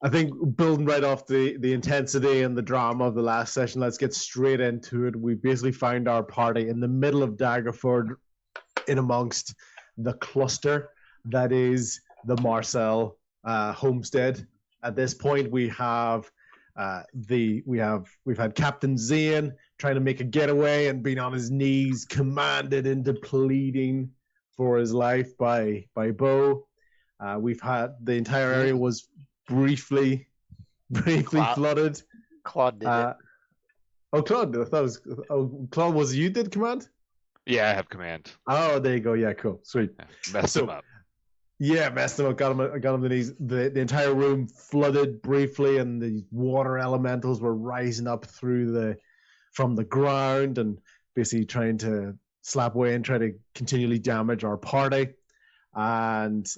I think building right off the intensity and the drama of the last session, let's get straight into it. We basically found our party in the middle of Daggerford, in amongst the cluster that is the Marcel homestead. At this point, we've had Captain Zain trying to make a getaway and being on his knees, commanded into pleading for his life by Bo. We've had the entire area was briefly flooded. Claude did it. Oh, Claude! I thought it was. Oh, Claude, was it you did command? Yeah, I have command. Oh, there you go. Yeah, cool, sweet. Yeah, messed him up. Yeah, messed him up. Got him the knees. The entire room flooded briefly, and the water elementals were rising up from the ground and basically trying to slap away and try to continually damage our party. And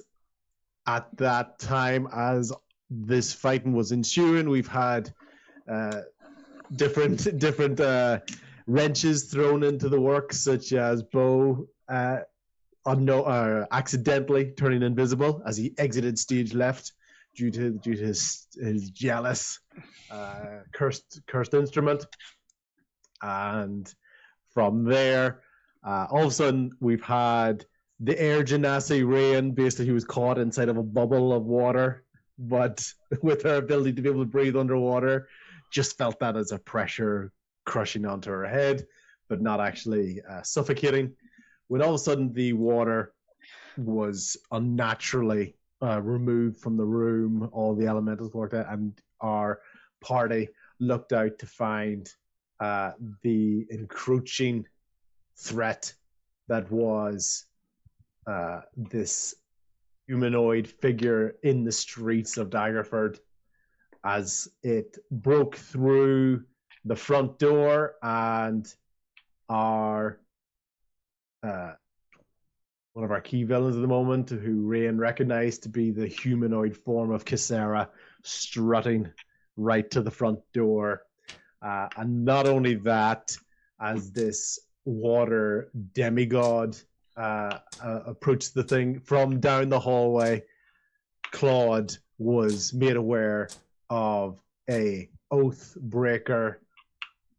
at that time, as this fighting was ensuing, we've had different wrenches thrown into the works, such as Bo accidentally turning invisible as he exited stage left due to his jealous cursed instrument. And from there, all of a sudden, we've had the air genasi rain. Basically, he was caught inside of a bubble of water, but with her ability to be able to breathe underwater, just felt that as a pressure crushing onto her head, but not actually suffocating. When all of a sudden the water was unnaturally removed from the room, all the elementals worked out, and our party looked out to find the encroaching threat that was this humanoid figure in the streets of Daggerford, as it broke through the front door, and our one of our key villains at the moment, who Rain recognized to be the humanoid form of Casera, strutting right to the front door. And not only that, as this water demigod approached the thing from down the hallway, Claude was made aware of a oath breaker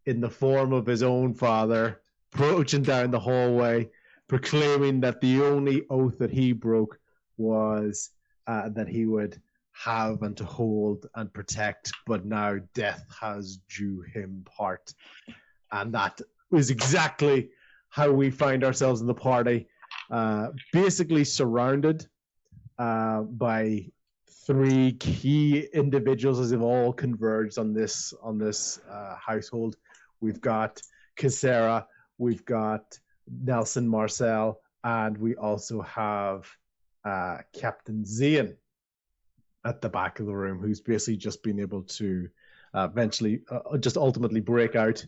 in the form of his own father approaching down the hallway, proclaiming that the only oath that he broke was that he would have and to hold and protect, but now death has due him part. And that is exactly how we find ourselves in the party, basically surrounded by three key individuals as they've all converged on this household. We've got Casera, we've got Nelson Marcel, and we also have Captain Zain at the back of the room, who's basically just been able to eventually just ultimately break out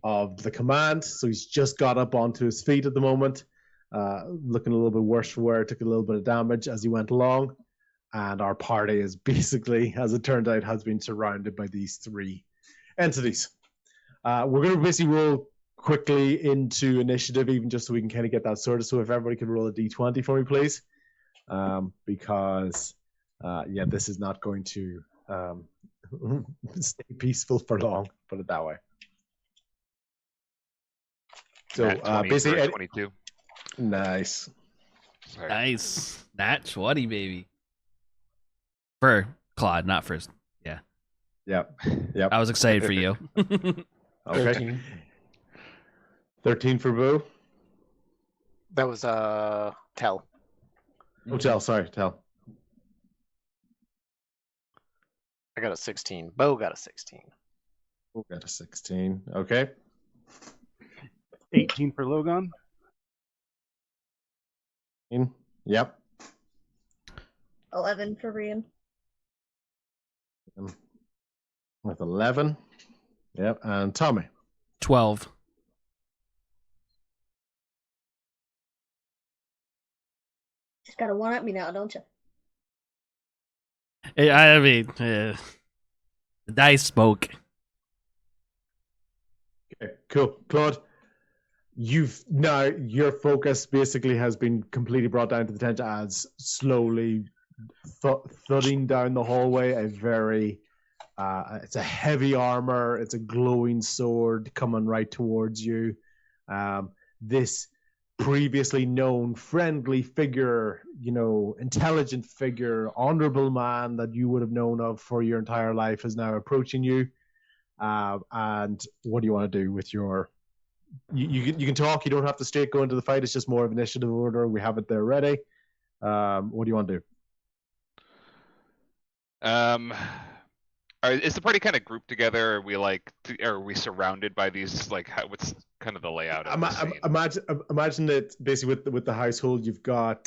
of the command. So he's just got up onto his feet at the moment, looking a little bit worse for wear, took a little bit of damage as he went along. And our party is basically, as it turned out, has been surrounded by these three entities. We're going to basically roll quickly into initiative, even just so we can kind of get that sorted. So if everybody could roll a d20 for me, please. Because, this is not going to stay peaceful for long, put it that way. So basically, 22. Nice. Sorry. Nice. Nat 20, baby. For Claude, not for... Yeah. Yep. I was excited for you. Okay. 13 for Boo. That was Tell. Oh, Tell. I got a 16. Bo got a 16. Boo got a 16. Okay. 18 for Logan. Yep. 11 for Rian. With 11. Yep. And Tommy. 12. Just gotta one up me now, don't you? I mean, the dice spoke. Okay, cool. Claude, your focus basically has been completely brought down to the tent as slowly thudding down the hallway. A very, it's a heavy armor. It's a glowing sword coming right towards you. This previously known friendly figure, intelligent figure, honorable man that you would have known of for your entire life is now approaching you. And what do you want to do with your... You can talk. You don't have to go into the fight. It's just more of initiative order. We have it there ready. What do you want to do? Is the party kind of grouped together? Are we surrounded by these? What's kind of the layout of the scene? Imagine that basically with the household, you've got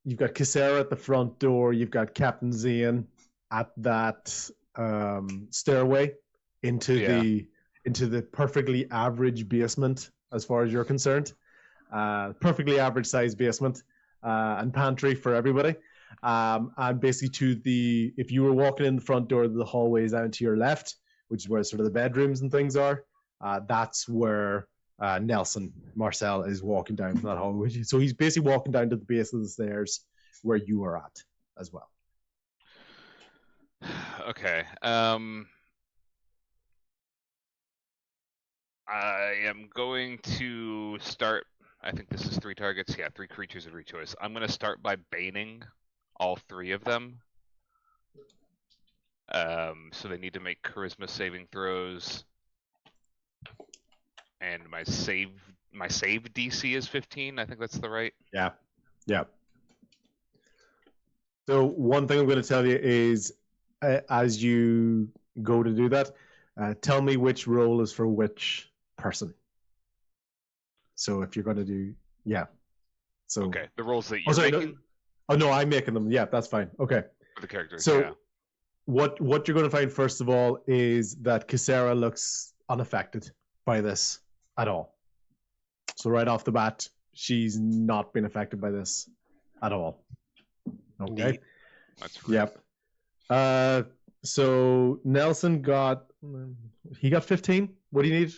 Casera at the front door. You've got Captain Zain at that stairway into the perfectly average basement, as far as you're concerned. Perfectly average size basement and pantry for everybody. And basically if you were walking in the front door, the hallways out to your left, which is where sort of the bedrooms and things are, that's where Nelson Marcel is walking down from that hallway. So he's basically walking down to the base of the stairs where you are at as well. Okay. I am going to start. I think this is 3 targets. Yeah, 3 creatures of your choice. I'm going to start by baning all 3 of them. So they need to make charisma saving throws. And my save DC is 15. I think that's the right. Yeah. So one thing I'm going to tell you is, as you go to do that, tell me which roll is for which person. So if you're going to do, so okay, the rolls that you're making. No, I'm making them. Yeah, that's fine. Okay. For the characters. So what you're going to find first of all is that Casera looks unaffected by this at all. So right off the bat, she's not been affected by this at all. Okay. Neat. That's great. Yep. So Nelson got 15. What do you need?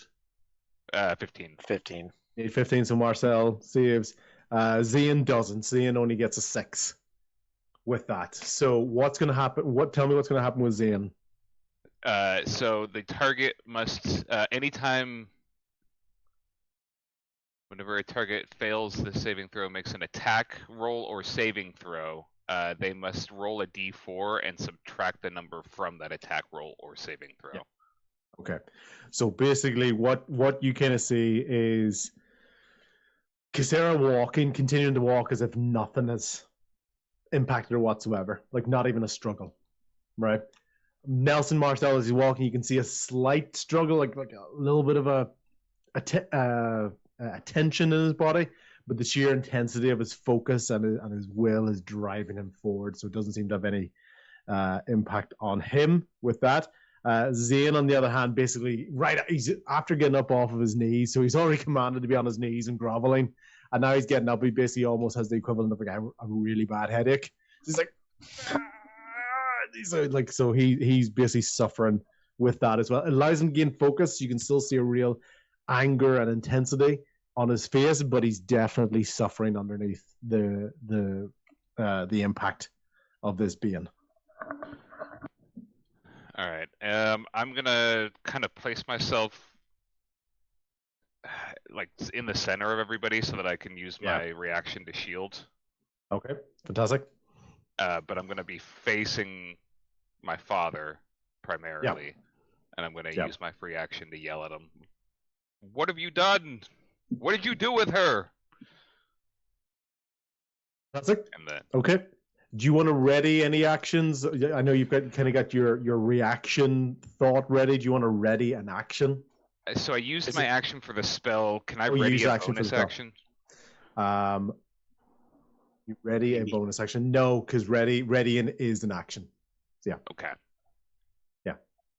15. 15. Need 15. So Marcel saves. Zain doesn't. Zain only gets a 6 with that. So what's going to happen? Tell me what's going to happen with Zain. So the target must anytime. Whenever a target fails the saving throw, makes an attack roll or saving throw, they must roll a d4 and subtract the number from that attack roll or saving throw. Yeah. Okay. So basically what you kind of see is Casera continuing to walk as if nothing has impacted her whatsoever. Like not even a struggle. Right? Nelson Marcel, as he's walking, you can see a slight struggle, like a little bit of a tension in his body, but the sheer intensity of his focus and his will is driving him forward, so it doesn't seem to have any impact on him with that. Zain, on the other hand, basically, he's after getting up off of his knees, so he's already commanded to be on his knees and groveling, and now he's getting up. He basically almost has the equivalent of a really bad headache. So he's like, so he's basically suffering with that as well. It allows him to gain focus. You can still see a real anger and intensity on his face, but he's definitely suffering underneath the impact of this being. All right. I'm gonna kind of place myself like in the center of everybody so that I can use my reaction to shield. Okay, fantastic. But I'm gonna be facing my father primarily, and I'm gonna use my free action to yell at him. What have you done? What did you do with her? Fantastic. And then, okay. Do you want to ready any actions? I know you've got your reaction thought ready. Do you want to ready an action? So I used my action for the spell. Can I ready a bonus action? You ready a bonus action? No, because readying is an action. So, yeah. Okay. Yeah.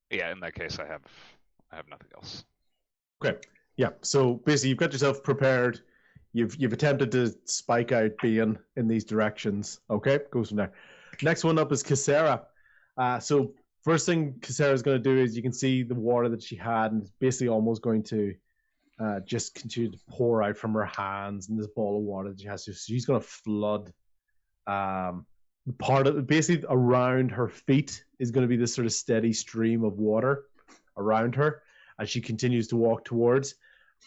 Yeah. In that case, I have nothing else. Okay. Yeah. So basically, you've got yourself prepared. You've attempted to spike out being in these directions. Okay, goes from there. Next one up is Casera. So first thing Casera is going to do is you can see the water that she had, and it's basically almost going to just continue to pour out from her hands in this ball of water that she has. So she's going to flood part of basically around her feet is going to be this sort of steady stream of water around her as she continues to walk towards,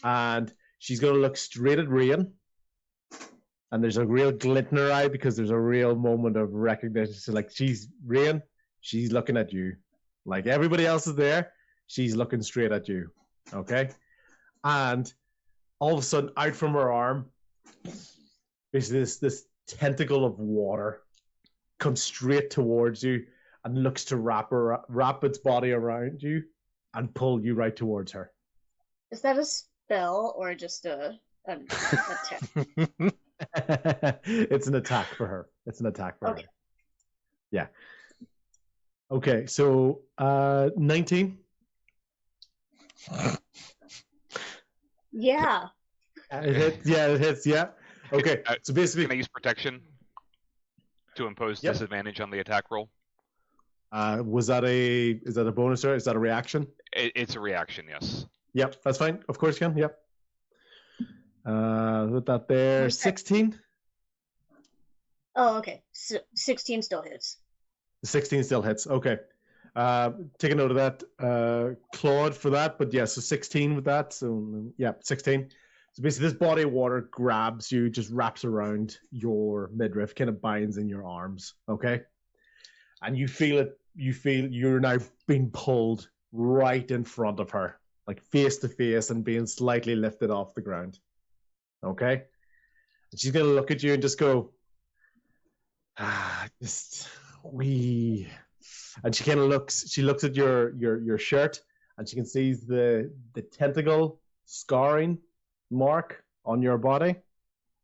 and she's going to look straight at Rain, and there's a real glint in her eye because there's a real moment of recognition. So like Rain, she's looking at you, like everybody else is there, she's looking straight at you, okay? And all of a sudden, out from her arm, basically this tentacle of water comes straight towards you and looks to wrap its body around you and pull you right towards her. Is that a spell or just an attack? It's an attack for her. Her. Yeah. Okay, so 19. Yeah. It hits. Yeah, it hits. Yeah. Okay. So basically, can I use protection to impose disadvantage on the attack roll? Is that a bonus or is that a reaction? It's a reaction, yes. Yep, that's fine. Of course you can. Yep. With that there, 16. Oh, okay. 16 still hits. 16 still hits. Okay. Take a note of that, Claude, for that. But yeah, so 16 with that. So yeah, 16. So basically, this body of water grabs you, just wraps around your midriff, kind of binds in your arms. Okay. And you feel it. You feel you're now being pulled right in front of her, like face to face, and being slightly lifted off the ground. Okay. And she's gonna look at you and just go, and she kind of looks at your shirt, and she can see the tentacle scarring mark on your body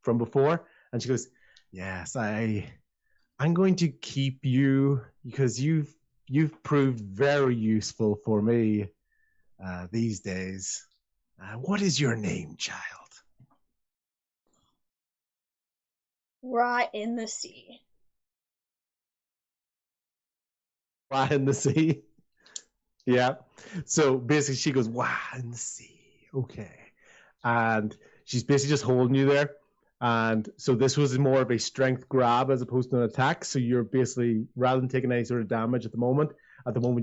from before, and she goes, yes, I'm going to keep you because you've proved very useful for me these days. What is your name, child? Right in the sea. Right in the sea. Yeah. So basically she goes, wow, in the sea. Okay. And she's basically just holding you there. And so this was more of a strength grab as opposed to an attack. So you're basically, rather than taking any sort of damage at the moment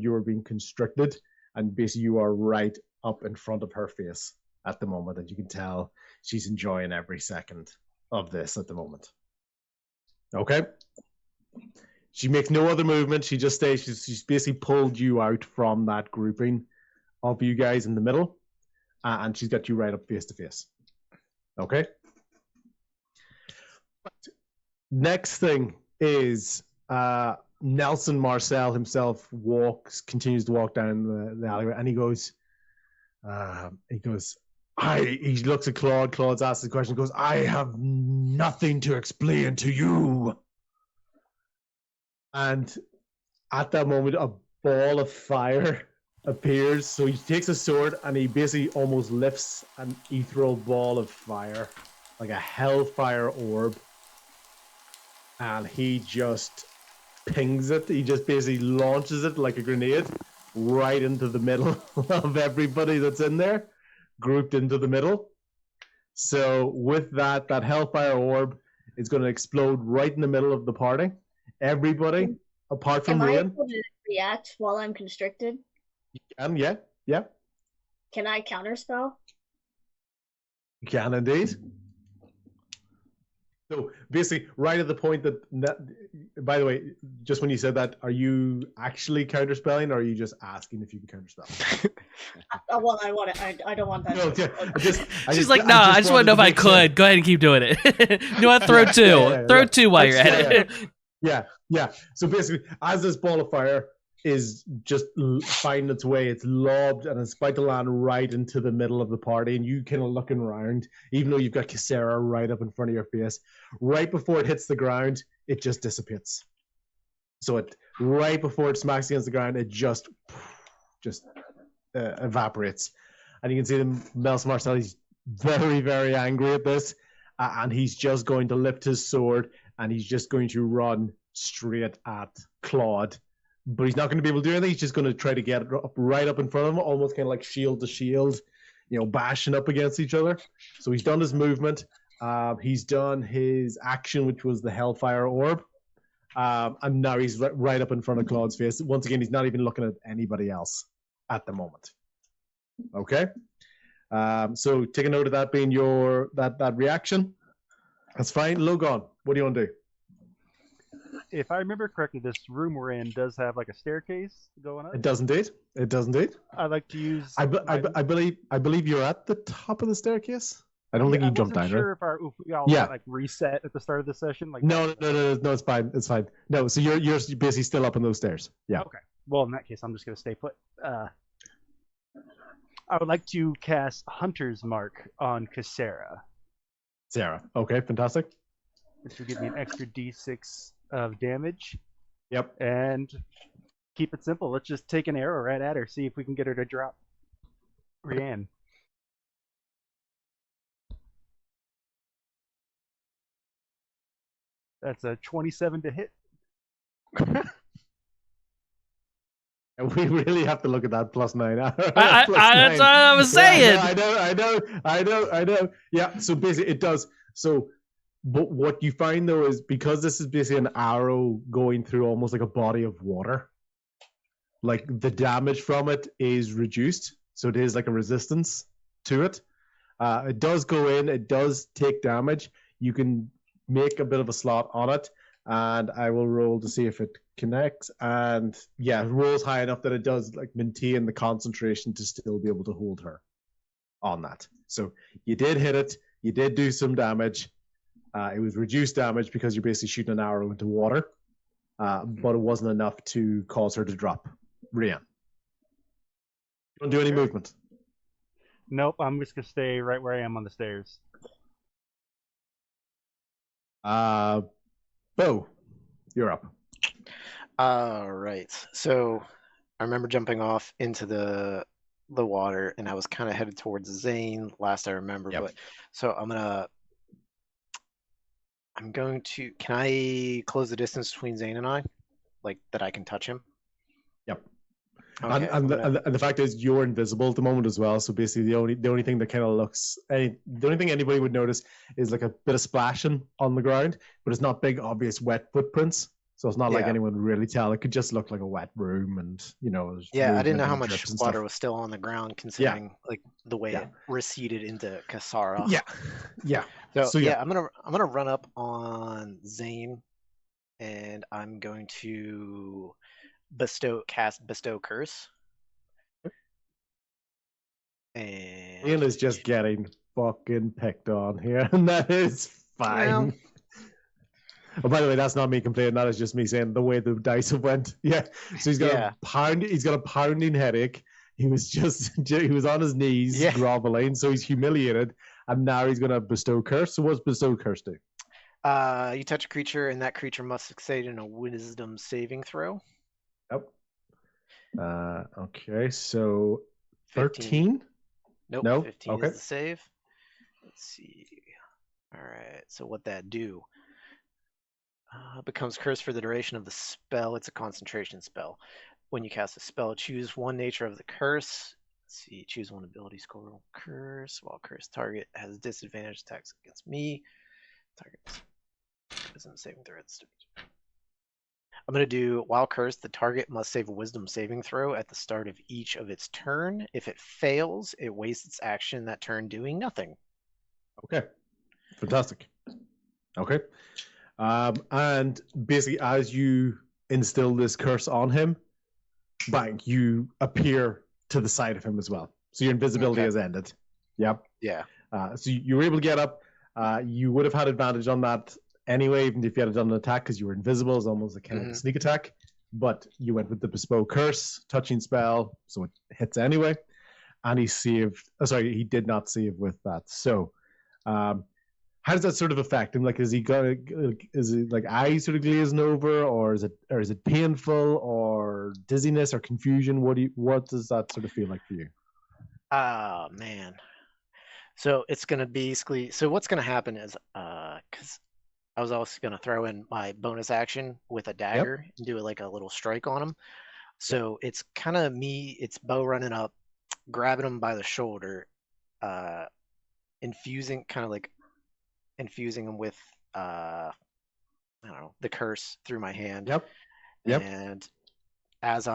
you are being constricted, and basically you are right up in front of her face at the moment. And you can tell she's enjoying every second of this at the moment. Okay. She makes no other movement. She just stays. She's basically pulled you out from that grouping of you guys in the middle, and she's got you right up face to face. Okay. Next thing is Nelson Marcel himself continues to walk down the alleyway, and he looks at Claude. Claude's asked the question. He goes, I have nothing to explain to you. And at that moment, a ball of fire appears. So he takes a sword and he basically almost lifts an ethereal ball of fire, like a hellfire orb. And he just pings it. He just basically launches it like a grenade right into the middle of everybody that's in there, grouped into the middle. So with that hellfire orb is going to explode right in the middle of the party. Everybody, apart from Rain. Am I able to react while I'm constricted? You can, yeah. Can I counterspell? You can indeed. So basically, right at the point that, by the way, just when you said that, are you actually counterspelling, or are you just asking if you can counterspell? Well, I want it. I don't want that. No, okay. She's like, no, I just want to know if I could. Go ahead and keep doing it. You know what? Throw two. Throw two while you're at it. Yeah. So basically, as this ball of fire is just finding its way, it's lobbed and it's about to land right into the middle of the party, and you kind of looking around, even though you've got Casera right up in front of your face. Right before it hits the ground, it just dissipates. So right before it smacks against the ground, it just evaporates. And you can see Nelson Marcel, he's very, very angry at this, and he's just going to lift his sword, and he's just going to run straight at Claude. But he's not going to be able to do anything. He's just going to try to get right up in front of him, almost kind of like shield to shield, bashing up against each other. So he's done his movement. He's done his action, which was the Hellfire Orb. And now he's right up in front of Claude's face. Once again, he's not even looking at anybody else at the moment. Okay. So take a note of that being your that reaction. That's fine. Logan, what do you want to do? If I remember correctly, this room we're in does have like a staircase going up. It does indeed. It does indeed. I'd like to use. I believe you're at the top of the staircase. I don't think you jumped down, sure right? if we all like reset at the start of the session. Like no, it's fine. It's fine. No, so you're basically still up on those stairs. Yeah. Okay. Well, in that case, I'm just gonna stay put. I would like to cast Hunter's Mark on Casera. Sarah. Okay, fantastic. This will give me an extra D6 of damage. Yep. And keep it simple. Let's just take an arrow right at her, see if we can get her to drop. Rianne. That's a 27 to hit. And we really have to look at that +9. That's what I was saying. I know. Yeah, so basically it does. So but what you find though is because this is basically an arrow going through almost like a body of water, like the damage from it is reduced. So it is like a resistance to it. It does go in, it does take damage. You can make a bit of a slot on it, and I will roll to see if it connects. And yeah, it rolls high enough that it does like maintain the concentration to still be able to hold her on that. So you did hit it, you did do some damage. It was reduced damage because you're basically shooting an arrow into water, but it wasn't enough to cause her to drop. Rian, you don't do any movement. Nope, I'm just gonna stay right where I am on the stairs. Bo, you're up. All right. So I remember jumping off into the water, and I was kind of headed towards Zain. Last I remember, Yep. but so I'm going to. Can I close the distance between Zain and I, like that I can touch him? Yep. Okay, And the fact is, you're invisible at the moment as well. So basically, the only thing that kind of looks, the only thing anybody would notice is like a bit of splashing on the ground, but it's not big, obvious wet footprints. So it's not like anyone would really tell. It could just look like a wet room, and I didn't know how much water was still on the ground, considering like the way it receded into Casera. Yeah. So I'm gonna run up on Zain, and I'm going to cast Bestow Curse. And Ian is just getting fucking picked on here, and that is fine. Well, oh, by the way, that's not me complaining. That is just me saying the way the dice have went. Yeah. So he's got a pounding headache. He was on his knees groveling, so he's humiliated, and now he's gonna bestow curse. So what's bestow curse do? You touch a creature, and that creature must succeed in a Wisdom saving throw. Yep. Okay, so 13? Nope. No? 15 Okay. is the save. Let's see. All right. So what that do? Becomes cursed for the duration of the spell. It's a concentration spell. When you cast a spell, choose one nature of the curse. Let's see. Choose one ability score roll curse. While cursed target has disadvantage attacks against me. Target wisdom saving throw. I'm going to do, while cursed, the target must save a wisdom saving throw at the start of each of its turn. If it fails, it wastes its action that turn doing nothing. Okay. Fantastic. Okay. And basically, as you instill this curse on him, bang, you appear to the side of him as well. So your invisibility has ended. Yep. Yeah. So you were able to get up. You would have had advantage on that anyway, even if you had done an attack, because you were invisible. It's almost a kind of a sneak attack. But you went with the bespoke curse, touching spell, so it hits anyway. And he saved. He did not save with that. So, how does that sort of affect him? Like, is it like eyes sort of glazing over, or is it painful, or dizziness, or confusion? What does that sort of feel like for you? Oh man. So it's gonna basically. So what's gonna happen is, because I was also gonna throw in my bonus action with a dagger and do like a little strike on him. So it's kind of me. It's Bo running up, grabbing him by the shoulder, infusing him with I don't know, the curse through my hand. Yep. And I'm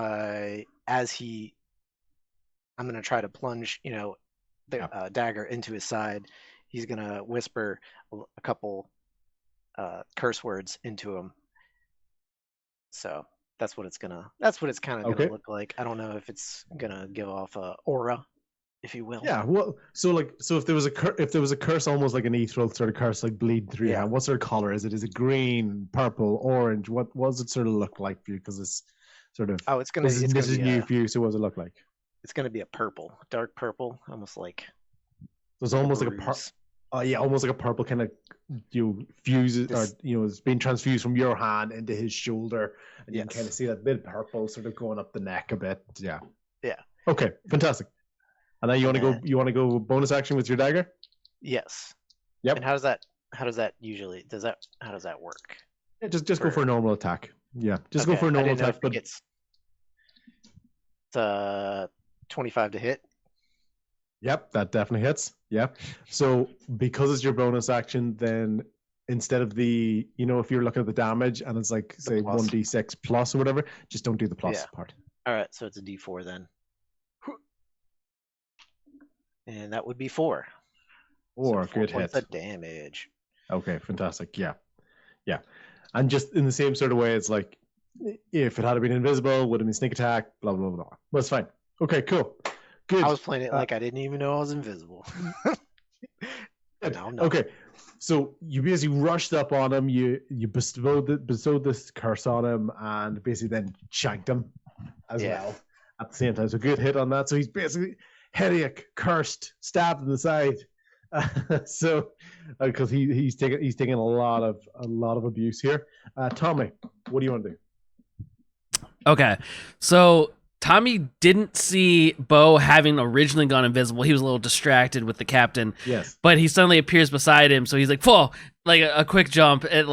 gonna try to plunge, the dagger into his side. He's gonna whisper a couple curse words into him. So that's what it's kind of gonna look like. I don't know if it's gonna give off a aura, if you will. Yeah. Well, so if there was a curse, almost like an ethereal sort of curse, like bleed through your hand, what sort of color is it? Is it green, purple, orange? What does it sort of look like for you? Because it's sort of this is new for you. So what does it look like? It's gonna be a purple, dark purple, almost like. So it's almost like almost like a purple kind of fuses, or it's being transfused from your hand into his shoulder, and you can kind of see that bit of purple sort of going up the neck a bit. Yeah. Yeah. Okay. Fantastic. And then you want to go bonus action with your dagger? Yes. Yep. And how does that usually how does that work? Yeah, just go for a normal attack. Yeah. Just go for a normal attack. But it's 25 to hit. Yep, that definitely hits. Yep. So because it's your bonus action, then instead of the, if you're looking at the damage and it's like, say, 1d6 plus or whatever, just don't do the plus part. All right, so it's a d4 then. And that would be 4. 4, so good hit. Points of damage. Okay, fantastic. Yeah. And just in the same sort of way, it's like, if it had been invisible, would have been sneak attack, blah, blah, blah. But it's fine. Okay, cool. Good. I was playing it like I didn't even know I was invisible. No. Okay, so you basically rushed up on him, you bestowed this curse on him, and basically then shanked him as well at the same time. So good hit on that. So he's basically headache, cursed, stabbed in the side. So because he's taking a lot of abuse here. Tommy, what do you want to do? Okay, so Tommy didn't see Bo having originally gone invisible. He was a little distracted with the captain. Yes. But he suddenly appears beside him, so he's like, "Whoa!" Like a quick jump. It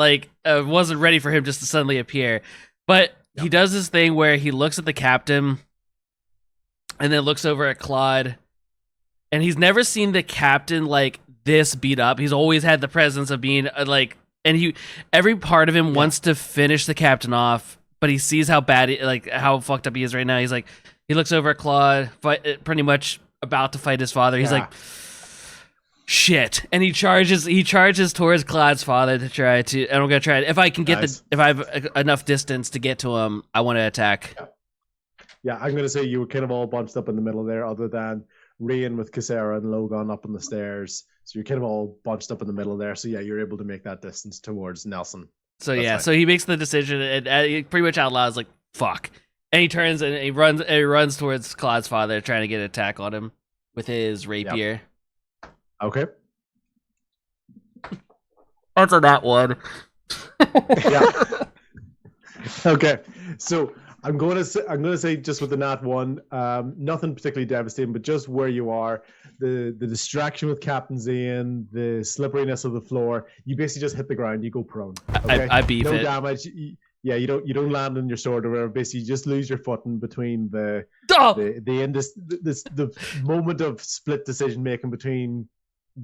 wasn't ready for him just to suddenly appear. But he does this thing where he looks at the captain, and then looks over at Claude, and he's never seen the captain like this beat up. He's always had the presence of being and every part of him wants to finish the captain off. But he sees how bad, how fucked up he is right now. He's like, he looks over at Claude, pretty much about to fight his father. He's like, shit, and he charges towards Claude's father to try to. And I'm gonna try it. If I can get if I have enough distance to get to him, I want to attack. Yeah, I'm gonna say you were kind of all bunched up in the middle there, other than Rian with Casera and Logan up on the stairs. So you're kind of all bunched up in the middle there. So yeah, you're able to make that distance towards Nelson. So so he makes the decision, and he pretty much out loud is like, "Fuck," and he turns and he runs towards Claude's father, trying to get an attack on him with his rapier. Yep. Okay. That's on that one. Yeah. Okay. So I'm going to say just with the nat 1, nothing particularly devastating, but just where you are, the distraction with Captain Zain, the slipperiness of the floor, you basically just hit the ground, you go prone. Okay? I beef no it. Damage. Yeah, you don't land on your sword or whatever. Basically, you just lose your footing between the moment of split decision making between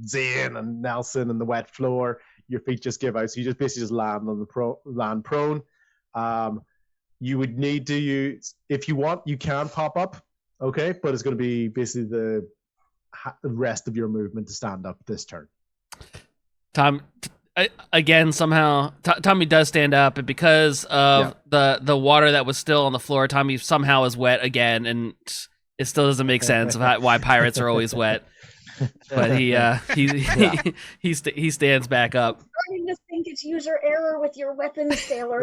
Zain and Nelson and the wet floor. Your feet just give out, so you just basically just land on the land prone. You would need to use, if you want, you can pop up, okay? But it's going to be basically the rest of your movement to stand up this turn. Again, somehow, Tommy does stand up, and because of the water that was still on the floor, Tommy somehow is wet again, and it still doesn't make sense of why pirates are always wet. But he stands back up. I'm starting to think it's user error with your weapons, sailor.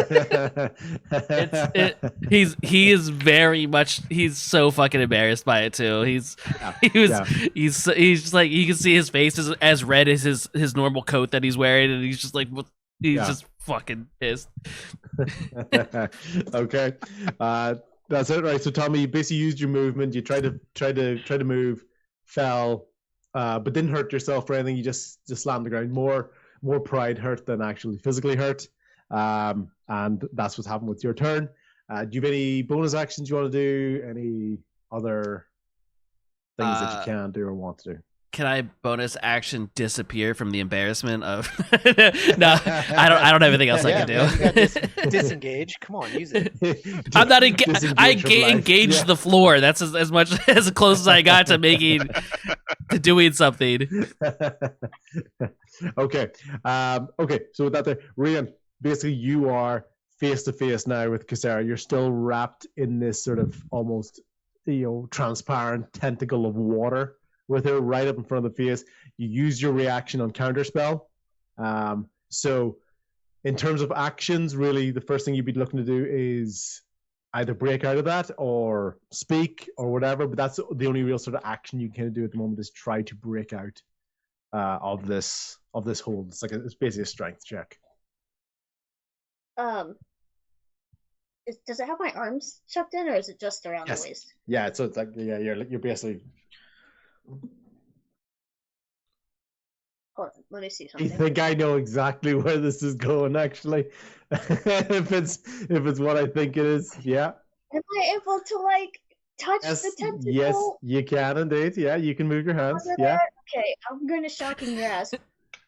He is very much. He's so fucking embarrassed by it too. He's just like, you can see his face is as red as his normal coat that he's wearing, and he's just like, just fucking pissed. Okay, that's it, right? So Tommy, you basically used your movement. You tried to move, fell. But didn't hurt yourself or anything. You just slammed the ground. More pride hurt than actually physically hurt. And that's what's happened with your turn. Do you have any bonus actions you want to do? Any other things that you can do or want to do? can I bonus action disappear from the embarrassment of? No, I don't have anything else I can do. Man, you got disengage. Come on, use it. I'm not Disengage engaged the floor. That's as much as close as I got to doing something. Okay. Okay. So with that, there, Rian, basically you are face to face now with Casera. You're still wrapped in this sort of almost, transparent tentacle of water with her right up in front of the face. You use your reaction on counterspell. So in terms of actions, really the first thing you'd be looking to do is either break out of that or speak or whatever, but that's the only real sort of action you can do at the moment is try to break out of this hold. It's basically a strength check. Does it have my arms shoved in, or is it just around Yes. the waist? Yeah, so it's like you're basically. Hold on, let me see I something. think I know exactly where this is going. Actually, if it's what I think it is, yeah. Am I able to touch the tentacle? Yes, you can indeed. Yeah, you can move your hands. Over Yeah. there? Okay, I'm going to shocking grasp.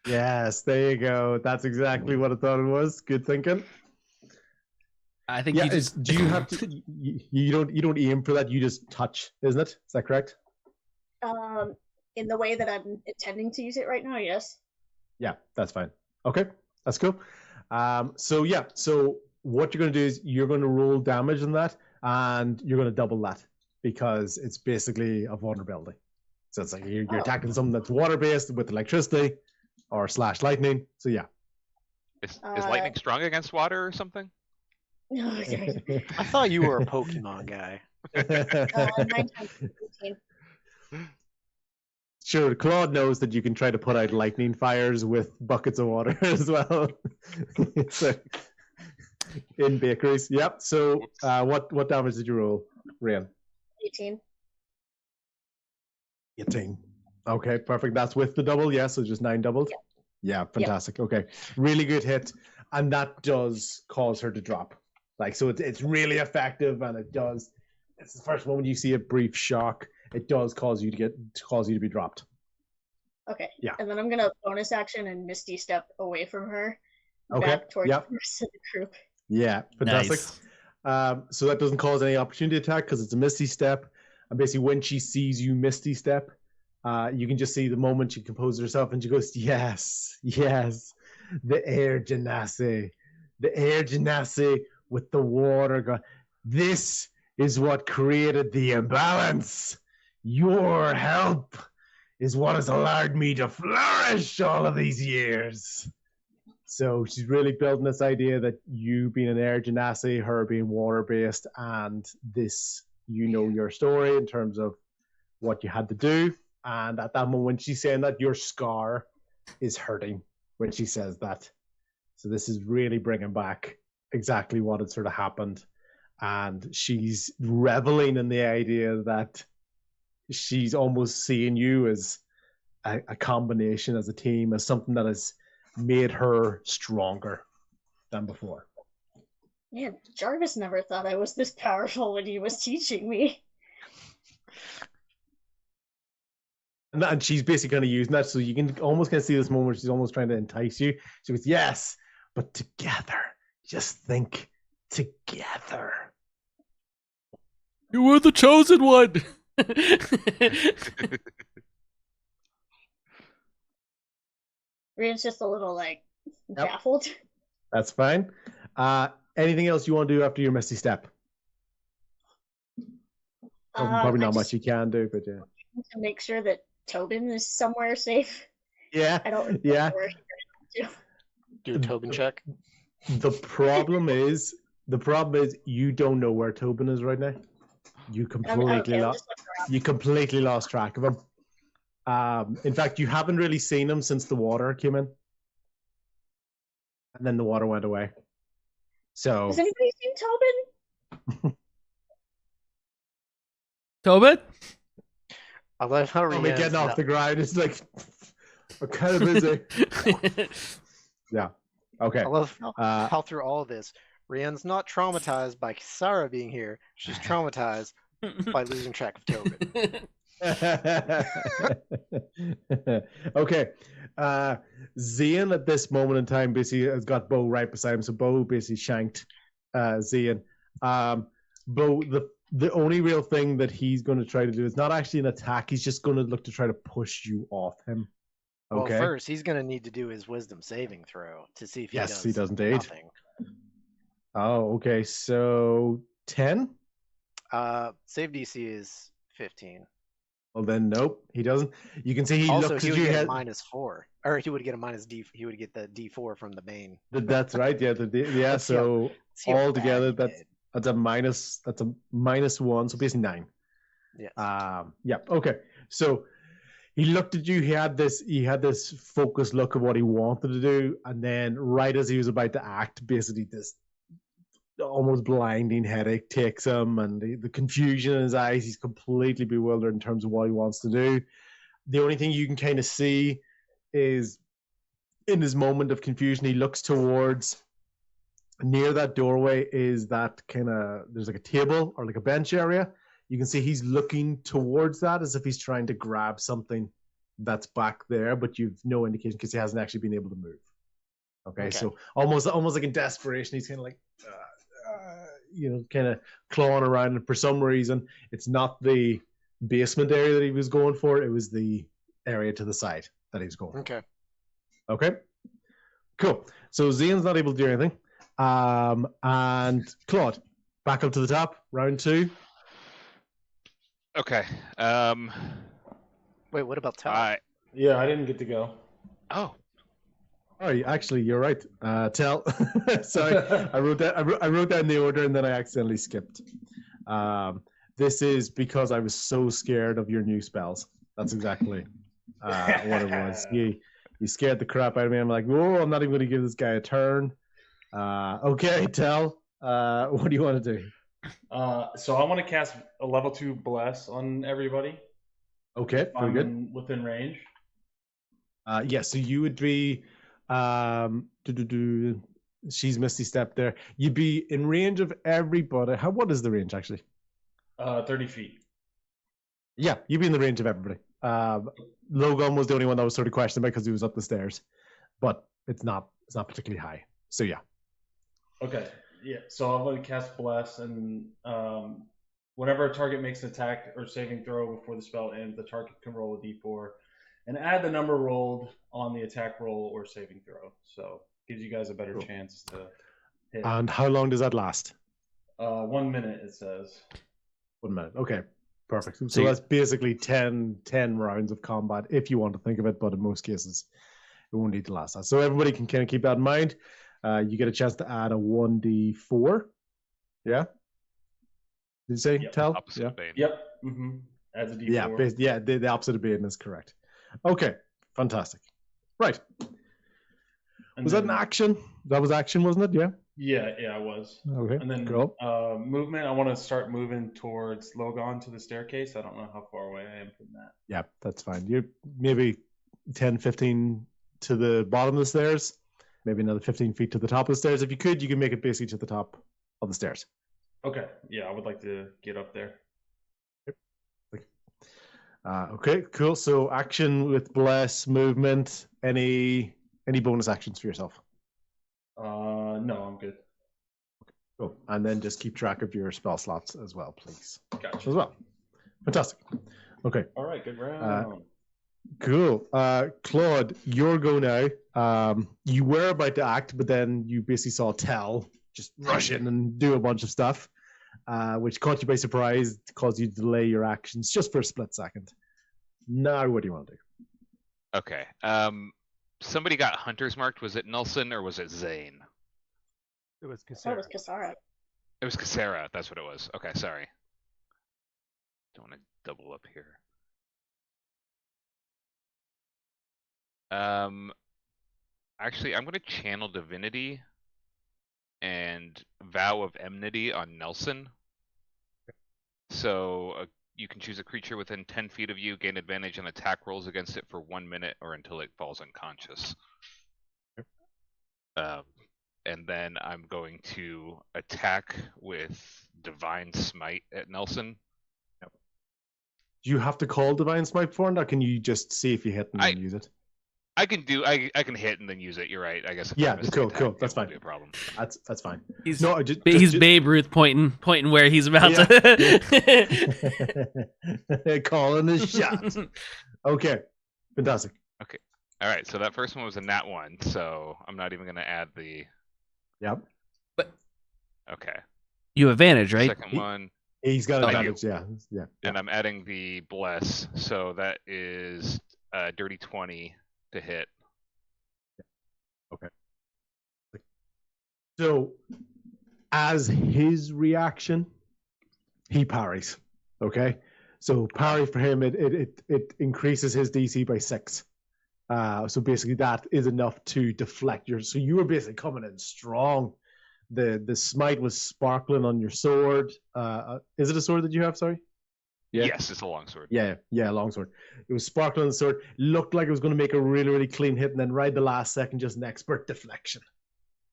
Yes, there you go. That's exactly what I thought it was. Good thinking. I think Yeah. you just. Do you have to? You don't aim for that. You just touch, isn't it? Is that correct? In the way that I'm intending to use it right now, yes. Yeah, that's fine. Okay, that's cool. So what you're going to do is you're going to roll damage on that, and you're going to double that because it's basically a vulnerability. So it's like you're attacking something that's water-based with electricity or / lightning. So yeah. Is lightning strong against water or something? No, sorry. I thought you were a Pokemon guy. 9 times 15. Sure, Claude knows that you can try to put out lightning fires with buckets of water as well. So, in bakeries. Yep. So what damage did you roll, Rian? 18. 18. Okay, perfect. That's with the double, yeah, so just 9 doubled. Yeah, fantastic. Okay. Really good hit. And that does cause her to drop. So it's really effective, and it's the first moment you see a brief shock. It does cause you to be dropped. Okay. Yeah. And then I'm gonna bonus action and Misty step away from her. Okay. Back towards Yep. the rest of the group. Yeah, fantastic. Nice. So that doesn't cause any opportunity attack because it's a Misty step. And basically, when she sees you Misty step, you can just see the moment she composes herself and she goes, yes, the air genasi with the water. This is what created the imbalance. Your help is what has allowed me to flourish all of these years. So she's really building this idea that you being an air genasi, her being water-based, and this, your story in terms of what you had to do. And at that moment, when she's saying that, your scar is hurting when she says that. So this is really bringing back exactly what had sort of happened. And she's reveling in the idea that she's almost seeing you as a combination, as a team, as something that has made her stronger than before. Man, Jarvis never thought I was this powerful when he was teaching me. And she's basically kind of using that, so you can almost kind of see this moment where she's almost trying to entice you. She goes, yes, but together. Just think together. You were the chosen one. Rian's just a little baffled. That's fine. Anything else you want to do after your Misty Step? Probably not much you can do, but yeah. To make sure that Tobin is somewhere safe. Yeah. I don't yeah. Where he ran Do a Tobin check. The problem is you don't know where Tobin is right now. You completely lost track of him. In fact, you haven't really seen him since the water came in, and then the water went away. So Has anybody seen Tobin? Tobin? I love how me getting off the ground. It's like I'm kind of busy. Yeah. Okay. I love how through all this, Rian's not traumatized by Casera being here. She's traumatized by losing track of Tobin. Okay. Zain at this moment in time basically has got Bo right beside him, so Bo basically shanked Zain. Bo, the only real thing that he's going to try to do is not actually an attack. He's just going to look to try to push you off him. Okay. Well, first he's going to need to do his wisdom saving throw to see if he Yes, does he does indeed. nothing. Oh, okay. So 10? Save DC is 15. Well, then nope, he doesn't. You can see he Also, looks he at would you. get a -4, or he would get a minus D. He would get the D4 from the Bane. That's right. Yeah. Yeah. Let's see how- So let's see how all bad together, he that's did. that's a minus. That's a -1. So basically 9. Yes. Yeah. Okay. So he looked at you. He had this focused look of what he wanted to do, and then right as he was about to act, basically this almost blinding headache takes him, and the confusion in his eyes. He's completely bewildered in terms of what he wants to do. The only thing you can kind of see is in his moment of confusion, he looks towards near that doorway is that kind of there's like a table or like a bench area. You can see he's looking towards that as if he's trying to grab something that's back there, but you've no indication because he hasn't actually been able to move. Okay. So almost like in desperation, he's kind of like kind of clawing around, and for some reason it's not the basement area that he was going for, it was the area to the side that he was going for. Okay, cool. So Zain's not able to do anything, and Claude back up to the top, round 2. Okay. Wait, what about Tal? Yeah, I didn't get to go. Oh, actually, you're right. Tell. Sorry, I wrote that. I wrote that in the order, and then I accidentally skipped. This is because I was so scared of your new spells. That's exactly what it was. You scared the crap out of me. I'm like, whoa! I'm not even going to give this guy a turn. Okay, Tell. What do you want to do? So I want to cast a level 2 bless on everybody. Okay, very good. Within range. Yeah, so you would be she's Misty Step there. You'd be in range of everybody. What is the range actually? 30 feet. Yeah, you'd be in the range of everybody. Logan was the only one that was sort of questioned because he was up the stairs, but it's not particularly high. So yeah. Okay. Yeah. So I'm going to cast bless, and whenever a target makes an attack or saving throw before the spell ends, the target can roll a d4 and add the number rolled on the attack roll or saving throw. So gives you guys a better chance to hit. And how long does that last? 1 minute, it says. 1 minute. Okay, perfect. So that's basically 10 rounds of combat if you want to think of it, but in most cases it won't need to last that. So everybody can kind of keep that in mind. You get a chance to add a 1d4. Yeah? Did you say, Tell? Opposite of Bane. Yep. Mm-hmm. Adds a d4. Yeah, the opposite of Bane is correct. Okay, fantastic. Right. Was that an action? That was action, wasn't it? Yeah? Yeah, it was. Okay, And then cool. movement, I want to start moving towards Logon to the staircase. I don't know how far away I am from that. Yeah, that's fine. You're maybe 10, 15 to the bottom of the stairs, maybe another 15 feet to the top of the stairs. If you could, you can make it basically to the top of the stairs. Okay, yeah, I would like to get up there. Okay, cool. So action with bless, movement. Any bonus actions for yourself? No, I'm good. Cool. And then just keep track of your spell slots as well, please. Gotcha. As well. Fantastic. Okay. All right, good round. Cool. Claude, your go now. You were about to act, but then you basically saw Tell just rush in and do a bunch of stuff, which caught you by surprise, caused you to delay your actions just for a split second. Now, what do you want to do? Okay. Somebody got hunters marked. Was it Nelson or was it Zain? It was I thought it Casera. was Casara. It was Casera. That's what it was. Okay, sorry. Don't want to double up here. Actually, I'm going to channel divinity and vow of enmity on Nelson. So you can choose a creature within 10 feet of you, gain advantage on attack rolls against it for 1 minute or until it falls unconscious. And then I'm going to attack with Divine Smite at Nelson. Do you have to call Divine Smite for it, or can you just see if you hit and then use it? I can hit and then use it. You're right. I guess. If Yeah, I miss the cool. attack, That's it fine. won't be a problem. That's fine. He's just Babe Ruth pointing where he's about to calling his shot. Okay, fantastic. Okay. All right. So that first one was a nat 1. So I'm not even going to add the. Yep. Okay. You have advantage, right? Second one. He's got I advantage. do. Yeah. And I'm adding the bless. So that is dirty 20 to hit. Okay. So, as his reaction, he parries. Okay. So parry for him, it increases his DC by 6. So basically, that is enough to deflect your. So you were basically coming in strong. The smite was sparkling on your sword. Is it a sword that you have? Sorry. Yeah. Yes, it's a longsword. Yeah, longsword. It was sparkling on the sword. Looked like it was going to make a really, really clean hit, and then right the last second, just an expert deflection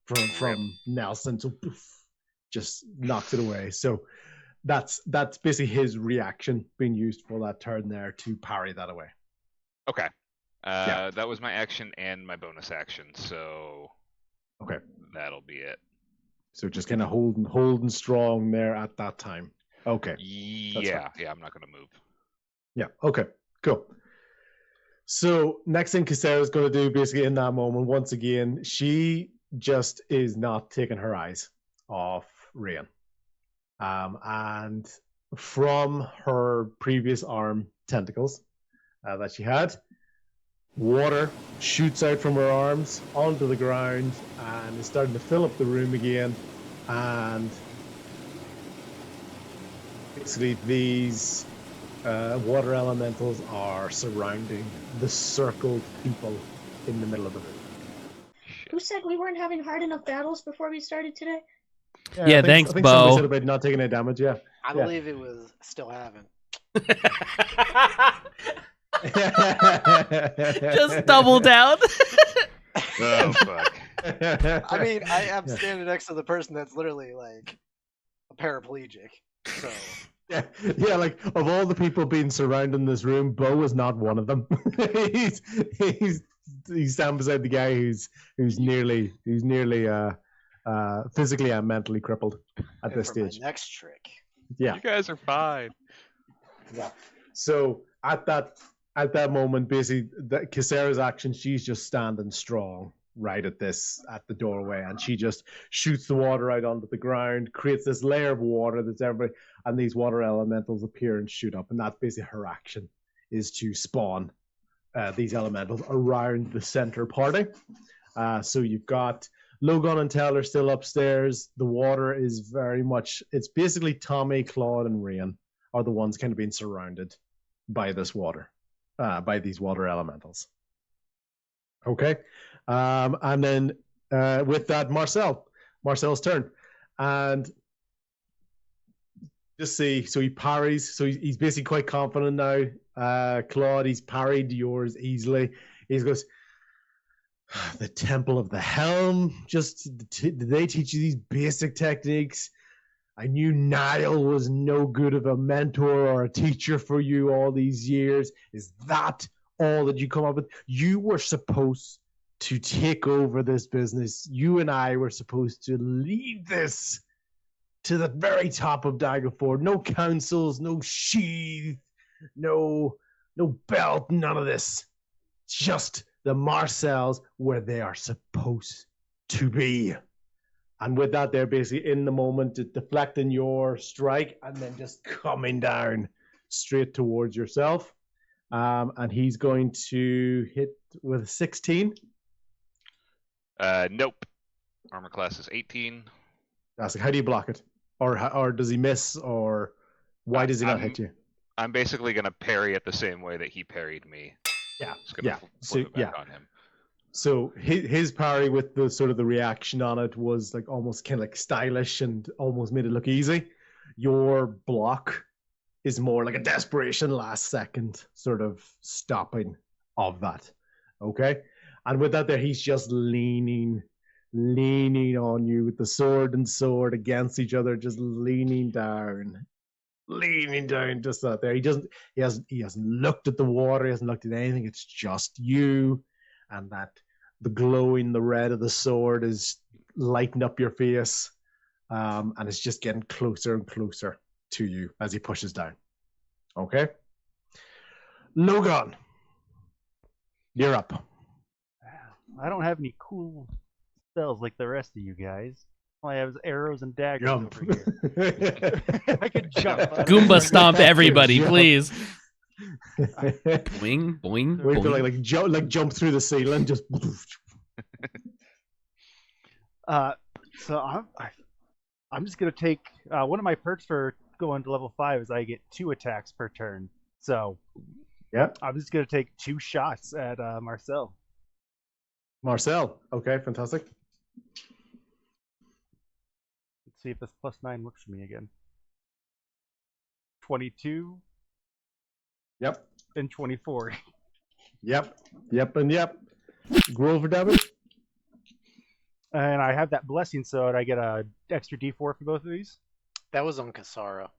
from Nelson. So poof, just knocks it away. So that's basically his reaction being used for that turn there to parry that away. Okay. That was my action and my bonus action. So okay, that'll be it. So just kind of holding strong there at that time. Okay. Yeah, I'm not going to move. Yeah, okay, cool. So next thing Casera's going to do basically in that moment, once again, she just is not taking her eyes off Rain. And from her previous arm tentacles that she had, water shoots out from her arms onto the ground and is starting to fill up the room again. And basically these water elementals are surrounding the circled people in the middle of the room. Who said we weren't having hard enough battles before we started today? Yeah, thanks, I think Bo. somebody said about not taking any damage, yeah. I believe it was still having. Just double down. Oh, fuck. I mean, I am standing next to the person that's literally like a paraplegic. So Yeah, like of all the people being surrounding this room, Bo is not one of them. he's standing beside the guy who's nearly physically and mentally crippled at this stage. My next trick. Yeah, You guys are fine. yeah. So at that moment, basically, Casera's action, she's just standing strong right at the doorway, and she just shoots the water out onto the ground, creates this layer of water that's everybody, and these water elementals appear and shoot up, and that's basically her action, is to spawn these elementals around the center party. So you've got Logan and Taylor still upstairs. The water is very much, it's basically Tommy, Claude, and Rain are the ones kind of being surrounded by this water, by these water elementals. Okay. And then with that, Marcel's turn. And just see, so he parries. So he's basically quite confident now. Claude, he's parried yours easily. He goes, the Temple of the Helm, did they teach you these basic techniques? I knew Niall was no good of a mentor or a teacher for you all these years. Is that all that you come up with? You were supposed to take over this business. You and I were supposed to lead this to the very top of Daggerford. No councils, no sheath, no belt, none of this. Just the Marcels where they are supposed to be. And with that, they're basically in the moment deflecting your strike and then just coming down straight towards yourself. And he's going to hit with 16. Nope. Armor class is 18. That's like, how do you block it? Or does he miss? Or why does he not hit you? I'm basically going to parry it the same way that he parried me. Yeah. Just going to flip it back on him. So his parry with the sort of the reaction on it was like almost kind of like stylish and almost made it look easy. Your block is more like a desperation last second sort of stopping of that. Okay? And with that there, he's just leaning on you with the sword and sword against each other, just leaning down. leaning down just out there. He hasn't looked at the water, he hasn't looked at anything. It's just you, and that the glowing, the red of the sword is lighting up your face, and it's just getting closer and closer to you as he pushes down. Okay, Logan, you're up. I don't have any cool spells like the rest of you guys. All I have is arrows and daggers Jump. over here. I could jump. Goomba stomp everybody, Jump. please. Boing, boing, Wait for boing. like jump through the ceiling, just. So I'm just gonna take one of my perks for going to level 5 is I get 2 attacks per turn. So Yeah, I'm just gonna take 2 shots at Marcel. Marcel. Okay, fantastic. Let's see if this +9 works for me again. 22 Yep, and 24. yep, and yep. Roll for damage. And I have that blessing, so I get a extra D4 for both of these. That was on Casera.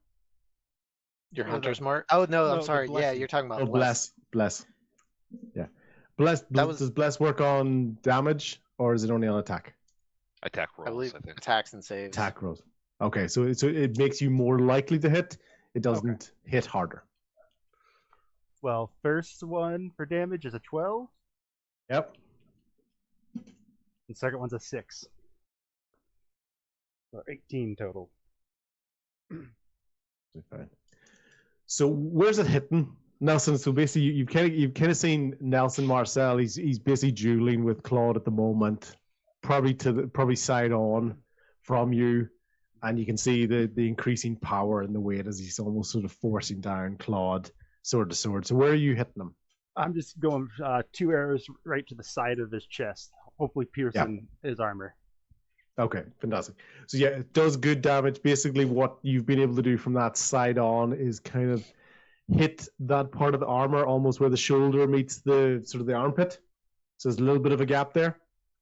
Your No, hunter's the- mark? Oh no, no, I'm the sorry. Yeah, blessing. you're talking about Oh, bless. Yeah, bless. That was- Does bless work on damage, or is it only on attack? Attack I rolls, believe I think. attacks and saves. Attack rolls. Okay, so it makes you more likely to hit. It doesn't hit harder. Well, first one for damage is a 12, Yep. and second one's a 6. So 18 total. Fine. So where's it hitting, Nelson? So basically, you've kind of seen Nelson Marcel. He's busy dueling with Claude at the moment, probably side on from you, and you can see the increasing power and the weight as he's almost sort of forcing down Claude sword to sword. So where are you hitting him? I'm just going 2 arrows right to the side of his chest, hopefully piercing his armor. Okay, fantastic. So yeah, it does good damage. Basically, what you've been able to do from that side on is kind of hit that part of the armor almost where the shoulder meets the sort of the armpit. So there's a little bit of a gap there.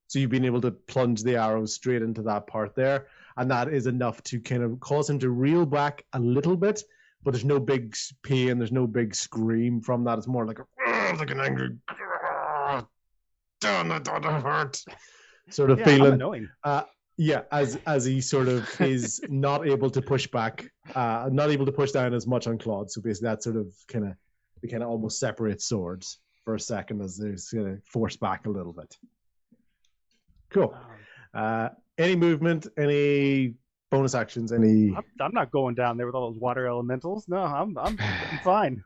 So you've been able to plunge the arrow straight into that part there, and that is enough to kind of cause him to reel back a little bit. But there's no big pain, there's no big scream from that. It's more like like an angry, damn, that hurt sort of I'm feeling. annoying. Yeah, as he sort of is not able to push back, not able to push down as much on Claude. So basically, that sort of kind of almost separates swords for a second as there's kind of forced back a little bit. Cool. Any movement? Any bonus actions? Any? I'm not going down there with all those water elementals. No, I'm fine.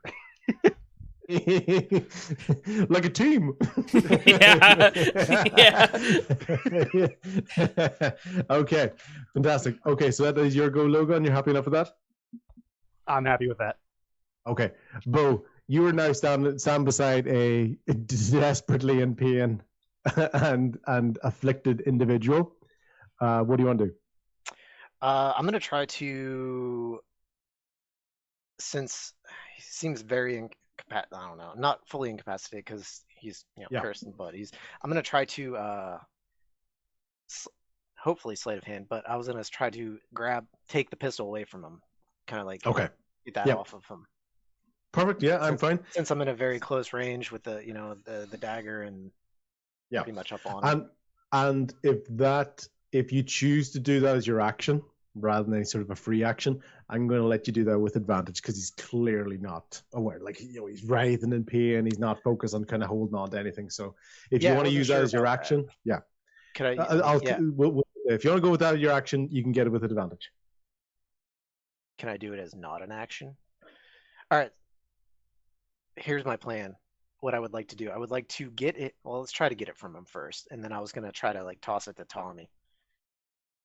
Like a team. Yeah. Okay, fantastic. Okay, so that is your go, Logan. You're happy enough with that? I'm happy with that. Okay, Bo, you are now stand beside a desperately in pain and afflicted individual. What do you want to do? I'm gonna try to, since he seems very I don't know, not fully incapacitated because he's cursed and blood. I'm gonna try to hopefully sleight of hand, but I was gonna try to take the pistol away from him, kind of like get that off of him. Perfect. Yeah, I'm fine. Since I'm in a very close range with the the dagger and pretty much up on him. And if you choose to do that as your action rather than any sort of a free action, I'm going to let you do that with advantage because he's clearly not aware. Like, he's writhing in pain. He's not focused on kind of holding on to anything. So if you want to use that as your action, Could I? if you want to go with that as your action, you can get it with advantage. Can I do it as not an action? All right. Here's my plan. What I would like to do. I would like to get it. Well, let's try to get it from him first, and then I was going to try to toss it to Tommy.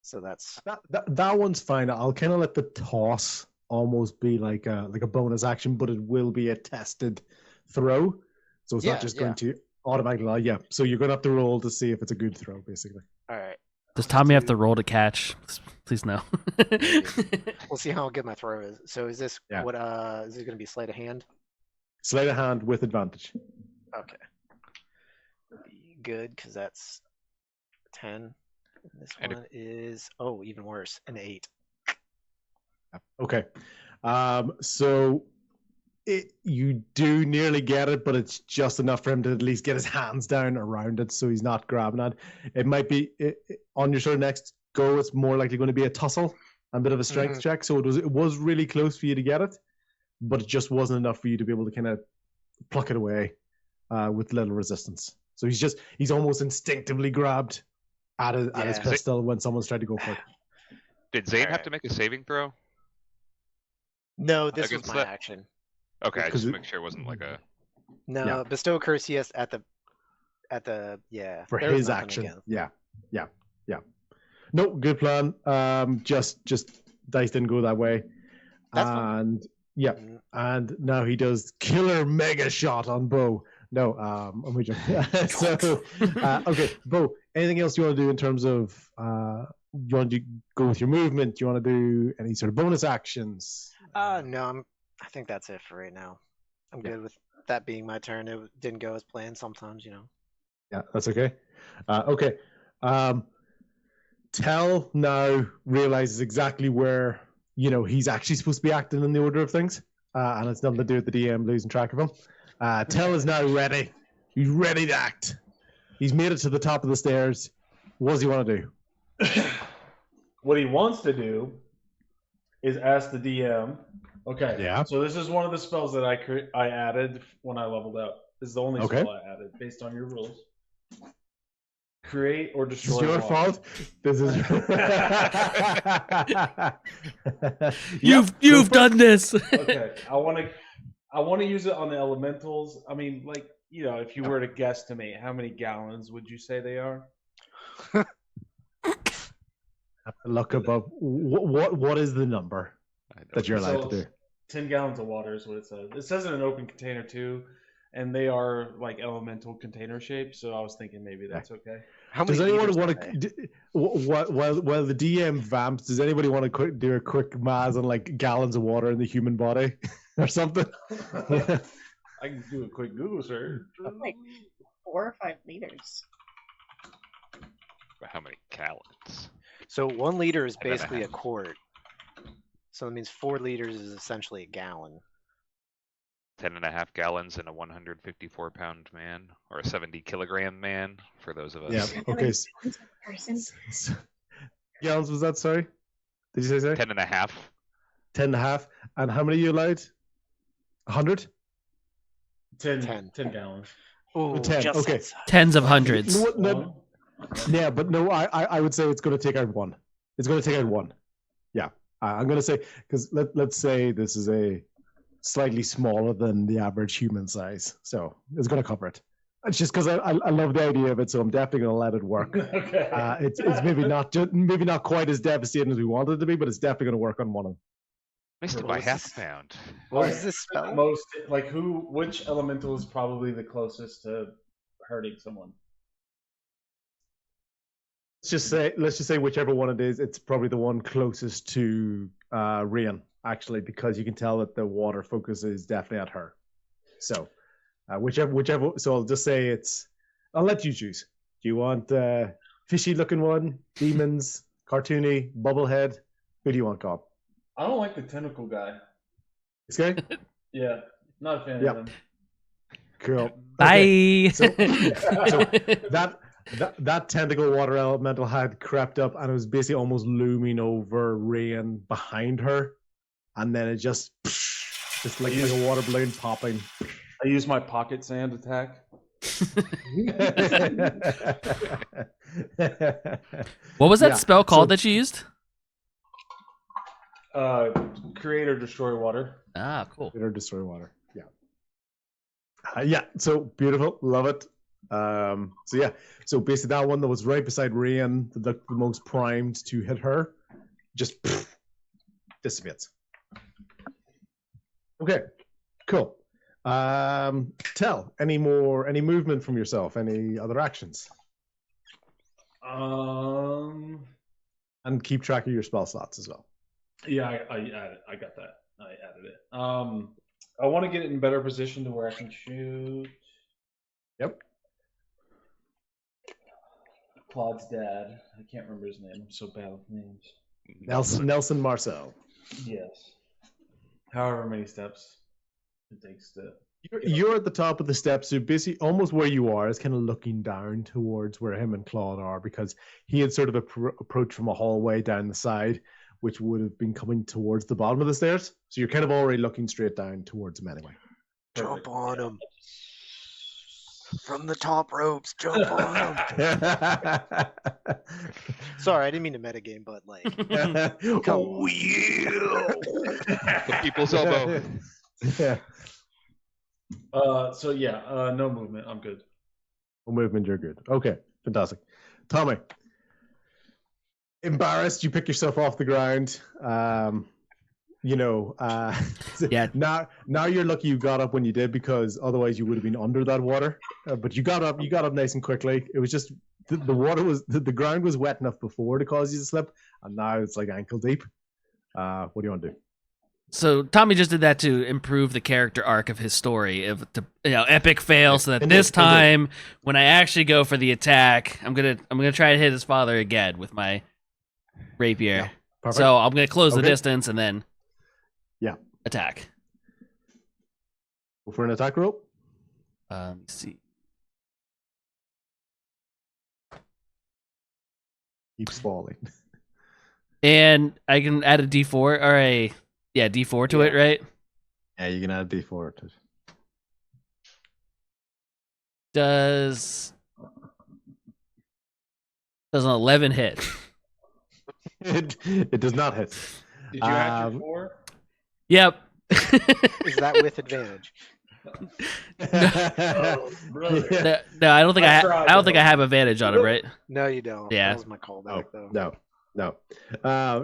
So that's that one's fine. I'll kind of let the toss almost be like a bonus action, but it will be a tested throw. So it's not just going to automatically. So you're going to have to roll to see if it's a good throw, basically. all right. Does Tommy have to roll to catch? Please no. We'll see how good my throw is. So is this what? Is it going to be sleight of hand? Sleight of hand with advantage. Okay. Be good because that's 10. This one is even worse, an 8. Okay. So you do nearly get it, but it's just enough for him to at least get his hands down around it, so he's not grabbing it. It might be on your sort of next go. It's more likely going to be a tussle, a bit of a strength check. So it was really close for you to get it, but it just wasn't enough for you to be able to kind of pluck it away with little resistance. So he's almost instinctively grabbed at his pistol when someone's tried to go for it. Did Zain have to make a saving throw? No, this was Against my that? action. Okay, I just make sure it wasn't like a. No, bestow curse yes at the for there was his nothing action. against. Yeah. No, good plan. Just dice didn't go that way. That's fine. And and now he does killer mega shot on Bo. No, I'm with you. So okay, Bo, anything else you want to do in terms of you want to go with your movement? Do you want to do any sort of bonus actions? No, I think that's it for right now. I'm good with that being my turn. It didn't go as planned sometimes, you know. Yeah, that's okay. Okay. Tell now realizes exactly where he's actually supposed to be acting in the order of things, and it's nothing to do with the DM losing track of him. Tell is now ready. He's ready to act. He's made it to the top of the stairs. What does he want to do? What he wants to do is ask the DM. Okay. Yeah. So this is one of the spells that I added when I leveled up. This is the only spell I added based on your rules. Create or destroy. It's your fault. This is. You've done this. Okay. I want to use it on the elementals. I mean, like, if you were to guesstimate, how many gallons would you say they are? Look above. What is the number that you're allowed to do? 10 gallons of water is what it says. It says in an open container too, and they are like elemental container shaped. So I was thinking maybe that's okay. Does anyone want to? While the DM vamps, does anybody want to do a quick math on like gallons of water in the human body or something? I can do a quick Google search. Like 4 or 5 liters. How many gallons? So 1 liter is basically a quart. So that means 4 liters is essentially a gallon. 10.5 gallons in a 154-pound man, or a 70-kilogram man, for those of us. Yeah. Okay. Gallons was that? Sorry. Did you say sorry? 10.5. 10.5. And how many are you allowed? 100. 10 gallons. Oh, 10. Okay. Tens of hundreds. No, yeah, but no, I would say it's going to take out 1. It's going to take out 1. Yeah. I'm going to say, because let's say this is a slightly smaller than the average human size. So it's going to cover it. It's just because I love the idea of it, so I'm definitely going to let it work. Okay. It's maybe not quite as devastating as we wanted it to be, but it's definitely going to work on one of them. Missed it by half a pound. What is this spell? Which elemental is probably the closest to hurting someone? Let's just say whichever one it is, it's probably the one closest to Rian, actually, because you can tell that the water focus is definitely at her. So whichever. So I'll just say I'll let you choose. Do you want fishy looking one, demons, cartoony, bubblehead? Who do you want, Cobb? I don't like the tentacle guy. This guy? Yeah, not a fan of him. Cool. Bye. Okay. So that tentacle water elemental had crept up and it was basically almost looming over Rain behind her, and then it just like a water balloon popping. I use my pocket sand attack. What was that spell called that you used? Create or destroy water. Ah, cool. Create or destroy water. Yeah. So beautiful. Love it. So basically that one that was right beside Rian, the most primed to hit her, just dissipates. Okay, cool. Tell, any movement from yourself, any other actions? And keep track of your spell slots as well. Yeah, I got that. I added it. I want to get it in better position to where I can shoot. Yep. Claude's dad. I can't remember his name. I'm so bad with names. Nelson Marcel. Yes. however many steps it takes to. You're at the top of the steps, so basically almost where you are is kind of looking down towards where him and Claude are, because he had sort of approached from a hallway down the side, which would have been coming towards the bottom of the stairs. So you're kind of already looking straight down towards him anyway. Jump on him. From the top ropes, jump on him. Sorry, I didn't mean to metagame, but like, Oh, yeah. The people's elbow. Yeah. So yeah, no movement. I'm good. No movement, you're good. Okay, fantastic. Tommy, embarrassed, you pick yourself off the ground. Yeah. Now you're lucky you got up when you did, because otherwise you would have been under that water. But you got up nice and quickly. It was just the water was the ground was wet enough before to cause you to slip, and now it's like ankle deep. What do you want to do? So Tommy just did that to improve the character arc of his story, epic fail, so that this time when I actually go for the attack, I'm gonna try to hit his father again with my rapier. Yeah, perfect. So I'm gonna close the distance and then attack. Go for an attack roll. Let's see. Keeps falling. And I can add a D4 or D4 to it, right? Yeah, you can add a D4 to it. Does an 11 hit? It does not hit. Did you add your 4? Yep. is that with advantage? Oh, brother. No, I don't think I don't think I have advantage on him, right? No, you don't. Yeah. That was my callback, though. No.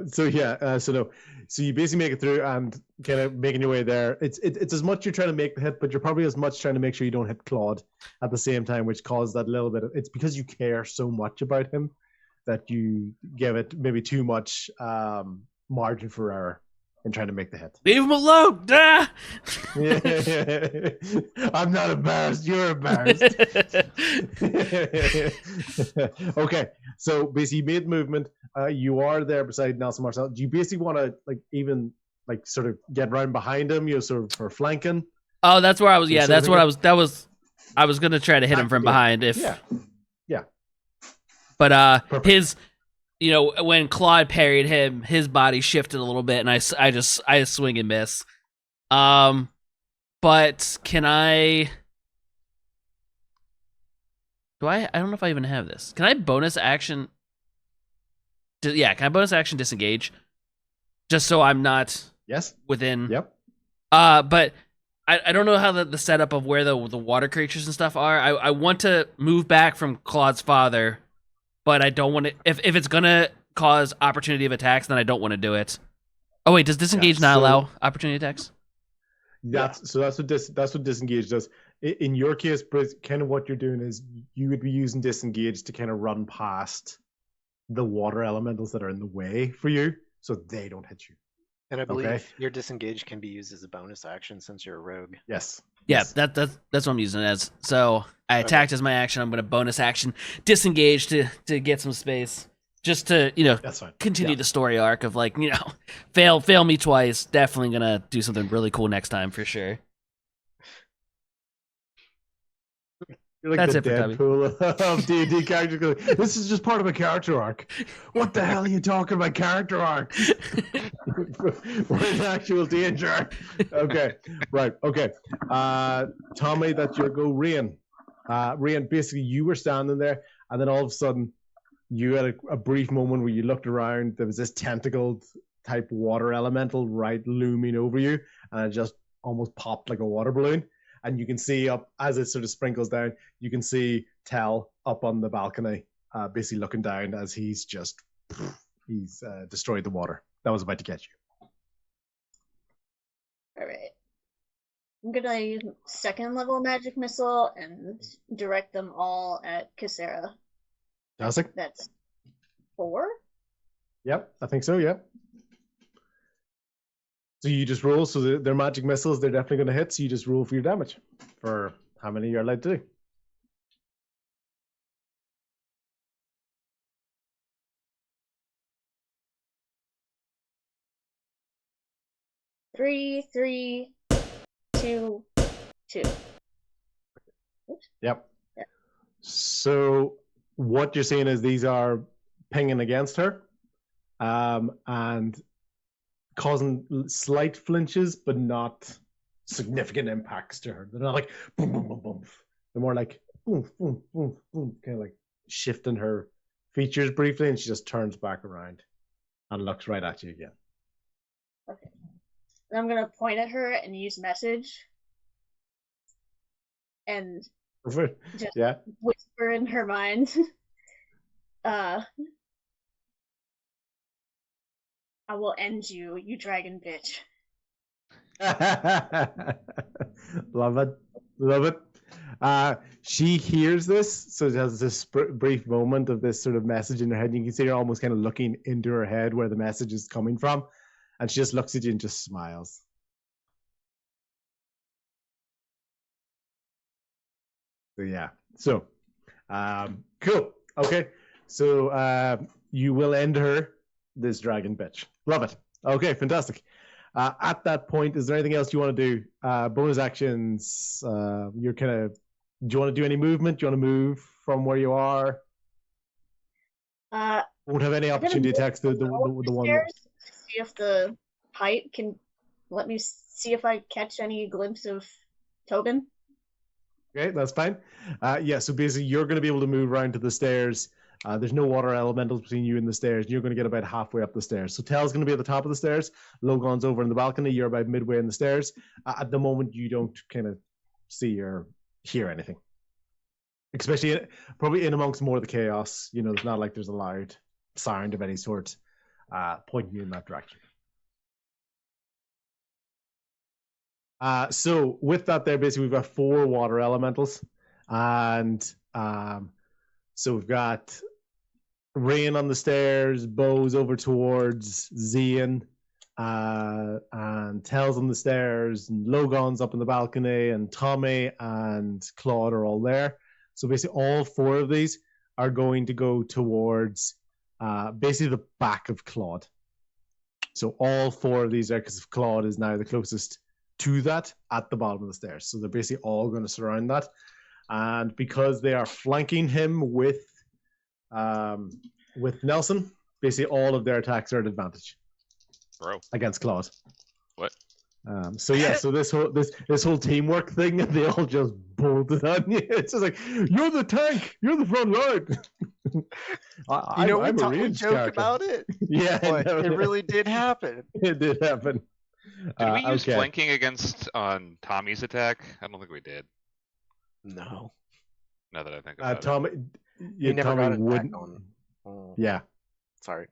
So you basically make it through and kind of making your way there. It's as much you're trying to make the hit, but you're probably as much trying to make sure you don't hit Claude at the same time, which caused that little bit of. It's because you care so much about him that you give it maybe too much margin for error in trying to make the hit. Leave him alone! Ah! I'm not embarrassed. You're embarrassed. Okay, so basically, you made movement. You are there beside Nelson Marcel. Do you basically want to sort of get round behind him? You know, sort of for flanking. Oh, that's where I was. Yeah, that's what I was. I was gonna try to hit him from behind if. Yeah. But Perfect. his. When Claude parried him, his body shifted a little bit, and I swing and miss. But can I? I don't know if I even have this. Can I bonus action? Can I bonus action disengage? Just so I'm not within. Yep. But I don't know how the setup of where the water creatures and stuff are. I want to move back from Claude's father. But I don't want to. If it's gonna cause opportunity of attacks, then I don't want to do it. Oh wait, does disengage not allow opportunity attacks? That's what disengage does. In your case, kind of what you're doing is you would be using disengage to kind of run past the water elementals that are in the way for you, so they don't hit you. And I believe your disengage can be used as a bonus action since you're a rogue. Yes. Yeah, that's what I'm using it as. So I attacked as my action. I'm going to bonus action disengage to get some space, just to that's fine. Continue the story arc of fail me twice. Definitely gonna do something really cool next time for sure. You're like That's the it for Tubby. Deadpool of D&D characters going, this is just part of a character arc. What the hell are you talking about character arc? We're in actual danger. Okay, right, okay. Tommy, that's your go. Rian. Rian, basically you were standing there, and then all of a sudden you had a brief moment where you looked around. There was this tentacled type water elemental right looming over you, and it just almost popped like a water balloon. And you can see up as it sort of sprinkles down, you can see Tell up on the balcony, basically looking down as he's destroyed the water that was about to get you. All right. I'm gonna use second level magic missile and direct them all at Casera. Fantastic. That's 4. Yep, I think so. Yep. So you just roll. So they're magic missiles. They're definitely going to hit. So you just roll for your damage for how many you're allowed to do. 3, 3, 2, 2. Yep. Yeah. So what you're saying is these are pinging against her, and causing slight flinches, but not significant impacts to her. They're not like boom, boom, boom, boom. They're more like boom, boom, boom, boom, kind of like shifting her features briefly, and she just turns back around and looks right at you again. Okay. And I'm gonna point at her and use message. And just whisper in her mind. I will end you, you dragon bitch. Love it. Love it. She hears this, so it has this brief moment of this sort of message in her head. And you can see her almost kind of looking into her head where the message is coming from. And she just looks at you and just smiles. So, yeah. So, cool. Okay. So, you will end her, this dragon bitch. Love it. Okay, fantastic. At that point, is there anything else you want to do? Bonus actions. You're kind of. Do you want to do any movement? Do you want to move from where you are? Won't have any opportunity to text the one. See if the height can let me see if I catch any glimpse of Tobin. Okay, that's fine. Yeah, so basically you're going to be able to move around to the stairs. There's no water elementals between you and the stairs. You're going to get about halfway up the stairs. So Tel's going to be at the top of the stairs. Logon's over in the balcony. You're about midway in the stairs. At the moment, you don't kind of see or hear anything. Especially probably in amongst more of the chaos. You know, it's not like there's a loud sound of any sort pointing you in that direction. So with that there, basically we've got 4 water elementals. And so we've got Rain on the stairs, Bo's over towards Zain, and Tel's on the stairs, and Logon's up in the balcony, and Tommy and Claude are all there. So basically all 4 of these are going to go towards basically the back of Claude. So all 4 of these are, because Claude is now the closest to that at the bottom of the stairs. So they're basically all going to surround that. And because they are flanking him with Nelson, basically all of their attacks are at advantage. Bro. Against Claude. What? So yeah, so this whole teamwork thing, they all just bolted on you. It's just like, you're the tank, you're the front line. We joke about it. Yeah, but it really did happen. It did happen. Did we use flanking against on Tommy's attack? I don't think we did. No. Now that I think about Tommy, it. He never Tommy got it wouldn't. back on. Yeah. Sorry.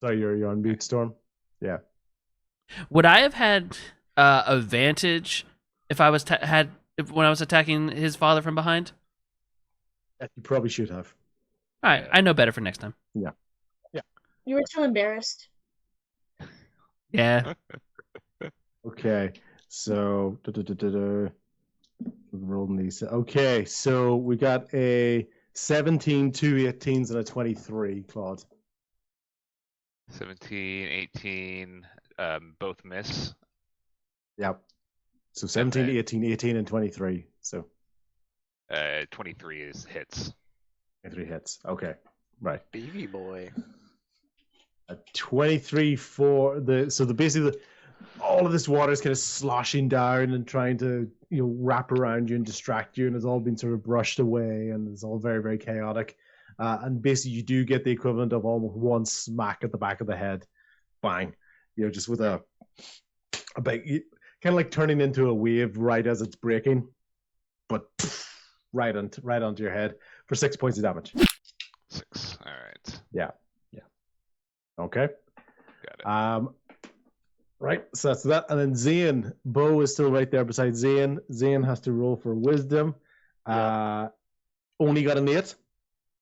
Sorry, you're on mute, Storm. Yeah. Would I have had advantage if I was when I was attacking his father from behind? You probably should have. All right, I know better for next time. Yeah. Yeah. You were too embarrassed. Yeah. Okay. So rolling these. Okay, so we got a 17, 2 18s, and a 23, Claude. 17, 18, both miss. Yep. So 17, 18, 18, and 23. So 23 is hits. 23 hits. Okay. Right. Baby boy. 23 for basically all of this water is kind of sloshing down and trying to wrap around you and distract you, and it's all been sort of brushed away, and it's all very, very chaotic. And basically you do get the equivalent of almost one smack at the back of the head. Bang. Just with a big, kind of like turning into a wave right as it's breaking, but right onto your head for 6 points of damage. 6. All right. Yeah. Okay. Got it. Right, so that's that. And then Zain, Bo is still right there beside Zain. Zain has to roll for wisdom. Only got an 8,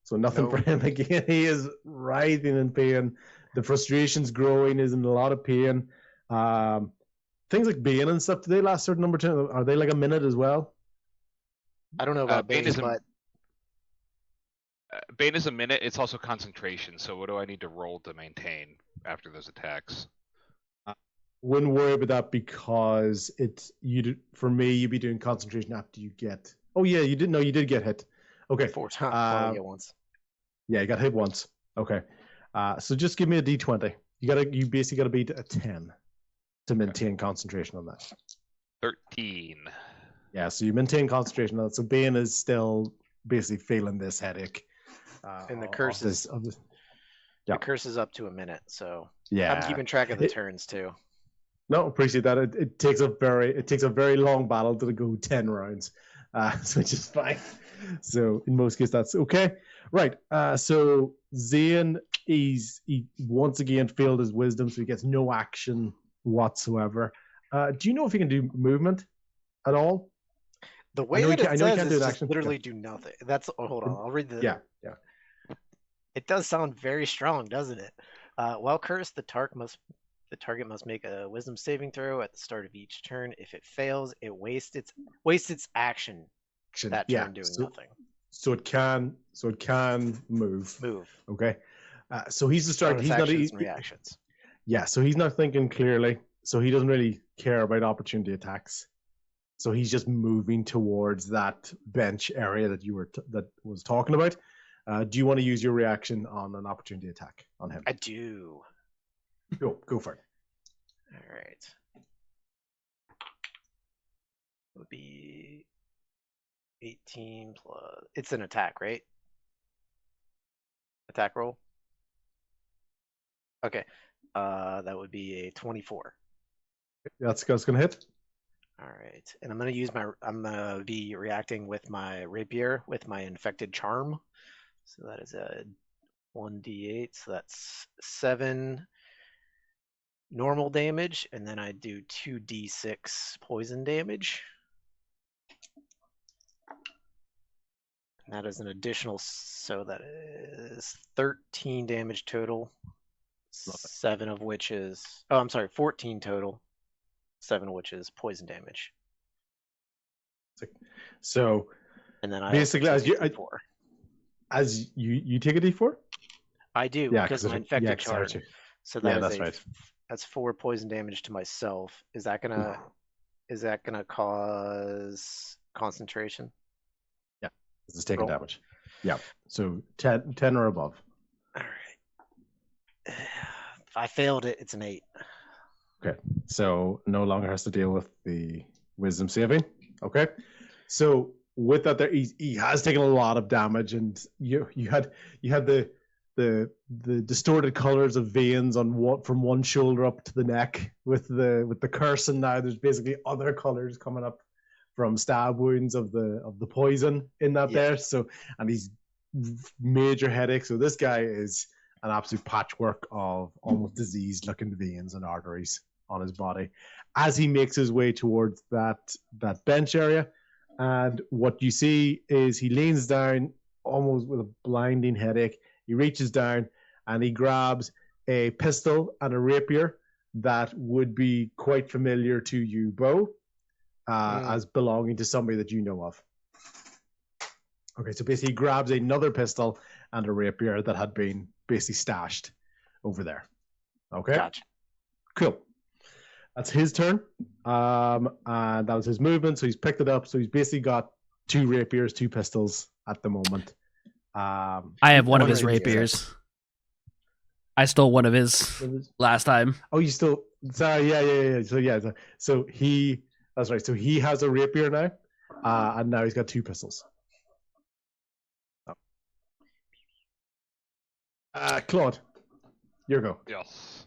so nothing for him again. He is writhing in pain. The frustration's growing. He's in a lot of pain. Things like Bane and stuff, do they last a certain number of time? Are they like a minute as well? I don't know about Bane, but Bane is a minute. It's also concentration. So what do I need to roll to maintain after those attacks? Wouldn't worry about that because for me, you'd be doing concentration after you get. Oh yeah, you didn't know you did get hit. Okay. 4 times. Once. Yeah, you got hit once. Okay. So just give me a d20. You basically gotta beat a 10 to maintain concentration on that. 13. Yeah, so you maintain concentration on that. So Bane is still basically feeling this headache. And the curse is Yeah. the curse is up to a minute, so Yeah. I'm keeping track of the turns too. No, appreciate that. It takes a very long battle to go 10 rounds, so which is fine. So in most cases that's okay. Right. So Zain he once again failed his wisdom, so he gets no action whatsoever. Do you know if he can do movement at all? The way that it says is just action. literally do nothing. Hold on, I'll read the. Yeah. It does sound very strong, doesn't it? While cursed, the target must make a wisdom saving throw at the start of each turn. If it fails, it wastes its action that turn doing nothing. So it can move. Okay. So he's He's not reactions. Yeah. So he's not thinking clearly. So he doesn't really care about opportunity attacks. So he's just moving towards that bench area that was talking about. Do you want to use your reaction on an opportunity attack on him? I do. Go for it. All right. It would be 18 plus. It's an attack, right? Attack roll. Okay. That would be a 24. That's gonna hit. All right, and I'm gonna be reacting with my rapier with my infected charm. So that is a 1d8. So that's 7 normal damage, and then I do 2d6 poison damage. And that is an additional, so that is 13 damage total. 7 of which is, 14 total. 7 of which is poison damage. So, and then I basically, as you take a d4. I do, because my infected charge. So that's 4 poison damage to myself. Is that gonna cause concentration? Yeah, this is taking damage. Yeah, so 10 or above. All right. If I failed it, it's an 8. Okay, so no longer has to deal with the wisdom saving. Okay, so with that, he has taken a lot of damage, and you had the distorted colors of veins on from one shoulder up to the neck with the curse, and now there's basically other colors coming up from stab wounds of the poison in that there. So, and he's major headache. So this guy is an absolute patchwork of almost diseased looking veins and arteries on his body as he makes his way towards that bench area. And what you see is he leans down almost with a blinding headache. He reaches down and he grabs a pistol and a rapier that would be quite familiar to you, Bo, as belonging to somebody that you know of. Okay, so basically he grabs another pistol and a rapier that had been basically stashed over there. Okay? Gotcha. Cool. That's his turn. And that was his movement, so he's picked it up. So he's basically got 2 rapiers, 2 pistols at the moment. I have one of his rapiers. I stole one of his last time. Oh, you still? Sorry, yeah. So that's right. So he has a rapier now, and now he's got 2 pistols. Claude, your go. Yes.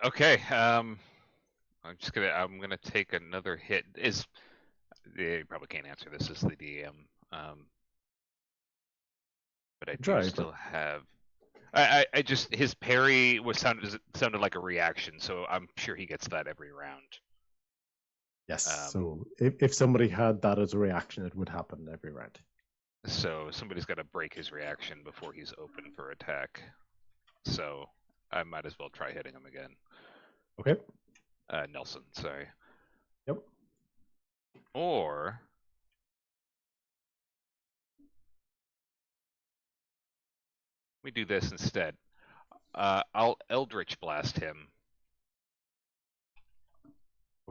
Okay. I'm gonna take another hit. You probably can't answer this as the DM. But I do still have. I just his parry sounded like a reaction, so I'm sure he gets that every round. Yes. So if somebody had that as a reaction, it would happen every round. So somebody's got to break his reaction before he's open for attack. So I might as well try hitting him again. Okay. Nelson, sorry. Yep. Or we do this instead. I'll Eldritch Blast him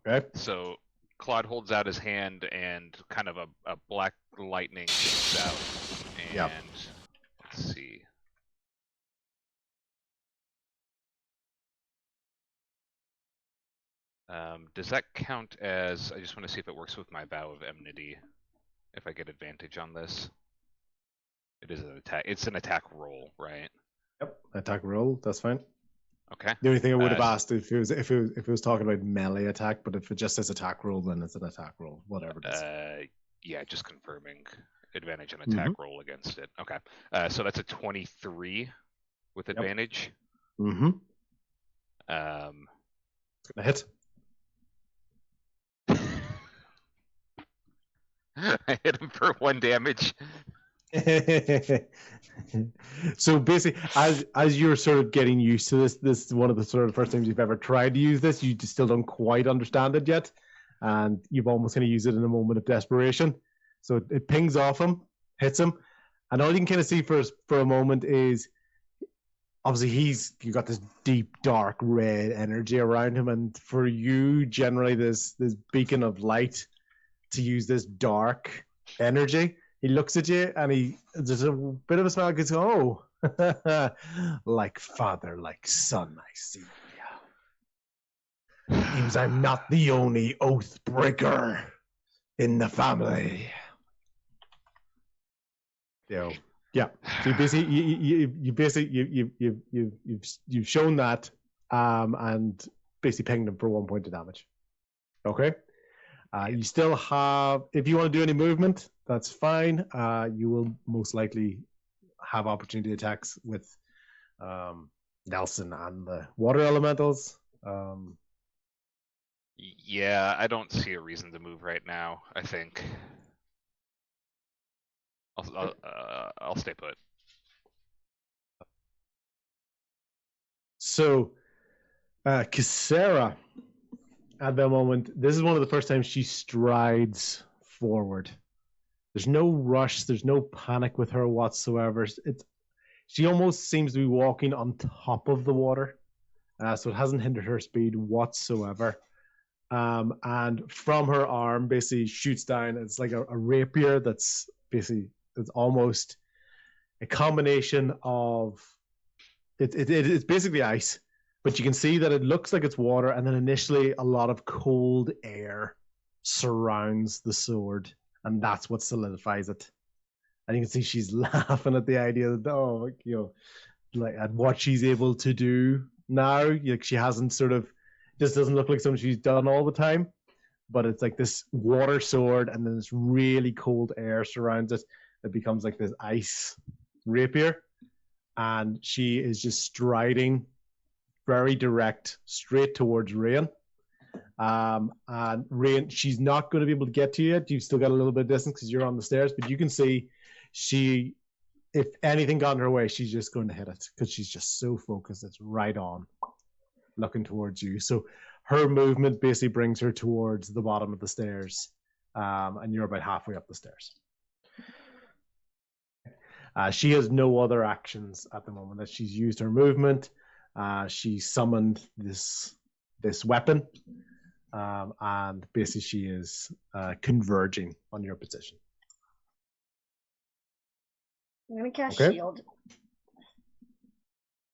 Okay. So Claude holds out his hand, and kind of a black lightning shoots out. And Yep. let's see. Does that count as? I just want to see if it works with my vow of enmity. If I get advantage on this, it is an attack. It's an attack roll, right? Yep. Attack roll. That's fine. Okay. The only thing I would have asked if it was talking about melee attack, but if it just says attack roll, then it's an attack roll, whatever it is. Yeah, just confirming advantage on attack roll against it. Okay. So that's a 23 with advantage. Mm-hmm. It's gonna hit. I hit him for 1 damage. So basically, as you're sort of getting used to this is one of the sort of first times you've ever tried to use this. You just still don't quite understand it yet, and you've almost kind of used it in a moment of desperation. So it pings off him, hits him, and all you can kind of see for a moment is obviously you got this deep dark red energy around him, and for you generally this beacon of light to use this dark energy. He looks at you and there's a bit of a smile. Goes, oh, like father, like son, I see. Seems I'm not the only oath breaker in the family. Yeah. So you've shown that, and basically pinged him for 1 point of damage. Okay. You still have, if you want to do any movement, that's fine. You will most likely have opportunity attacks with Nelson and the water elementals. Yeah, I don't see a reason to move right now. I think I'll stay put. So, Casera, at the moment, this is one of the first times she strides forward. There's no rush. There's no panic with her whatsoever. She almost seems to be walking on top of the water, so it hasn't hindered her speed whatsoever. And from her arm, basically shoots down. It's like a rapier that's basically it's almost a combination of it's basically ice, but you can see that it looks like it's water, and then initially a lot of cold air surrounds the sword. And that's what solidifies it. And you can see she's laughing at the idea that, like at what she's able to do now. Like she hasn't this doesn't look like something she's done all the time, but it's like this water sword, and then this really cold air surrounds it. It becomes like this ice rapier, and she is just striding very direct straight towards Rain. And Rain, she's not going to be able to get to you yet. You've still got a little bit of distance because you're on the stairs, but you can see if anything got in her way, she's just going to hit it because she's just so focused. It's right on, looking towards you. So her movement basically brings her towards the bottom of the stairs, and you're about halfway up the stairs. She has no other actions at the moment. That she's used her movement. She summoned this weapon. And basically she is converging on your position. I'm going to cast Shield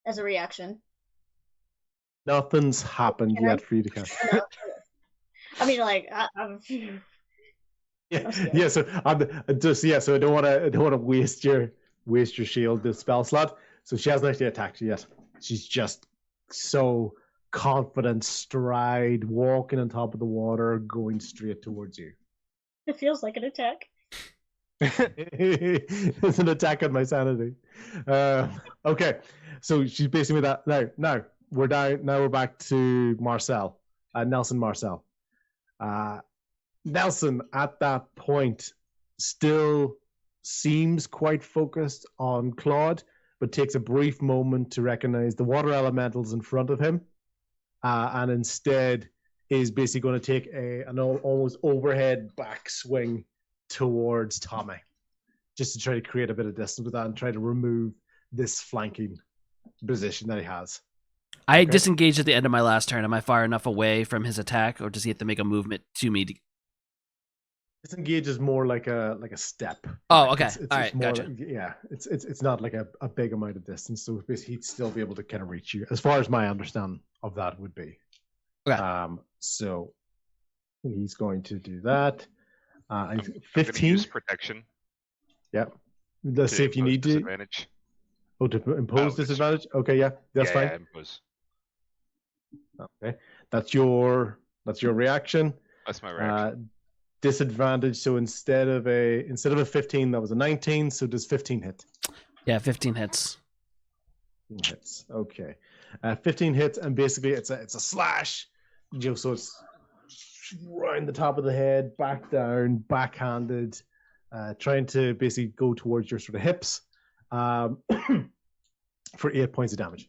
as a reaction. Nothing's happened yet for you to cast. I mean, like, I'm yeah. So so I don't want to waste your shield, the spell slot. So she hasn't actually attacked you yet. She's just so confident stride, walking on top of the water, going straight towards you. It feels like an attack. It's an attack on my sanity. Okay, so she's basically with that. Now we're down. Now we're back to Marcel, Nelson Marcel. Nelson at that point still seems quite focused on Claude, but takes a brief moment to recognize the water elementals in front of him. And instead is basically going to take an almost overhead back swing towards Tommy, just to try to create a bit of distance with that and try to remove this flanking position that he has. I Okay. disengaged at the end of my last turn. Am I far enough away from his attack, or does he have to make a movement to me? Disengage is more like a step. Oh, Like, okay. It's All right, more gotcha. like, yeah. It's not like a big amount of distance, so basically he'd still be able to kind of reach you, as far as my understanding of that would be. Okay. So he's going to do that. I'm going to 15. use protection. Yep. Let's to see if you impose need to. disadvantage. Oh, to impose it's- disadvantage. Okay, yeah, that's fine. Yeah, impose. Okay, that's your reaction. That's my reaction. Disadvantage. So instead of a 15, that was a 19. So does 15 hit? Yeah, 15 hits. 15 hits. Okay, 15 hits, and basically it's a slash. So it's round the top of the head, back down, backhanded, trying to basically go towards your sort of hips, for 8 points of damage.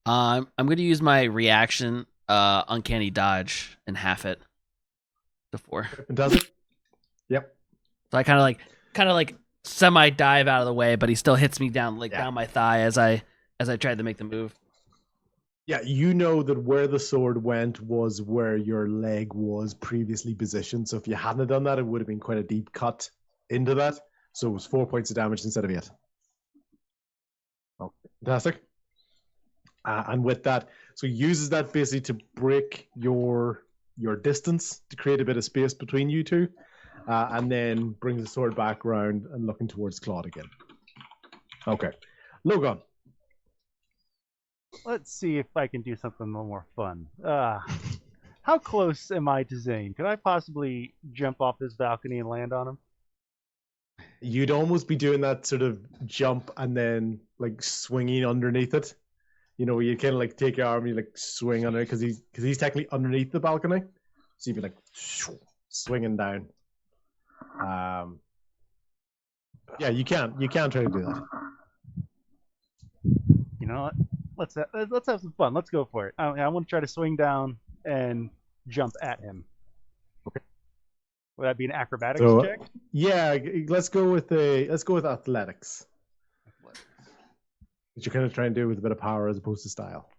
I'm going to use my reaction, uncanny dodge, and half it to 4. Fantastic. Yep. So I kind of like semi dive out of the way, but he still hits me down Yeah. down my thigh as I tried to make the move. Yeah, you know that where the sword went was where your leg was previously positioned. So if you hadn't done that, it would have been quite a deep cut into that. So it was 4 points of damage instead of 8. Oh, fantastic. And with that, so he uses that basically to break your distance, to create a bit of space between you two, and then brings the sword back around and looking towards Claude again. Okay. Logan. Let's see if I can do something a little more fun. How close am I to Zain? Could I possibly jump off this balcony and land on him? You'd almost be doing that sort of jump and then like swinging underneath it. You know, you kind of like take your arm, you like swing under it because he's technically underneath the balcony. So you'd be like swinging down. Yeah, you can try to do that. You know what? Let's have some fun. Let's go for it. I want to try to swing down and jump at him. Okay. Would that be an acrobatics So, check? yeah, let's go with athletics. Which you're kind of trying to do with a bit of power as opposed to style.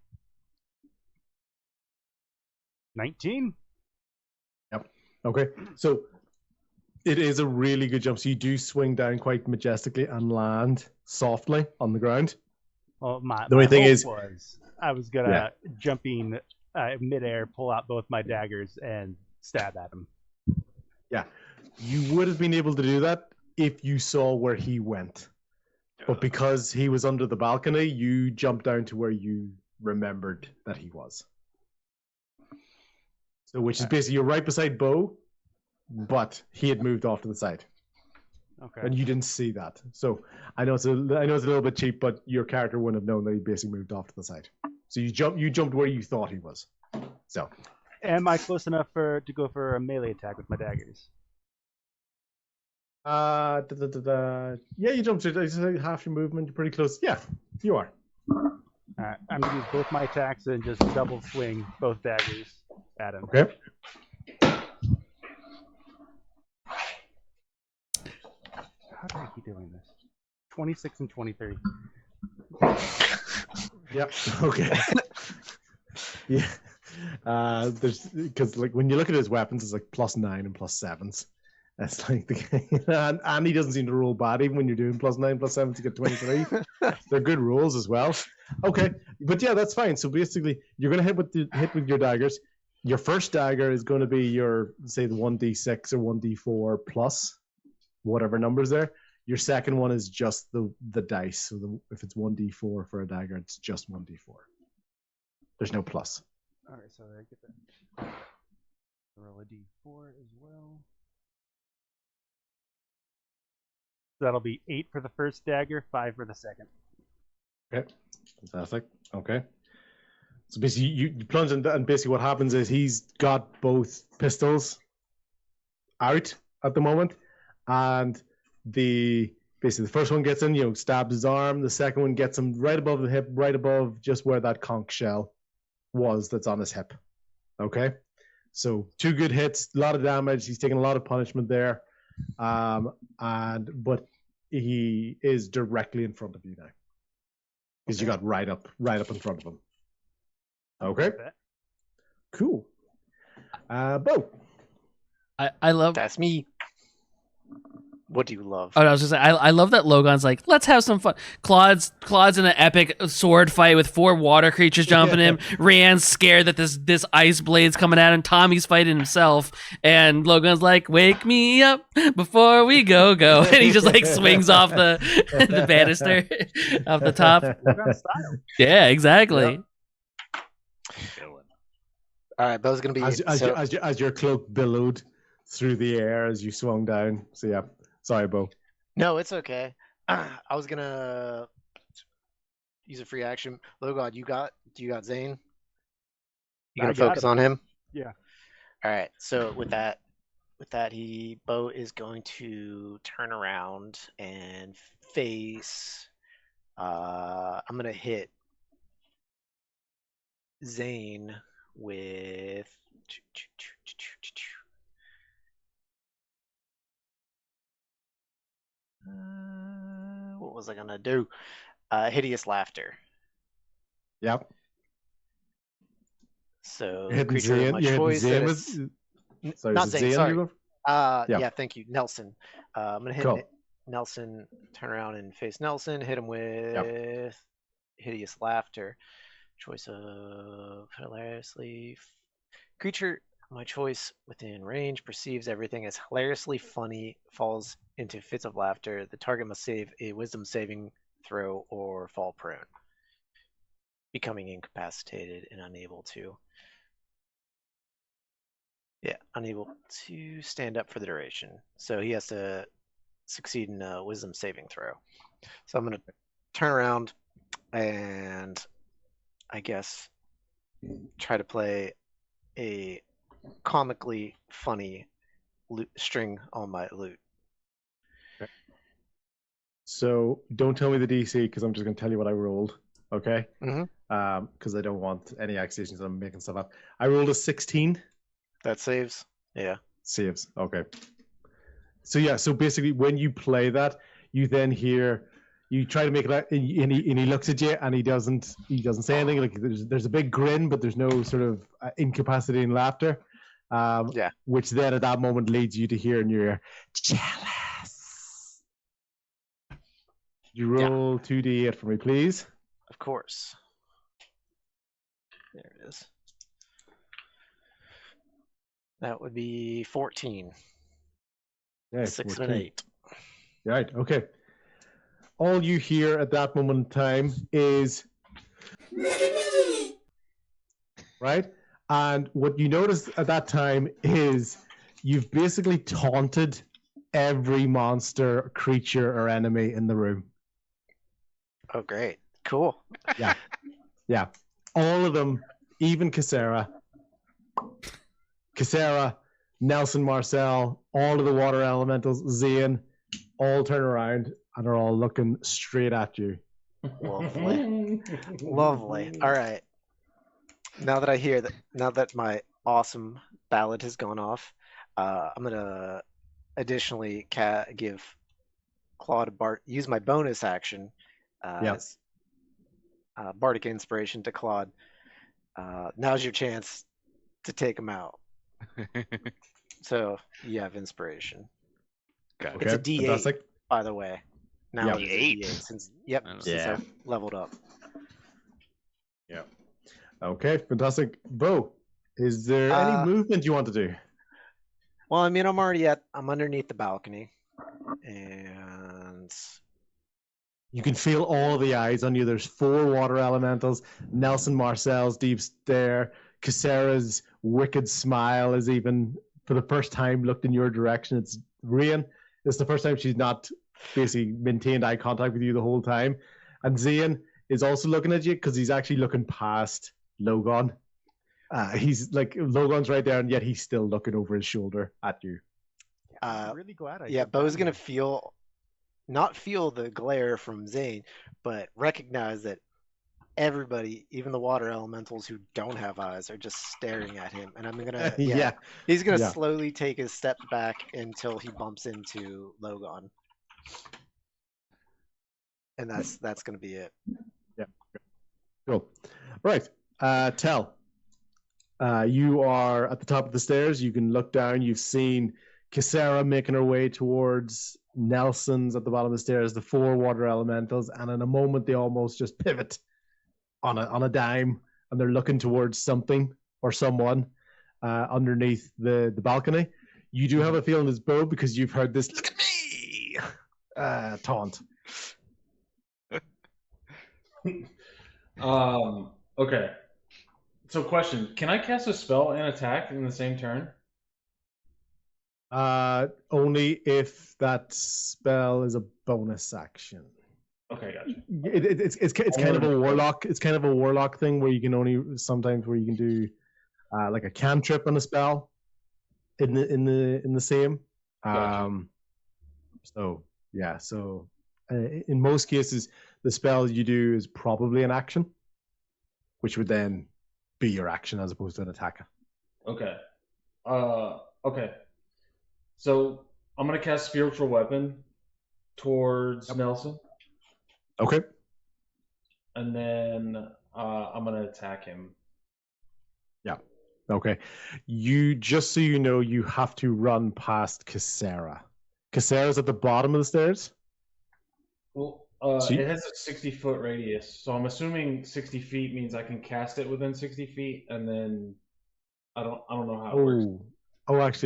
19. Yep. Okay. So it is a really good jump. So you do swing down quite majestically and land softly on the ground. Well, The only thing hope is- was I was gonna jumping midair, pull out both my daggers and stab at him. Yeah. You would have been able to do that if you saw where he went. But because he was under the balcony, you jumped down to where you remembered that he was. So, which is basically you're right beside Bo, but he had moved off to the side, Okay. and you didn't see that. So I know it's a little bit cheap, but your character wouldn't have known that he basically moved off to the side. So you jumped where you thought he was. So Am I close enough to go for a melee attack with my daggers? yeah, you jumped to half your movement. You're pretty close. Yeah, you are. Alright, I'm gonna use both my attacks and just double swing both daggers at him. Okay. How do I keep doing this? 26 and 23. Yep. Okay. Yeah. There's because like when you look at his weapons, it's like +9 and +7s. That's like the and he doesn't seem to roll bad even when you're doing +9 +7 to get 23. They're good rolls as well. Okay, but yeah, that's fine. So basically, you're gonna hit with your daggers. Your first dagger is going to be your say the 1d6 or 1d4 plus whatever numbers there. Your second one is just the dice. So if it's 1d4 for a dagger, it's just 1d4. There's no plus. Alright, so I get that. Roll a d4 as well. That'll be 8 for the first dagger, 5 for the second. Okay, fantastic. Okay. So basically, you plunge in, and basically what happens is he's got both pistols out at the moment, and basically the first one gets in, stabs his arm. The second one gets him right above the hip, right above just where that conch shell was that's on his hip. Okay, so 2 good hits, a lot of damage. He's taking a lot of punishment there, but he is directly in front of you now. because you got right up in front of him. Okay, cool. Bo. I love. That's me. What do you love? Oh, I was just saying, I love that Logan's like, let's have some fun. Claude's in an epic sword fight with 4 water creatures jumping him. Rand's scared that this ice blade's coming at him. Tommy's fighting himself, and Logan's like, "Wake me up before we go," and he just like swings off the banister off the top. Logan style. Yeah, exactly. Yep. All right, Bo's gonna be as your cloak billowed through the air as you swung down. So yeah. Sorry, Bo. No, it's okay. I was gonna use a free action. Logan, do you got Zain? You gonna focus on him? Yeah. All right. So with that, Bo is going to turn around and face. I'm gonna hit Zain with. What was I gonna do? Hideous laughter. Yep. So Hitting creature of my Zain, choice. Zain Not Zain. Sorry. Yeah. Yeah. Thank you, Nelson. I'm gonna hit Cool. Nelson. Turn around and face Nelson. Hit him with hideous laughter. Choice of hilariously. Creature my choice within range perceives everything as hilariously funny, falls into fits of laughter. The target must save a wisdom saving throw or fall prone, becoming incapacitated and unable to stand up for the duration. So he has to succeed in a wisdom saving throw. So I'm going to turn around and I guess try to play a comically funny string on my lute. Okay. So don't tell me the DC because I'm just going to tell you what I rolled. Okay. Because I don't want any accusations I'm making stuff up. I rolled a 16. That saves. Yeah. Saves. Okay. So yeah. So basically, when you play that, you then hear. You try to make it out, and he looks at you, and he doesn't say anything. Like there's a big grin, but there's no sort of incapacitating laughter. Which then at that moment leads you to hear in your ear, jealous. You roll 2d8 for me, please. Of course. There it is. That would be 14. Yeah, 6 14. and an 8. Right. Okay. All you hear at that moment in time is right, and what you notice at that time is you've basically taunted every monster, creature, or enemy in the room. Oh, great! Cool. Yeah. All of them, even Casera, Nelson Marcel, all of the water elementals, Zain, all turn around and are all looking straight at you. Lovely. Lovely. All right. Now that my awesome ballad has gone off, I'm gonna additionally give Claude use my bonus action as bardic inspiration to Claude. Now's your chance to take him out. So you have inspiration. Got it. It's a D8, fantastic. by the way. Now it's a D8. D8 since I've leveled up. Yeah. Okay, fantastic. Bo, is there any movement you want to do? Well, I mean, I'm underneath the balcony, and You can feel all the eyes on you. There's 4 water elementals. Nelson Marcel's deep stare. Casera's wicked smile is even, for the first time, looked in your direction. It's Rain. It's the first time she's not basically maintained eye contact with you the whole time. And Zain is also looking at you because he's actually looking past Logan. He's like, Logan's right there, and yet he's still looking over his shoulder at you. I'm really glad I did Bo's that. gonna not feel the glare from Zain, but recognize that everybody, even the water elementals who don't have eyes, are just staring at him. And I'm gonna, he's gonna slowly take his steps back until he bumps into Logan. And that's gonna be it. Cool. Right. Tell. You are at the top of the stairs. You can look down. You've seen Casera making her way towards Nelson's at the bottom of the stairs, the 4 water elementals, and in a moment they almost just pivot on a dime, and they're looking towards something or someone underneath the balcony. You do have a feeling it's Bo because you've heard this "look at me" taunt. Okay. So, question: can I cast a spell and attack in the same turn? Only if that spell is a bonus action. Okay, gotcha. It's kind of a warlock. It's kind of a warlock thing where you can only sometimes where you can do like a cantrip on a spell in the same. Gotcha. So yeah. So in most cases, the spell you do is probably an action, which would then be your action as opposed to an attack. Okay. Okay. So I'm gonna cast Spiritual Weapon towards Nelson, Okay. and then I'm gonna attack him. Okay. You just so you know, you have to run past Casera. Casera's at the bottom of the stairs. Well, So you- it has a 60-foot radius, so I'm assuming 60 feet means I can cast it within 60 feet, and then I don't know how it works.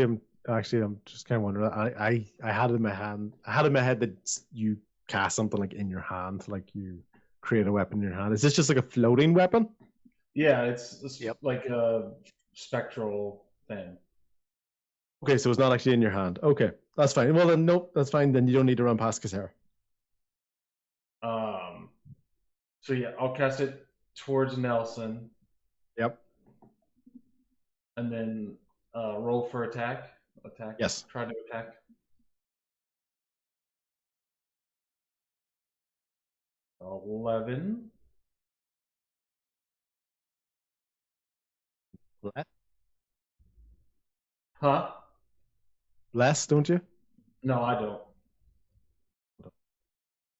I'm just kind of wondering. I had it in my hand. I had in my head that you cast something like in your hand, like you create a weapon in your hand. Is this just like a floating weapon? Yeah, it's Yep. like a spectral thing. Okay, so it's not actually in your hand. Okay, that's fine. Well then, nope, that's fine. Then you don't need to run past Casera. So yeah, I'll cast it towards Nelson, Yep. and then roll for attack. Yes. Try to attack. $11. Huh? Less, don't you? No, I don't.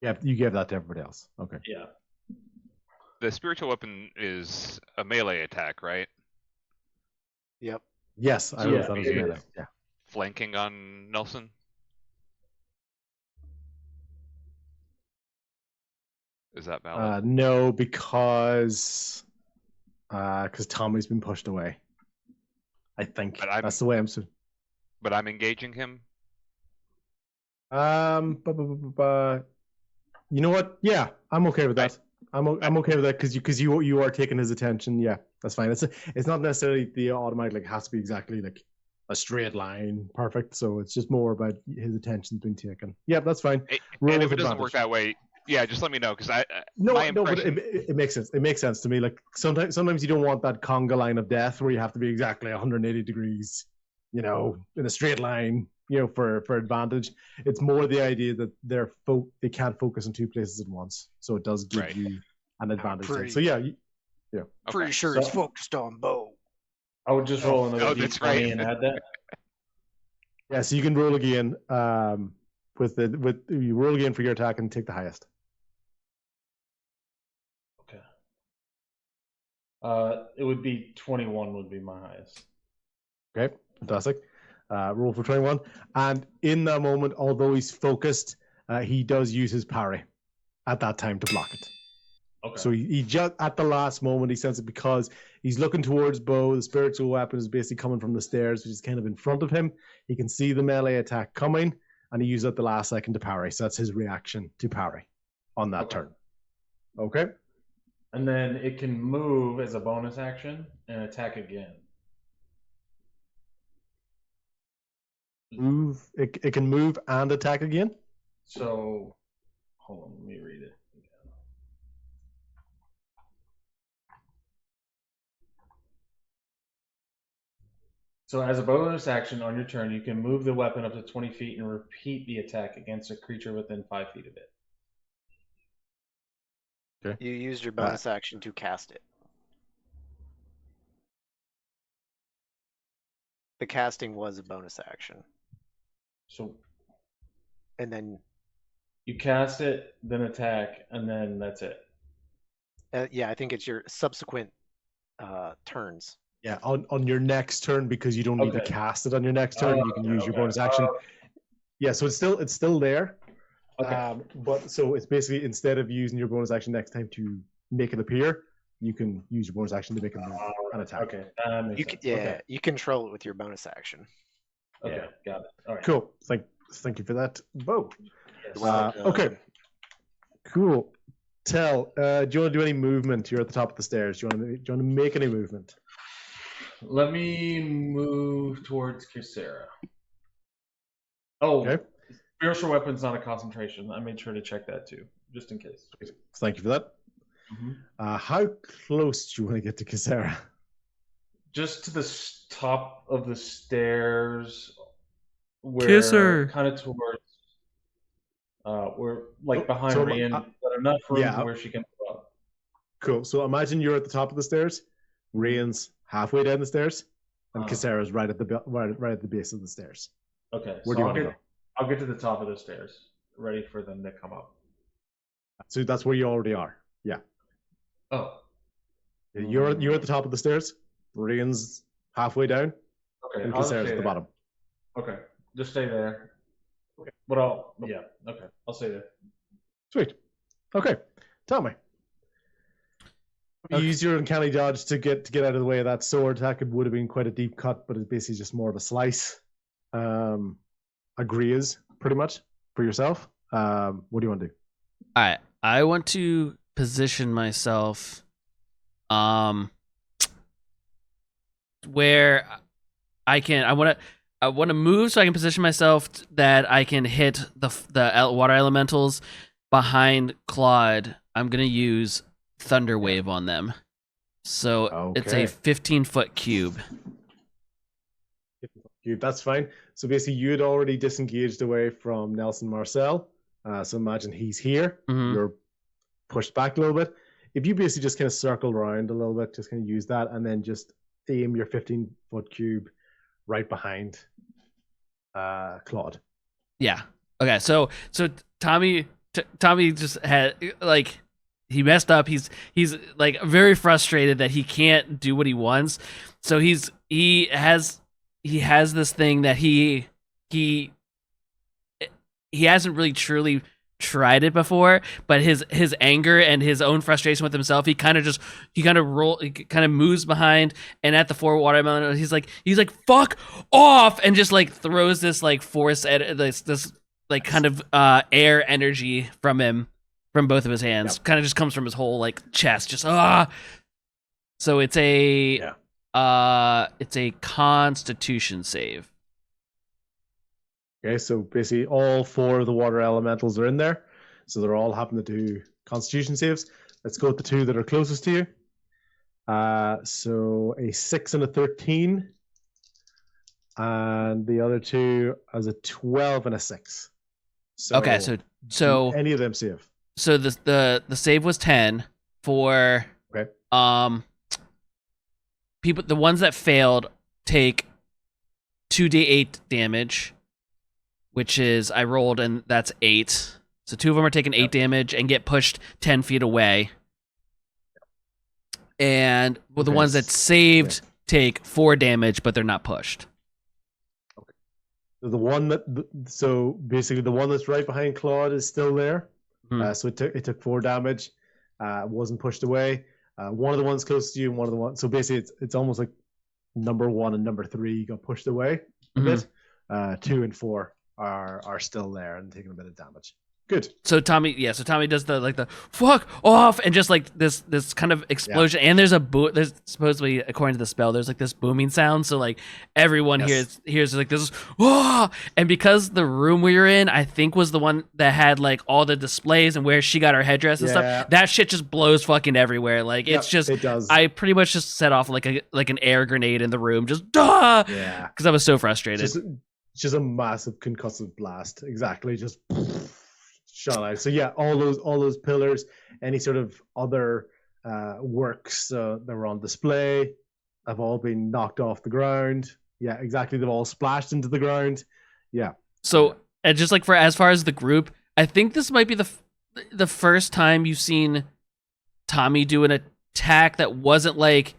Yeah, you gave that to everybody else. Okay. Yeah. The spiritual weapon is a melee attack, right? Yep. Yes, I Yeah, wrote that as it melee. is. Yeah. Flanking on Nelson? Is that valid? No, because Tommy's been pushed away. I think that's the way I'm. But I'm engaging him? You know what? Yeah, I'm okay with that. I'm okay with that because you are taking his attention. Yeah, that's fine. It's not necessarily the automatic like has to be exactly like a straight line, perfect. So it's just more about his attention's being taken. Yeah, that's fine. And if it doesn't work that way, yeah, just let me know because my impression... but it makes sense. It makes sense to me. Like sometimes you don't want that conga line of death where you have to be exactly 180 degrees, in a straight line, for advantage. It's more the idea that they can't focus in 2 places at once, so it does give you an advantage. So yeah. Okay. Pretty sure it's focused on Bo. I would just roll another that's d20 right. and add that. Yeah, so you can roll again. You roll again for your attack and take the highest. Okay. It would be 21 would be my highest. Okay, fantastic. Roll for 21. And in that moment, although he's focused, he does use his parry at that time to block it. Okay. So he just, at the last moment, he sends it because he's looking towards Bo. The spiritual weapon is basically coming from the stairs, which is kind of in front of him. He can see the melee attack coming, and he uses it at the last second to parry. So that's his reaction to parry on that turn. Okay? And then it can move as a bonus action and attack again. Move. It can move and attack again? So, hold on, let me read it. So as a bonus action on your turn, you can move the weapon up to 20 feet and repeat the attack against a creature within 5 feet of it. Okay. You used your bonus action to cast it. The casting was a bonus action. So, and then you cast it, then attack, and then that's it. Yeah, I think it's your subsequent turns. Yeah, on your next turn, because you don't need to Okay. cast it on your next turn. You can use your Okay. bonus action. Yeah, so it's still there. Okay. But so it's basically, instead of using your bonus action next time to make it appear, you can use your bonus action to make it move and attack. Okay. That makes sense. Okay. You control it with your bonus action. Okay. Yeah. Got it. All right. Cool. Thank you for that, Bo. Yes. Okay. Cool. Tell, do you want to do any movement? You're at the top of the stairs. Do you want to make any movement? Let me move towards Casera. Oh, Okay. spiritual weapon's not a concentration. I made sure to check that too, just in case. Thank you for that. How close do you want to get to Casera? Just to the top of the stairs, where Kiss her. kind of towards, where like behind so Rian, but enough room to where she can go up. Cool. So imagine you're at the top of the stairs. Rian's halfway down the stairs, and Casera's right at the base of the stairs. Okay. Where do you want to go? I'll get to the top of the stairs, ready for them to come up. So that's where you already are. Yeah. Oh. You're at the top of the stairs. Rian's halfway down. Okay. And I'll just Casera's stay at the there. bottom. Okay. Just stay there. Okay. But yeah. Okay. I'll stay there. Sweet. Okay. Tell me. You use your uncanny dodge to get out of the way of that sword attack. It would have been quite a deep cut, but it's basically just more of a slice. Agrees pretty much for yourself. What do you want to do? All right, I want to position myself where I want to move so I can position myself that I can hit the water elementals behind Claude. I'm going to use Thunder Wave on them. So it's a 15-foot cube. That's fine. So basically, you had already disengaged away from Nelson Marcel. So imagine he's here. Mhm. You're pushed back a little bit. If you basically just kind of circle around a little bit, just kind of use that, and then just aim your 15-foot cube right behind Claude. Yeah. Okay. So Tommy just had he messed up. He's like very frustrated that he can't do what he wants. So he has this thing that he hasn't really truly tried it before, but his anger and his own frustration with himself, he kind of moves behind, and at the 4 watermelon, he's like fuck off, and just like throws this like force at this like kind of air energy from him, from both of his hands. Kind of just comes from his whole like chest, just So it's a Constitution save. Okay, so basically all 4 of the water elementals are in there. So they're all having to do Constitution saves. Let's go with the 2 that are closest to you. So a 6 and a 13. And the other 2 has a 12 and a people. So any of them save. So the save was 10 for people. The ones that failed take 2d8 damage, which is I rolled and that's 8. So 2 of them are taking 8 damage and get pushed 10 feet away. And the ones that saved take 4 damage, but they're not pushed. Okay. So basically the one that's right behind Claude is still there. So it took 4 damage. Wasn't pushed away. One of the ones close to you, and one of the ones. So basically, it's almost like number 1 and number 3 got pushed away a bit. 2 and 4 are still there and taking a bit of damage. Good. So Tommy does the fuck off, and just like this kind of explosion, and there's there's supposedly, according to the spell, there's like this booming sound, so like everyone hears like this and because the room we were in, I think, was the one that had like all the displays and where she got her headdress and stuff, that shit just blows fucking everywhere. Like it does. I pretty much just set off like an air grenade in the room, just because I was so frustrated. Just a massive concussive blast. Exactly. Just shot out. So yeah, all those pillars, any sort of other works that were on display, have all been knocked off the ground. Yeah, exactly. They've all splashed into the ground. Yeah. So, and just like as far as the group, I think this might be the first time you've seen Tommy do an attack that wasn't like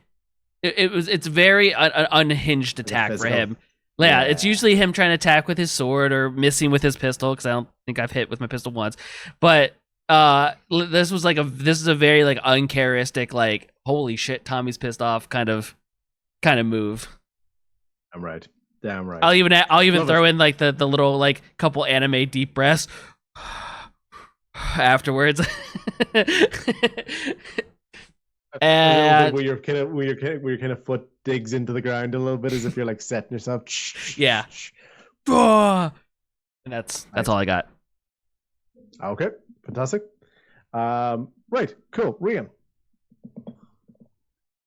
it's very unhinged attack for him. Yeah, it's usually him trying to attack with his sword or missing with his pistol, because I don't think I've hit with my pistol once. But this is a very like uncharacteristic, like holy shit, Tommy's pissed off kind of move. I'm right. Damn right. I'll even throw in like the little like couple anime deep breaths afterwards. And where your kind of foot digs into the ground a little bit, as if you're like setting yourself. Yeah. And that's all I got. Okay, fantastic. Right, cool. Rian,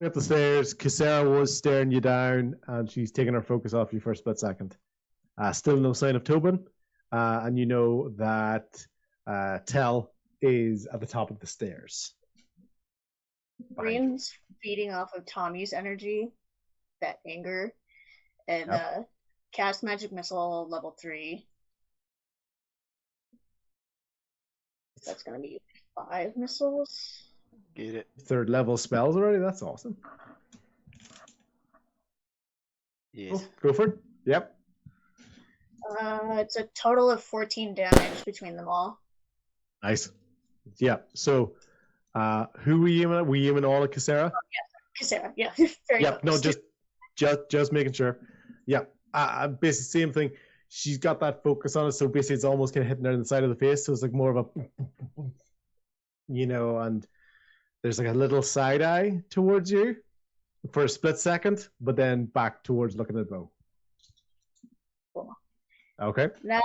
at the stairs, Casera was staring you down, and she's taking her focus off you for a split second. Still no sign of Tobin, and you know that Tell is at the top of the stairs. Rian's feeding off of Tommy's energy, that anger, and cast magic missile level 3. That's gonna be 5 missiles. Get it. 3rd level spells already. That's awesome. Yes. Oh, go for it. Yep. It's a total of 14 damage between them all. Nice. Yeah. So, who were you aiming at? Were you aiming all at Casera? Oh, yeah. Casera, yeah. Very Yep. No, focused. just making sure. Yeah. Basically, same thing. She's got that focus on it, so basically it's almost kind of hitting her in the side of the face. So it's like more of a, and there's like a little side eye towards you for a split second, but then back towards looking at Bo. Cool. Okay. Now,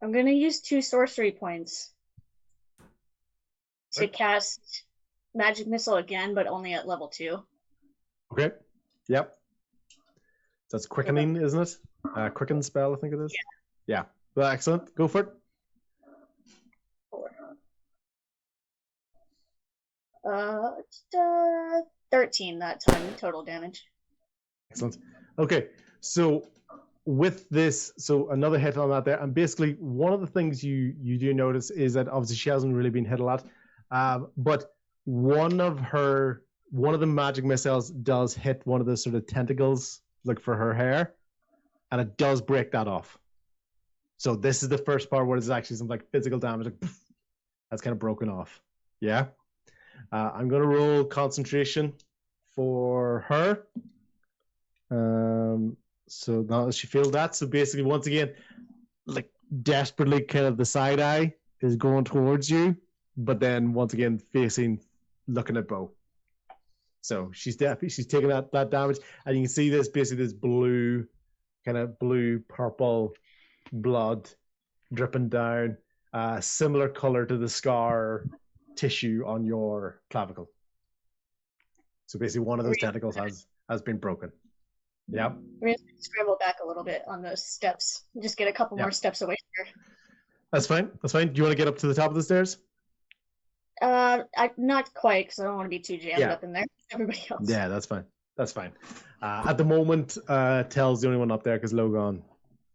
I'm gonna use 2 sorcery points to cast magic missile again, but only at level 2. Okay. Yep. That's quickening, isn't it? Quicken spell, I think it is. Yeah. Well, excellent. Go for it. 13 that time total damage. Excellent. Okay, so with this, so another hit on that there, and basically one of the things you do notice is that obviously she hasn't really been hit a lot, but one of the magic missiles does hit one of the sort of tentacles, like for her hair, and it does break that off. So this is the first part where there's actually some like physical damage, like poof, that's kind of broken off. Yeah. I'm gonna roll concentration for her. So now that she feels that, so basically once again, like desperately, kind of the side eye is going towards you, but then once again looking at Bo. So she's taking that damage, and you can see this basically this blue, kind of blue purple blood dripping down, similar color to the scar tissue on your clavicle. So basically one of those tentacles has been broken. Yep. We're gonna scramble back a little bit on those steps. Just get a couple more steps away from her. That's fine. Do you want to get up to the top of the stairs? Not quite, because I don't want to be too jammed up in there. Everybody else. Yeah, that's fine. At the moment, Tell's the only one up there because Logan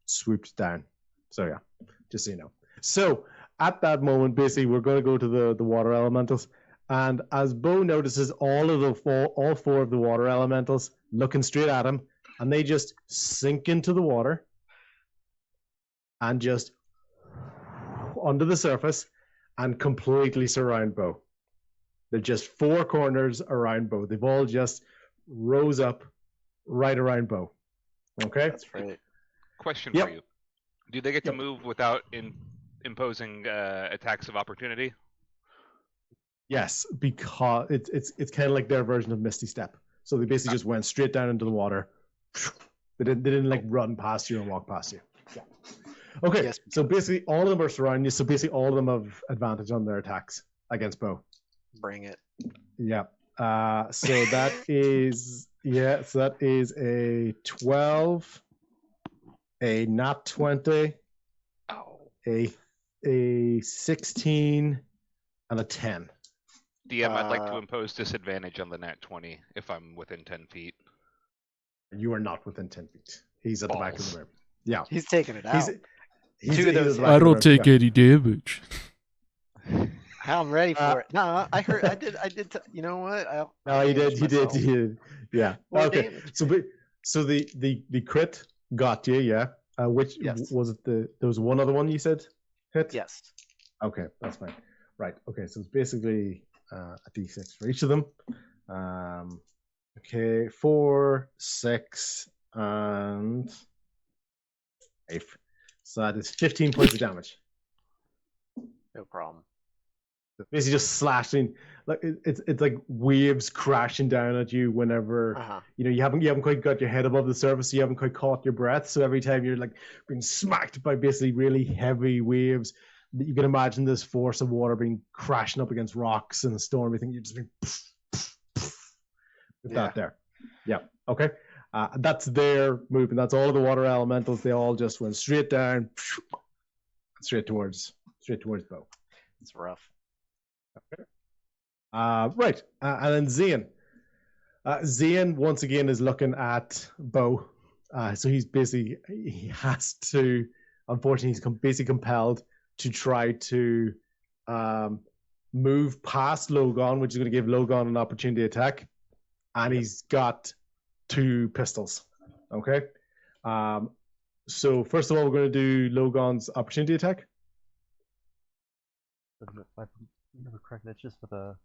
swooped down. So yeah, just so you know. So at that moment, basically, we're going to go to the water elementals, and as Bo notices all 4 of the water elementals looking straight at him, and they just sink into the water and just under the surface and completely surround Bo. They're just 4 corners around Bo. They've all just rose up right around Bo. Okay? That's right. Question for you. Do they get to move without imposing attacks of opportunity? Yes, because it's kind of like their version of Misty Step. So they basically just went straight down into the water. They didn't like run past you and walk past you. Yeah. Okay, yes. So basically all of them are surrounding you. So basically all of them have advantage on their attacks against Bo. Bring it. Yeah. So that is a 12, a nat 20, a 16, and a 10. DM, I'd like to impose disadvantage on the nat 20 if I'm within 10 feet. You are not within 10 feet. He's at the back of the room. Yeah. He's taking it out. I don't take any damage. I'm ready for it. No, I heard. I did. You know what? No, you did. You did. You did. Yeah. More Okay. damage. So the crit got you. Yeah. Which Yes. was it? There was one other one you said hit. Yes. Okay, that's fine. Right. Okay. So it's basically a d6 for each of them. Okay, 4, 6, and 5. So that is 15 points of damage. No problem. Basically, just slashing, like it's like waves crashing down at you whenever you haven't quite got your head above the surface, so you haven't quite caught your breath. So every time you're like being smacked by basically really heavy waves, you can imagine this force of water being crashing up against rocks in a storm. You think you're just being with that there. Yeah. Okay. That's their movement. That's all of the water elementals. They all just went straight down, straight towards Bo. It's rough. Okay. Right. And then Zain. Zain once again is looking at Bo. So he has to, unfortunately, he's basically compelled to try to move past Logon, which is going to give Logon an opportunity attack. And he's got 2 pistols. Okay. So first of all, we're going to do Logon's opportunity attack. If I remember correctly, that's just for the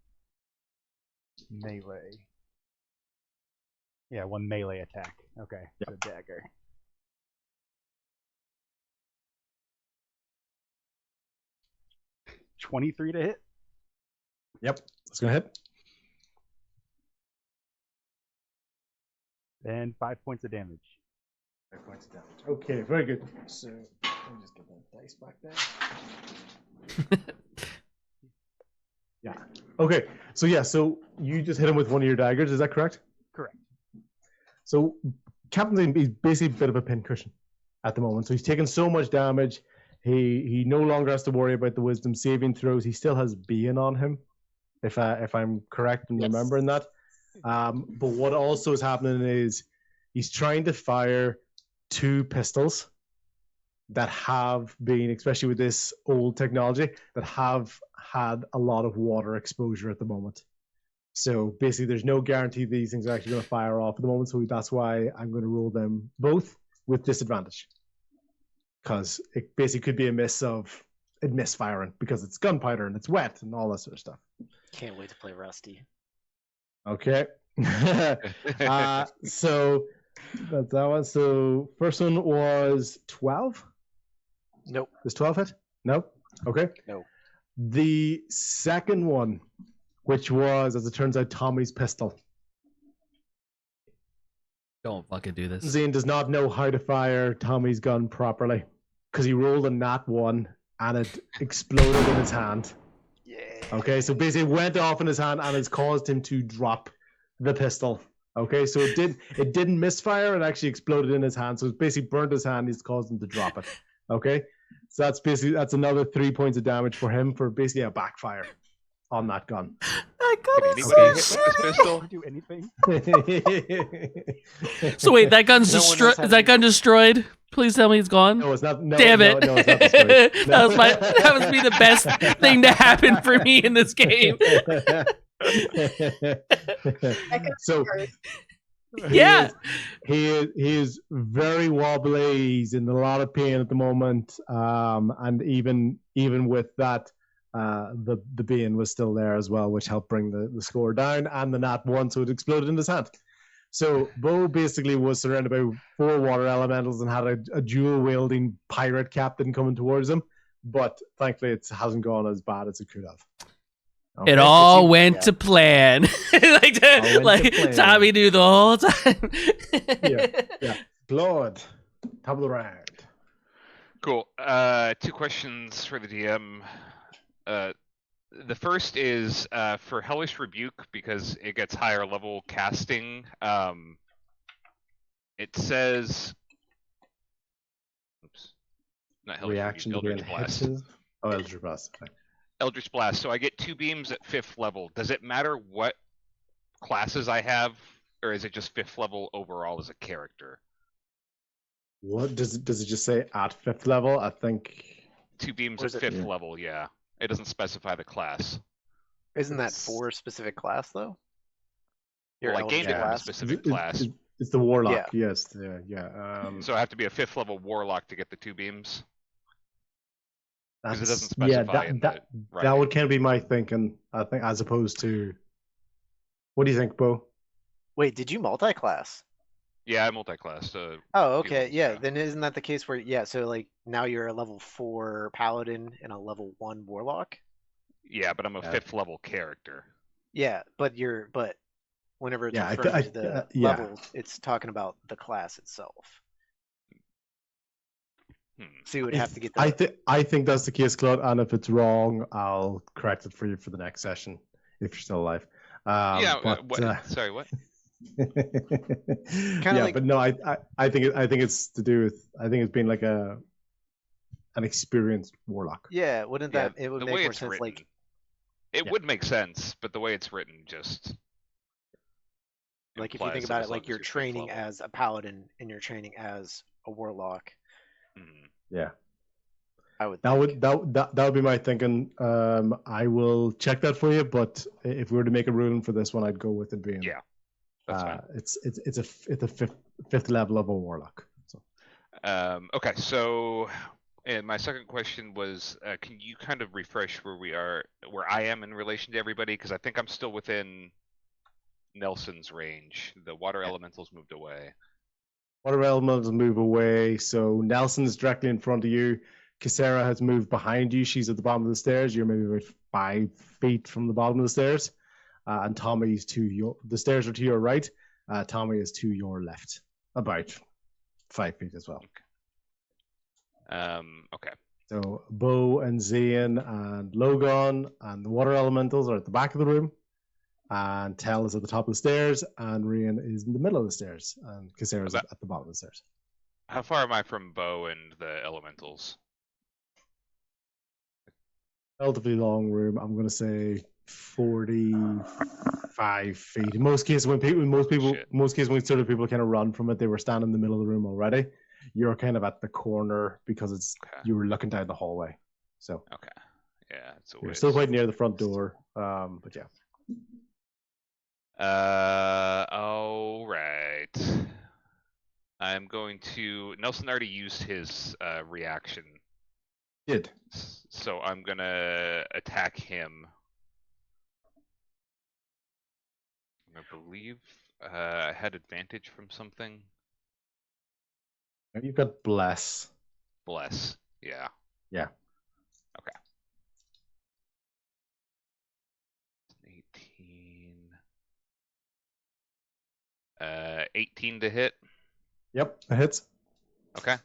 melee. Yeah, 1 melee attack. Okay, so dagger. $23 to hit. Yep, that's gonna hit. And 5 points of damage. 5 points of damage. Okay, very good. So let me just get that dice back there. Yeah. Okay. So so you just hit him with one of your daggers. Is that correct? Correct. So Captain Zain is basically a bit of a pincushion at the moment. So he's taken so much damage. He no longer has to worry about the wisdom saving throws. He still has Being on him, if I'm correct in remembering that. But what also is happening is he's trying to fire 2 pistols that have been, especially with this old technology, that have had a lot of water exposure at the moment. So basically, there's no guarantee these things are actually going to fire off at the moment. So that's why I'm going to roll them both with disadvantage. Because it basically could be a misfiring because it's gunpowder and it's wet and all that sort of stuff. Can't wait to play Rusty. Okay. So that's that one. So first one was 12? Nope. Does 12 hit? Nope. Okay. No. The second one, which was, as it turns out, Tommy's pistol. Don't fucking do this. Zain does not know how to fire Tommy's gun properly because he rolled a nat 1 and it exploded in his hand. Yeah. Okay, so basically it went off in his hand and it's caused him to drop the pistol. Okay, so it didn't misfire, it actually exploded in his hand. So it basically burnt his hand, it's caused him to drop it. Okay? So that's another 3 points of damage for him for basically a backfire on that gun. That gun Can is anybody so hit with this pistol? Do anything. So wait, that gun's No one knows how is to that gun destroyed? Please tell me it's gone. No, it's not. No, Damn it! No, it's not destroyed. No. that was be the best thing to happen for me in this game. So Yeah. he is very wobbly. He's in a lot of pain at the moment, and even with that, the being was still there as well, which helped bring the score down, and the nat 1, so it exploded in his hand. So Bo basically was surrounded by 4 water elementals and had a dual wielding pirate captain coming towards him, but thankfully it hasn't gone as bad as it could have. Okay. It all went to plan. like Tommy knew the whole time. Yeah. Blood. Top of the round. Cool. 2 questions for the DM. The first is for Hellish Rebuke, because it gets higher level casting. It says, oops, not Hellish Reaction Rebuke, to Eldritch being Blast. hit. Oh, Eldritch Blast. Okay. Eldritch Blast. So I get 2 beams at 5th level. Does it matter what classes I have, or is it just 5th level overall as a character? What does it just say at 5th level? I think 2 beams Or at is it- 5th level, yeah. It doesn't specify the class. Isn't that for a specific class though? Your Well, I gave elemental him a class? specific class. It's the warlock. Yes. Yeah. So I have to be a 5th level warlock to get the 2 beams. Because it doesn't yeah, specify in the that writing. would kind of be my thinking. I think, as opposed to, what do you think, Bo? Wait, did you multi-class? Yeah, I multi-class. Oh, okay. levels Yeah, ago. then isn't that the case where so like now you're a level 4 paladin and a level 1 warlock? Yeah, but I'm a Yeah. 5th level character. Yeah, but whenever it's Yeah, referring to the yeah. level, it's talking about the class itself. So you would have to get the I think that's the case, Claude. And if it's wrong, I'll correct it for you for the next session if you're still alive. Sorry, what? like- but no, I think it's to do with, I think it's being like an experienced warlock. Yeah, wouldn't that it would the make way more it's sense written, like it would make sense, but the way it's written just if you think about it, like you're training as a paladin and you're training as a warlock. Yeah. I would That think. would be my thinking. I will check that for you, but if we were to make a ruling for this one, I'd go with it being that's fine. It's a fifth level of a warlock. So. Okay, so and my second question was, can you kind of refresh where I am in relation to everybody? Because I think I'm still within Nelson's range. The water elementals moved away. Water elementals move away, so Nelson's directly in front of you. Casera has moved behind you. She's at the bottom of the stairs. You're maybe about 5 feet from the bottom of the stairs. And Tommy's the stairs are to your right. Tommy is to your left, about 5 feet as well. Okay. So Bo and Zain and Logan and the water elementals are at the back of the room. And Tell is at the top of the stairs, and Rian is in the middle of the stairs, and Casera is at the bottom of the stairs. How far am I from Bo and the elementals? Relatively long room. I'm going to say 45 feet. In most cases, when sort of people kind of run from it, they were standing in the middle of the room already. You're kind of at the corner because you were looking down the hallway. So okay, yeah, you're still quite near the front door. But yeah. All right. I'm going to. Nelson already used his reaction. Did. So I'm gonna attack him. I believe I had advantage from something. You've got bless. Bless. Yeah. Yeah. Okay. 18 to hit. Yep, that hits. Okay.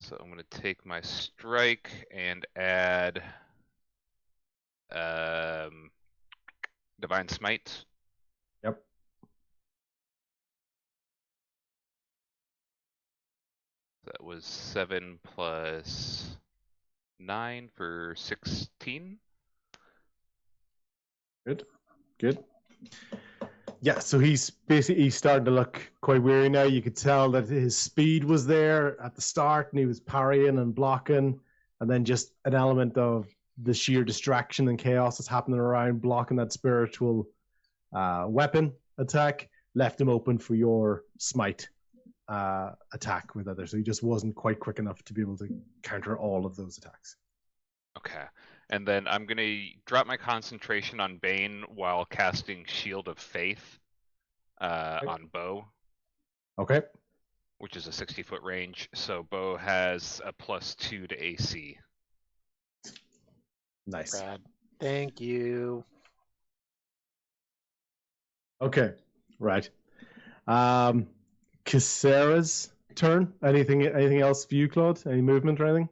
So I'm gonna take my strike and add Divine Smite. Yep. That was 7 plus 9 for 16. Good. Yeah, so he's starting to look quite weary now. You could tell that his speed was there at the start, and he was parrying and blocking, and then just an element of the sheer distraction and chaos that's happening around blocking that spiritual weapon attack left him open for your smite attack with others. So he just wasn't quite quick enough to be able to counter all of those attacks. Okay. And then I'm going to drop my concentration on Bane while casting Shield of Faith on Bo. Okay. Which is a 60-foot range. So Bo has a +2 to AC. Nice. Brad. Thank you. Okay. Right. Casera's turn. Anything else for you, Claude? Any movement or anything?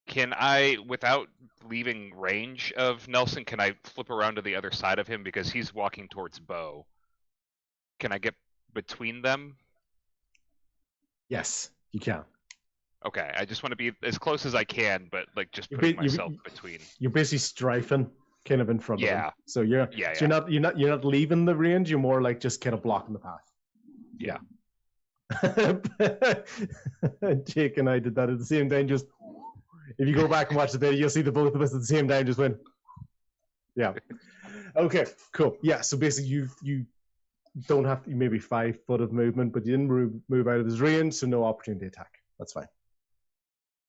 Can I, without leaving range of Nelson, can I flip around to the other side of him because he's walking towards Bo? Can I get between them? Yes, you can. Okay, I just want to be as close as I can, but like just putting myself between. You're basically strafing, kind of in front of him. So you're yeah. So you're not leaving the range. You're more like just kind of blocking the path. Yeah. Jake and I did that at the same time. Just if you go back and watch the video, you'll see the both of us at the same time just went. Yeah. Okay. Cool. Yeah. So basically, you don't have maybe 5 foot of movement, but you didn't move out of his range, so no opportunity attack. That's fine.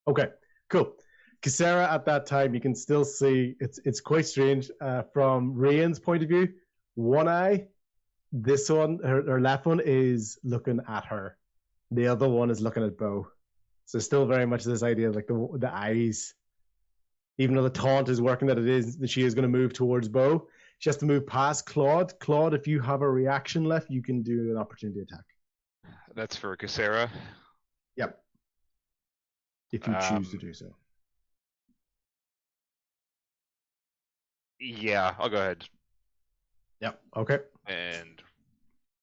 Okay. Cool. Casera at that time, you can still see it's quite strange from Rain's point of view. One eye, this one, her left one is looking at her. The other one is looking at Bo. So still very much this idea of like the eyes. Even though the taunt is working, that she is going to move towards Bo. She has to move past Claude. Claude, if you have a reaction left, you can do an opportunity attack. That's for Casera. Yep. If you choose to do so. Yeah, I'll go ahead. Yep. Okay. And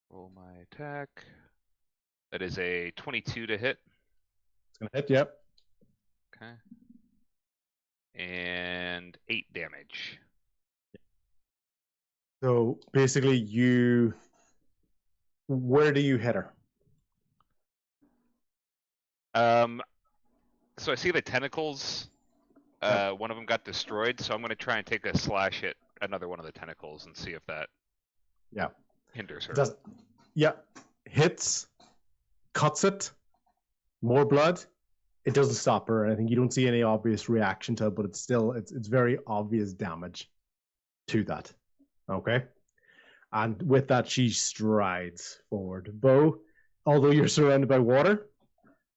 roll my attack. That is a 22 to hit. It's going to hit, yep. Okay. And 8 damage. So basically, where do you hit her? So I see the tentacles. One of them got destroyed, so I'm going to try and take a slash at another one of the tentacles and see if that hinders her. Hits, cuts it, more blood. It doesn't stop her or anything. You don't see any obvious reaction to it, but it's very obvious damage to that. Okay? And with that, she strides forward. Bo, although you're surrounded by water,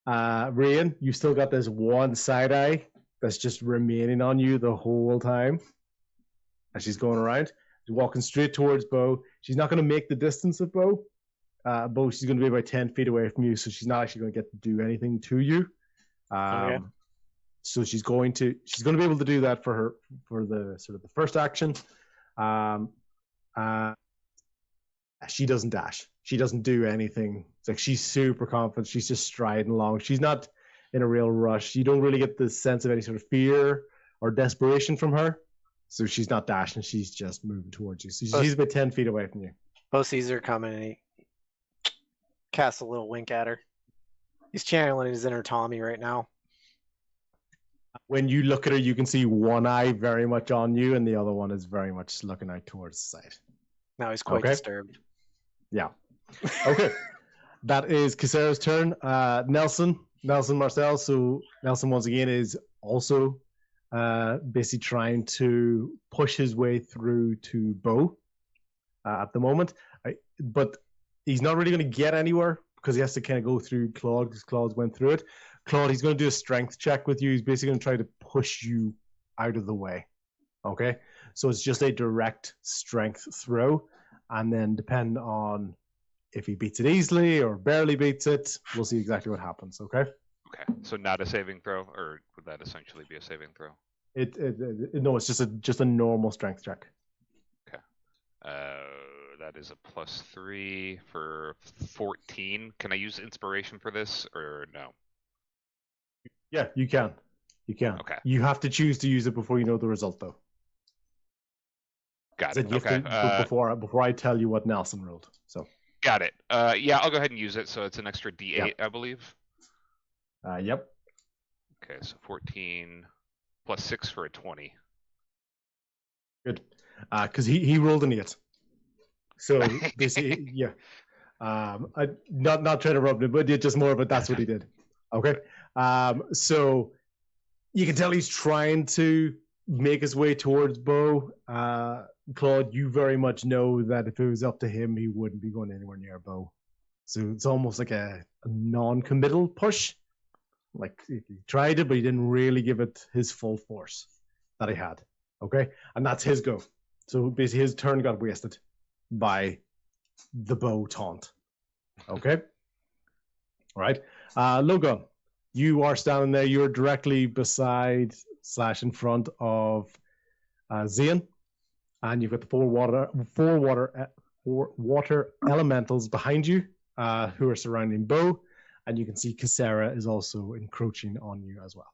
Rain, you still got this one side eye that's just remaining on you the whole time. As she's going around. She's walking straight towards Bo. She's not going to make the distance of Bo. Bo, she's going to be about 10 feet away from you, so she's not actually going to get to do anything to you. So she's going to be able to do that for the sort of the first action. She doesn't dash. She doesn't do anything. It's like she's super confident. She's just striding along. She's not in a real rush. You don't really get the sense of any sort of fear or desperation from her. So she's not dashing. She's just moving towards you. So she's about 10 feet away from you. Bo sees her coming and he casts a little wink at her. He's channeling his inner Tommy right now. When you look at her, you can see one eye very much on you, and the other one is very much looking out towards the side. Now he's quite disturbed. Yeah. Okay. That is Casera's turn. Nelson Marcel. So Nelson once again is also basically trying to push his way through to Bo at the moment, but he's not really going to get anywhere because he has to kind of go through Claude because Claude went through it. Claude, he's going to do a strength check with you. He's basically going to try to push you out of the way. Okay? So it's just a direct strength throw. And then depend on if he beats it easily or barely beats it, we'll see exactly what happens. Okay? Okay. So not a saving throw, or would that essentially be a saving throw? No, it's just a normal strength check. Okay. That is a +3 for 14. Can I use inspiration for this or no? Yeah, you can. Okay. You have to choose to use it before you know the result, though. Got it. Okay. Before I tell you what Nelson rolled. So. Got it. Yeah, I'll go ahead and use it. So it's an extra D8, yep. I believe. Yep. Okay, so 14 +6 for a 20. Good. Because he rolled an 8. So basically, yeah. I'm not trying to rub it, but just more of it. That's what he did. Okay. So you can tell he's trying to make his way towards Bo. Claude, you very much know that if it was up to him, he wouldn't be going anywhere near Bo. So it's almost like a non-committal push. Like he tried it, but he didn't really give it his full force that he had. Okay, and that's his go. So basically, his turn got wasted by the Bo taunt. Okay. All right. Logan, you are standing there. You're directly beside / in front of Zain, and you've got the four water elementals behind you, who are surrounding Bo, and you can see Casera is also encroaching on you as well.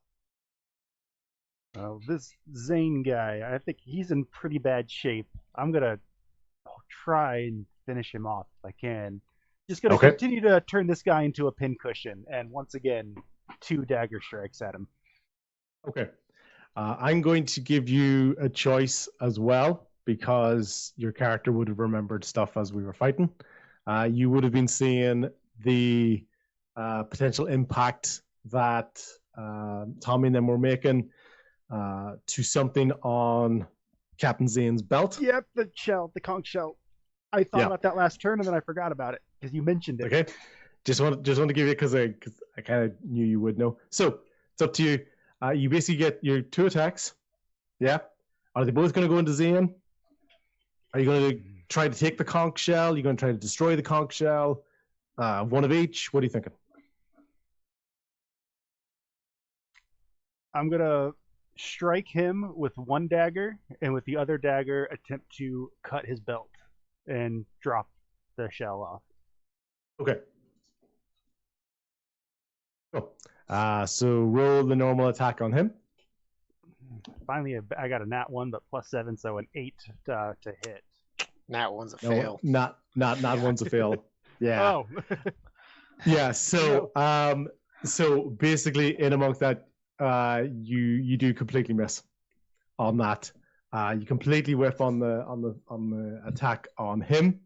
This Zain guy, I think he's in pretty bad shape. I'm gonna try and finish him off if I can. Just going to Okay. continue to turn this guy into a pincushion, and once again, 2 dagger strikes at him. Okay. I'm going to give you a choice as well because your character would have remembered stuff as we were fighting. You would have been seeing the potential impact that Tommy and them were making to something on Captain Zain's belt. Yep, the conch shell. I thought about that last turn and then I forgot about it because you mentioned it. Okay. Just want to give you because I kind of knew you would know. So it's up to you. You basically get your 2 attacks. Yeah. Are they both going to go into Zain? Are you going to try to take the conch shell? Are you going to try to destroy the conch shell? One of each? What are you thinking? I'm going to strike him with 1 dagger and with the other dagger attempt to cut his belt and drop the shell off. Okay. Cool. So roll the normal attack on him. Finally, I got a nat 1, but +7, so an 8 to hit. Nat 1's a No, fail. not one's a fail. Yeah. Oh. Yeah. So so basically, in amongst that, you do completely miss on that. You completely whiff on the attack on him.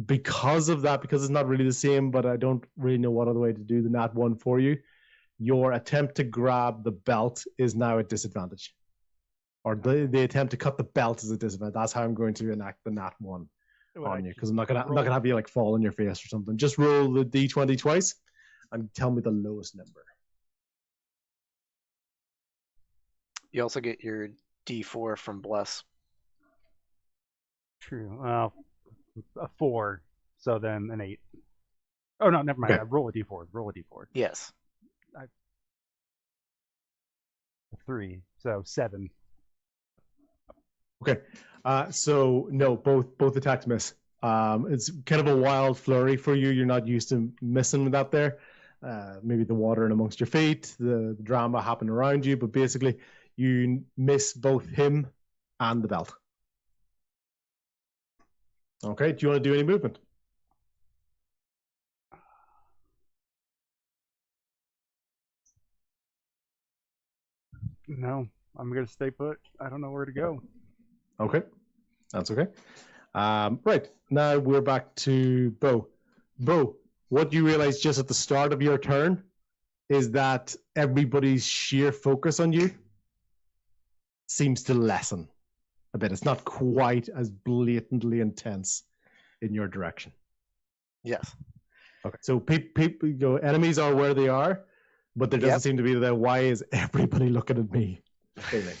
Because of that, because it's not really the same, but I don't really know what other way to do the nat 1 for you. Your attempt to grab the belt is now at disadvantage, or the attempt to cut the belt is a disadvantage. That's how I'm going to enact the nat 1 on you, because I'm not gonna have you like fall on your face or something. Just roll the d20 twice and tell me the lowest number. You also get your D4 from Bless. True. Well, a 4, so then an 8. Oh, no, never mind. Okay. Roll a d4. Roll a d4. Yes. A 3, so 7. Okay. So no, both attacks miss. It's kind of a wild flurry for you. You're not used to missing with that there. Maybe the water in amongst your feet, the drama happened around you, but basically you miss both him and the belt. Okay. Do you want to do any movement? No, I'm going to stay put. I don't know where to go. Okay. That's okay. Right. Now we're back to Bo. Bo, what you realize just at the start of your turn is that everybody's sheer focus on you seems to lessen a bit. It's not quite as blatantly intense in your direction. Yes. Okay. So people, enemies are where they are, but there doesn't seem to be that. Why is everybody looking at me? Feeling.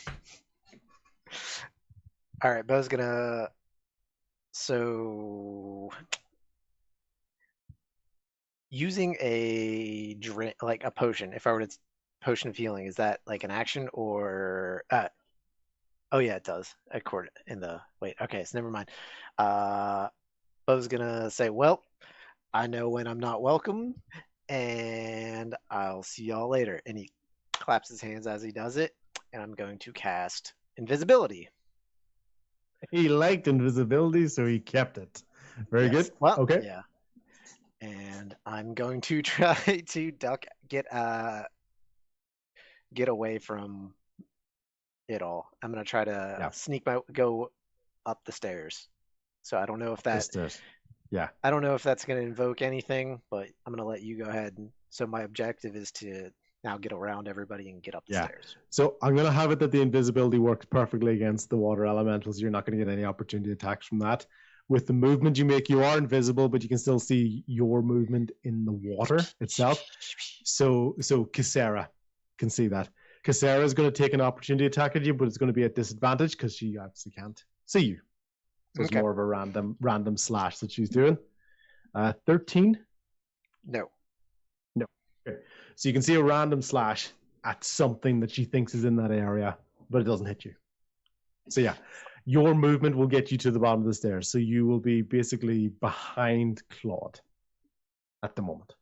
All right, Bo's gonna. So, using a drink, like a potion. If I were to potion of healing, is that like an action or? Oh yeah, it does. Okay, so never mind. Bo's gonna say, "Well, I know when I'm not welcome, and I'll see y'all later." And he claps his hands as he does it, and I'm going to cast invisibility. He liked invisibility, so he kept it. Very good. Well, okay. Yeah. And I'm going to try to get away from it all. I'm going to try to go up the stairs. So I don't know if that. Yeah. I don't know if that's going to invoke anything, but I'm going to let you go ahead. So my objective is to now get around everybody and get up the stairs. So I'm going to have it that the invisibility works perfectly against the water elementals. You're not going to get any opportunity attacks from that. With the movement you make, you are invisible, but you can still see your movement in the water itself. So Casera can see that. Casera is going to take an opportunity attack at you, but it's going to be at disadvantage because she obviously can't see you. So it's more of a random slash that she's doing. 13? No. Okay. So you can see a random slash at something that she thinks is in that area, but it doesn't hit you. So yeah, your movement will get you to the bottom of the stairs. So you will be basically behind Claude at the moment.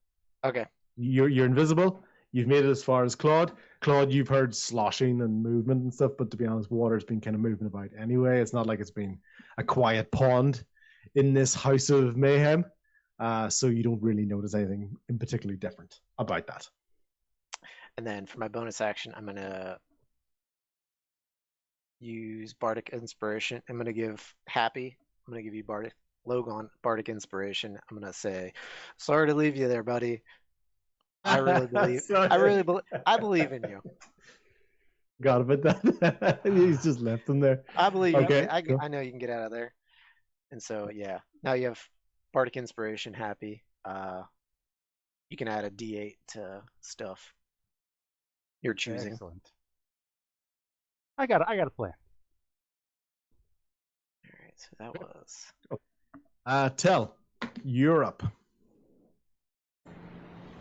Okay. You're invisible. You've made it as far as Claude. Claude, you've heard sloshing and movement and stuff, but to be honest, water's been kind of moving about anyway. It's not like it's been a quiet pond. in this house of mayhem. So you don't really notice anything in particularly different about that. And then for my bonus action, I'm gonna use Bardic Inspiration. I'm gonna give Happy. I'm gonna give you Logan Bardic Inspiration. I'm gonna say, "Sorry to leave you there, buddy. I really believe. I believe in you. Got about that. He's just left him there. I believe. Okay, I, I know you can get out of there." And so yeah, now you have Bardic Inspiration, Happy. You can add a D8 to stuff you're choosing. Excellent. I got a plan. All right, so that was. Tell, you're up.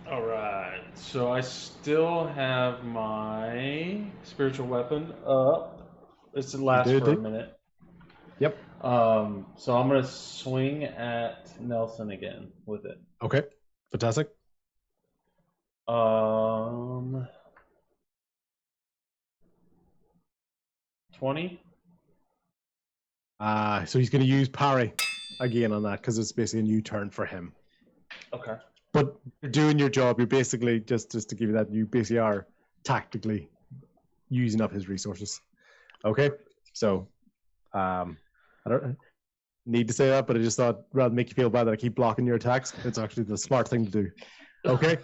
All right. So I still have my spiritual weapon up. This will last for a minute. Yep. So I'm gonna swing at Nelson again with it. Okay. Fantastic. 20. So he's going to use parry again on that because it's basically a new turn for him. Okay. But you're doing your job. You're basically just to give you that. You basically are tactically using up his resources. Okay. So, I don't need to say that, but I just thought rather than make you feel bad that I keep blocking your attacks, it's actually the smart thing to do. Okay.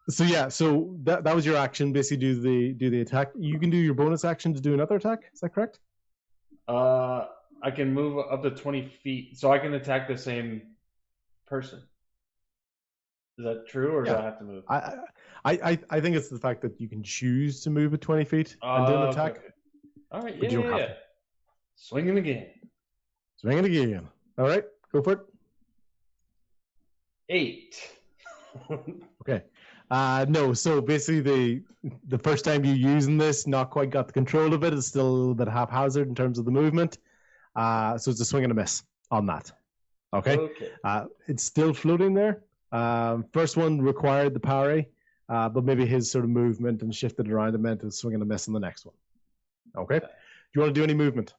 So yeah, so that was your action. Basically, do the attack. You can do your bonus action to do another attack. Is that correct? I can move up to 20 feet, so I can attack the same person. Is that true, or do I have to move? I think it's the fact that you can choose to move at 20 feet and do an attack. Okay. All right, But you don't have to. Swinging again. Swinging again. All right, go for it. 8. Okay. No, so basically the first time you're using this, not quite got the control of it. It's still a little bit haphazard in terms of the movement. So it's a swing and a miss on that. Okay. It's still floating there. First one required the parry, but maybe his sort of movement and shifted around and meant a swing and a miss on the next one. Okay. Do you want to do any movement?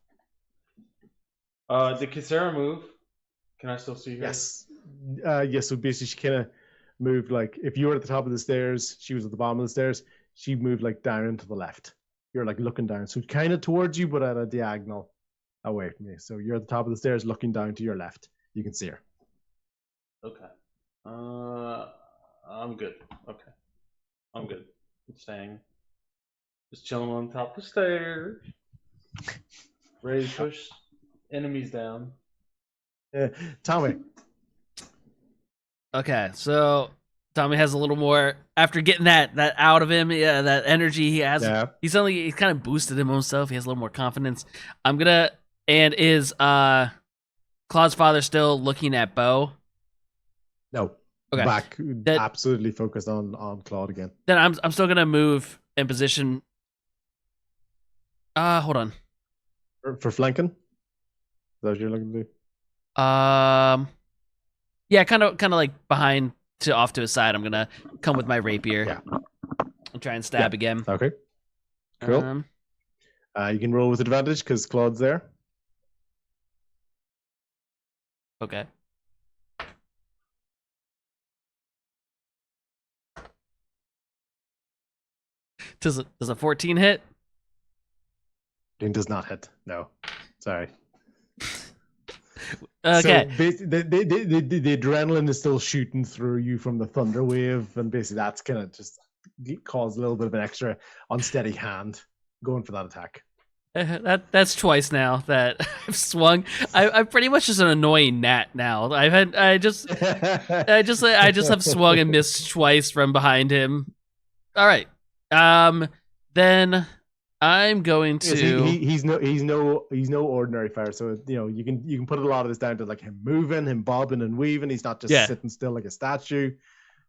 The Casera move. Can I still see her? Yes. Yes. So basically, she kind of moved like if you were at the top of the stairs, she was at the bottom of the stairs. She moved like down to the left. You're like looking down, so kind of towards you, but at a diagonal away from you. So you're at the top of the stairs, looking down to your left. You can see her. Okay. I'm good. Okay. I'm good. I'm staying. Just chilling on top of the stairs. Ready to push enemies down. Tommy. Okay, so Tommy has a little more after getting that out of him. Yeah, that energy he has. Yeah. He's kind of boosted him himself. He has a little more confidence. And is Claude's father still looking at Bo? No. Okay. Back absolutely focused on Claude again. Then I'm still gonna move in position. Hold on. For flanking? Is that what you're looking to do? Yeah, kind of like behind to off to his side. I'm gonna come with my rapier and try and stab again. Okay. Cool. You can roll with advantage because Claude's there. Okay. Does a 14 hit? It does not hit. No. Sorry. Okay. So the adrenaline is still shooting through you from the thunder wave, and basically that's kind of just caused a little bit of an extra unsteady hand going for that attack. That's twice now that I've swung. I'm pretty much just an annoying gnat now. I just have swung and missed twice from behind him. All right. Then I'm going to. He's no ordinary fighter. So you can put a lot of this down to like him moving, him bobbing and weaving. He's not just sitting still like a statue.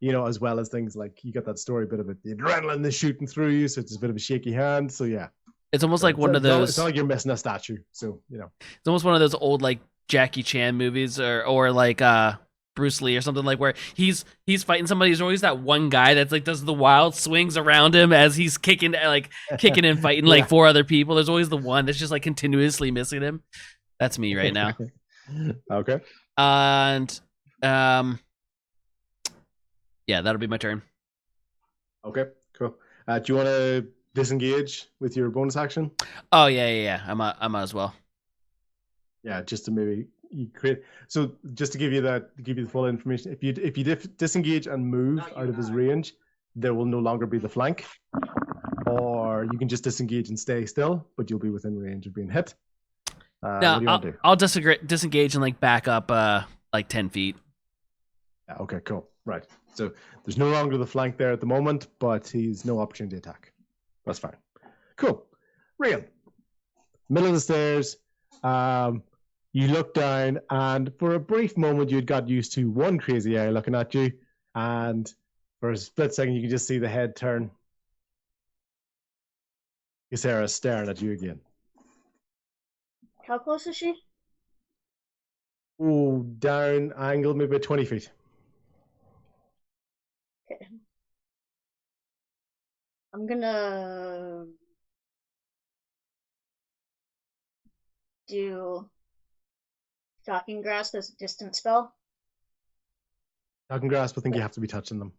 As well as things like you got that story bit of it. The adrenaline is shooting through you, so it's a bit of a shaky hand. So yeah. It's almost like one of those. It's not like you're missing a statue, so It's almost one of those old like Jackie Chan movies, or like Bruce Lee or something, like where he's fighting somebody. There's always that one guy that's like does the wild swings around him as he's kicking and fighting like four other people. There's always the one that's just like continuously missing him. That's me right now. Okay. And yeah, that'll be my turn. Okay. Cool. Do you want to disengage with your bonus action? Oh yeah. I might as well. Yeah, just to maybe you create. So just to give you the full information, if you disengage and move out of his range, there will no longer be the flank, or you can just disengage and stay still, but you'll be within range of being hit. What do you want to do? I'll disengage and like back up like 10 feet. Yeah, okay, cool. Right. So there's no longer the flank there at the moment, but he's no opportunity attack. That's fine. Cool. Rian, middle of the stairs. You look down, and for a brief moment, you'd got used to one crazy eye looking at you, and for a split second, you can just see the head turn. Casera's staring at you again. How close is she? Oh, down angle, maybe 20 feet. Okay. I'm gonna do Shocking Grasp as a distance spell. Talking grasp, I think you have to be touching them.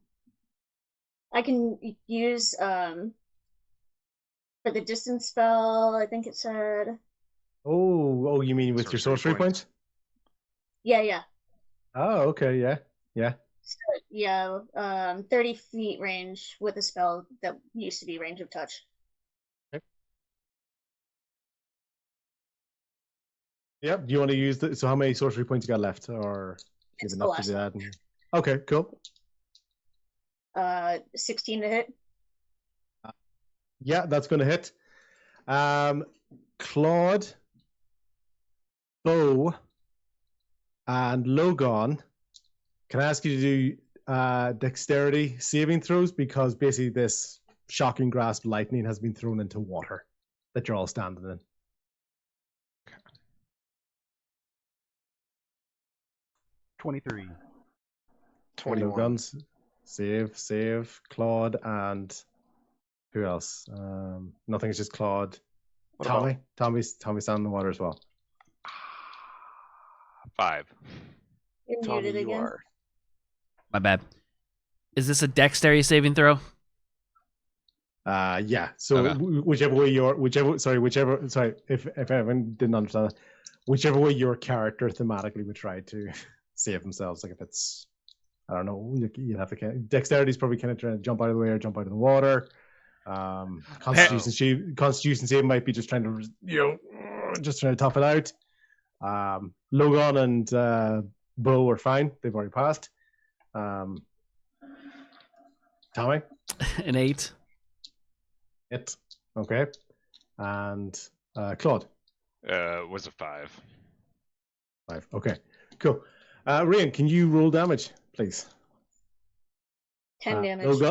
I can use for the distance spell, I think it said. Oh, you mean with your sorcery points? Yeah. Oh, okay, yeah. So, yeah, 30 feet range with a spell that used to be range of touch. Okay. Yep. Do you want to use so how many sorcery points you got left, or do you have enough to do that? Okay, cool. 16 to hit. Yeah, that's going to hit. Claude, Bo, and Logon, can I ask you to do dexterity saving throws, because basically this shocking grasp lightning has been thrown into water that you're all standing in. 23. 21. Guns. Save. Claude and who else? Nothing. It's just Claude. What Tommy. Tommy's standing in the water as well. 5. You're Tommy, muted you again. are. My bad. Is this a dexterity saving throw? Yeah. So Okay. Sorry, if everyone didn't understand that, whichever way your character thematically would try to save themselves, like if it's, I don't know, you have to dexterity is probably kind of trying to jump out of the way or jump out of the water. Constitution save might be just trying to just trying to tough it out. Logan and Bo are fine; they've already passed. Tommy, An 8. it okay, and Claude. Was a 5. 5. Okay, cool. Rian, can you roll damage, please? 10 damage.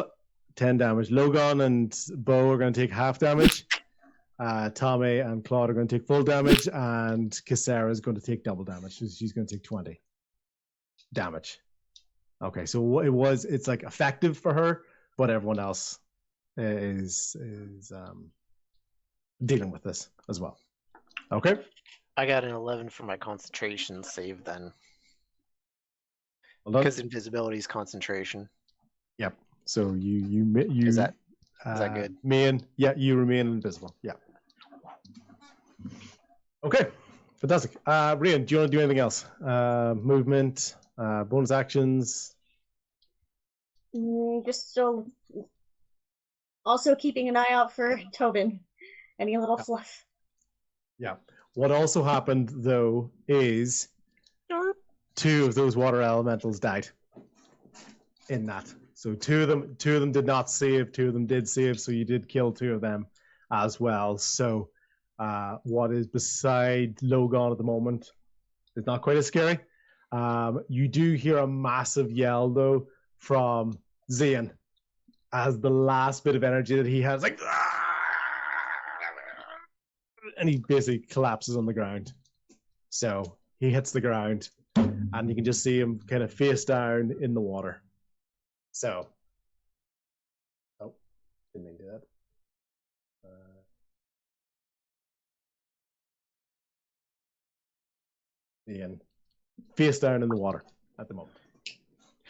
10 damage. Logan and Bo are going to take half damage. Tommy and Claude are going to take full damage, and Casera is going to take double damage. She's going to take 20 damage. Okay, so it's like effective for her, but everyone else is dealing with this as well. Okay. I got an 11 for my concentration save then. Well done. Because invisibility is concentration. Yep. So you Is that good? You remain invisible. Yeah. Okay. Fantastic. Rian, do you want to do anything else? Movement, bonus actions. Just so. Also keeping an eye out for Tobin. Any little fluff. Yeah. What also happened though is 2 of those water elementals died in that. So two of them did not save, 2 of them did save, so you did kill 2 of them as well. So what is beside Logan at the moment is not quite as scary. You do hear a massive yell though from Zain as the last bit of energy that he has, like, and he basically collapses on the ground. So he hits the ground, and you can just see him kind of face down in the water. So, didn't mean to do that. Ian, face down in the water at the moment.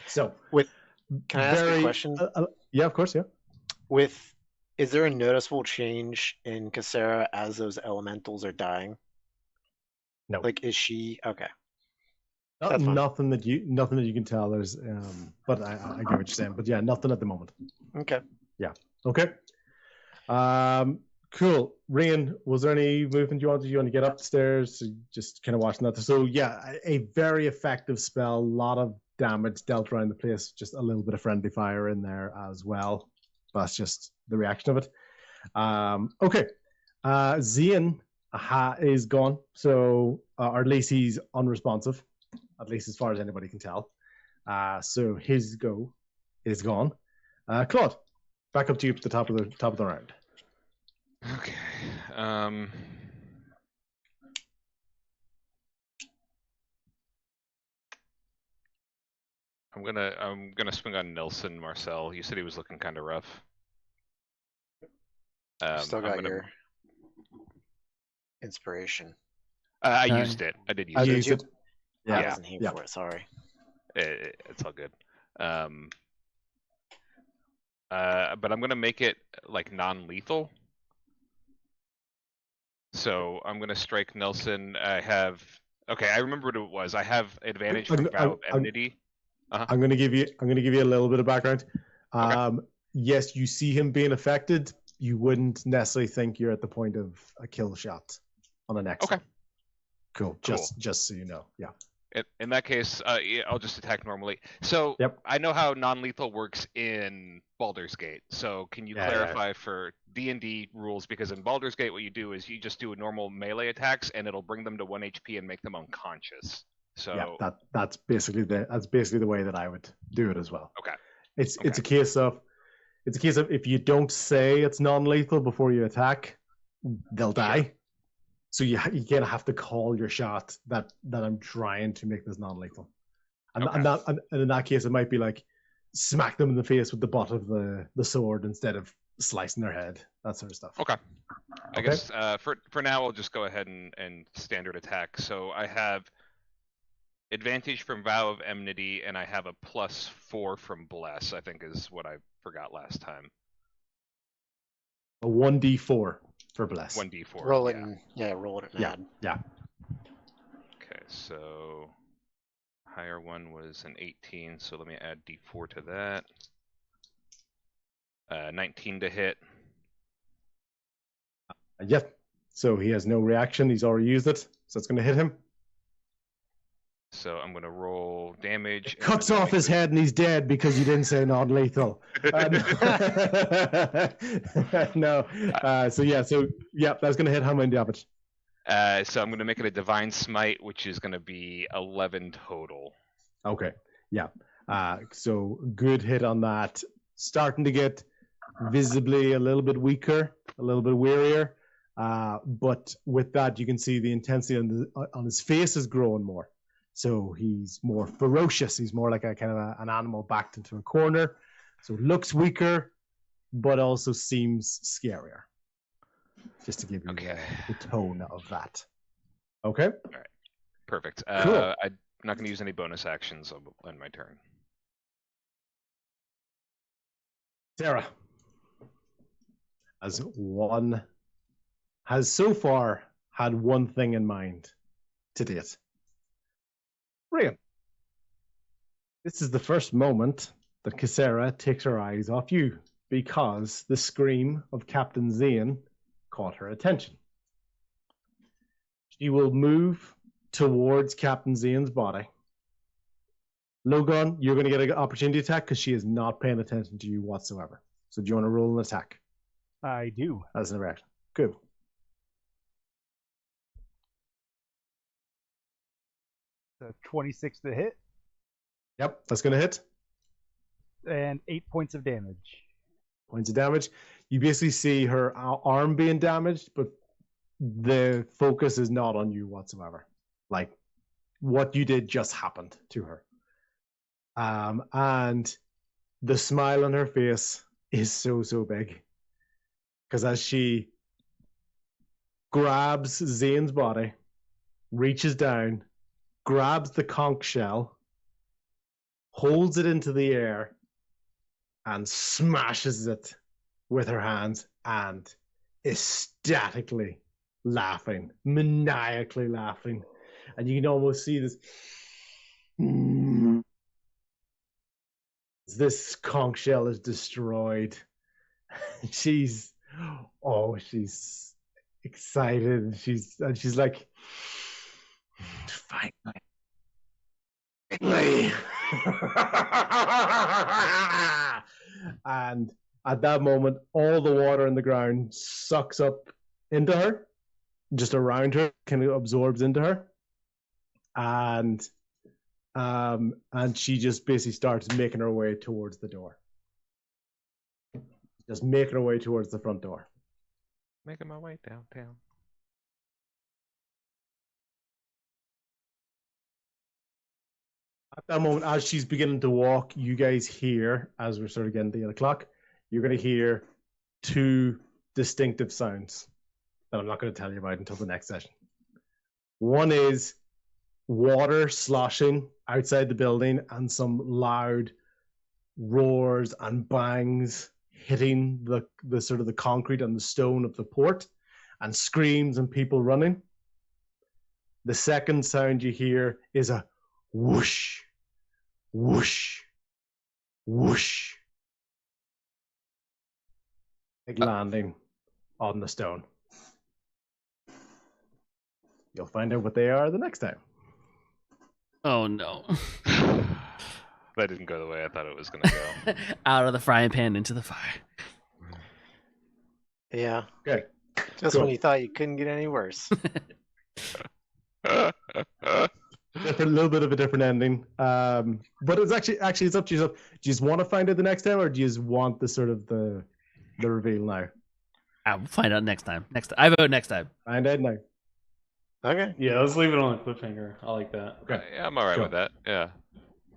So, Can I ask a question? Yeah, of course, yeah. Is there a noticeable change in Casera as those elementals are dying? No. Like, is she okay? Nothing that you can tell. There's, but I get what you're saying. But yeah, nothing at the moment. Okay. Yeah. Okay. Cool. Rain, was there any movement you wanted? You want to get upstairs? Just kind of watching that. So yeah, a very effective spell. A lot of damage dealt around the place. Just a little bit of friendly fire in there as well. That's just the reaction of it. Okay. Zain is gone. So, or at least he's unresponsive. At least as far as anybody can tell. So his go is gone. Claude, back up to you at the top of the round. Okay. I'm gonna swing on Nelson Marcel. You said he was looking kind of rough. Still got your inspiration. I used it. I did use it. Yeah, I wasn't here for it. Sorry. It's all good. But I'm gonna make it like non-lethal. So I'm gonna strike Nelson. I remember what it was. I have advantage from Vow of Enmity. I'm gonna give you a little bit of background. Okay. Yes, you see him being affected. You wouldn't necessarily think you're at the point of a kill shot on an X. Okay. Cool. Just so you know. Yeah. In that case, I'll just attack normally. So I know how non-lethal works in Baldur's Gate. So can you clarify for D&D rules? Because in Baldur's Gate, what you do is you just do a normal melee attacks, and it'll bring them to 1 HP and make them unconscious. So yeah, that's basically the way that I would do it as well. Okay. It's a case of if you don't say it's non-lethal before you attack, they'll die. So you kind of have to call your shot that I'm trying to make this non-lethal, and in that case it might be like smack them in the face with the butt of the sword instead of slicing their head, that sort of stuff. Okay. I guess for now I'll just go ahead and standard attack. So I have advantage from Vow of Enmity, and I have a +4 from Bless. I think is what I forgot last time. A 1d4 for Bless. 1d4. Roll it. Roll it at mad. Yeah. Okay, so higher one was an 18, so let me add d4 to that. 19 to hit. Yep. So he has no reaction. He's already used it, so it's going to hit him. So I'm going to roll damage. It cuts off his head and he's dead because you didn't say non-lethal. No. That's going to hit how many damage? So I'm going to make it a Divine Smite, which is going to be 11 total. Okay. Yeah. So good hit on that. Starting to get visibly a little bit weaker, a little bit wearier. But with that, you can see the intensity on his face is growing more. So he's more ferocious. He's more like a kind of an animal backed into a corner. So looks weaker, but also seems scarier. Just to give you the tone of that. Okay? All right. Perfect. Cool. I'm not going to use any bonus actions on my turn. Sarah has so far had one thing in mind to date. Ryan, this is the first moment that Casera takes her eyes off you because the scream of Captain Zain caught her attention. She will move towards Captain Zain's body. Logan, you're going to get an opportunity attack because she is not paying attention to you whatsoever. So do you want to roll an attack? I do. As an reaction. Good. So 26 to hit. Yep, that's going to hit. And 8 points of damage. Points of damage. You basically see her arm being damaged, but the focus is not on you whatsoever. Like, what you did just happened to her. And the smile on her face is so big. Because as she grabs Zane's body, reaches down, grabs the conch shell, holds it into the air, and smashes it with her hands and ecstatically laughing, maniacally laughing. And you can almost see this. This conch shell is destroyed. She's excited. She's like, finally. And at that moment, all the water in the ground sucks up into her, just around her, kind of absorbs into her, and she just basically starts making her way towards the door. Just making her way towards the front door. Making my way downtown. At that moment, as she's beginning to walk, you guys hear, as we're sort of getting to the 8 o'clock, you're going to hear 2 distinctive sounds that I'm not going to tell you about until the next session. One is water sloshing outside the building and some loud roars and bangs hitting the sort of the concrete and the stone of the port, and screams and people running. The second sound you hear is a whoosh, whoosh, whoosh. Big landing on the stone. You'll find out what they are the next time. Oh no. That didn't go the way I thought it was going to go. Out of the frying pan into the fire. Yeah. Okay. Just Cool. when you thought you couldn't get any worse. A little bit of a different ending, but it's actually it's up to yourself. Do you just want to find out the next time, or do you just want the sort of the reveal now? I'll find out next time. I vote next time. Find out now. Okay. Yeah, let's leave it on a cliffhanger. I like that. Okay. Yeah, I'm all right Sure. with that. Yeah.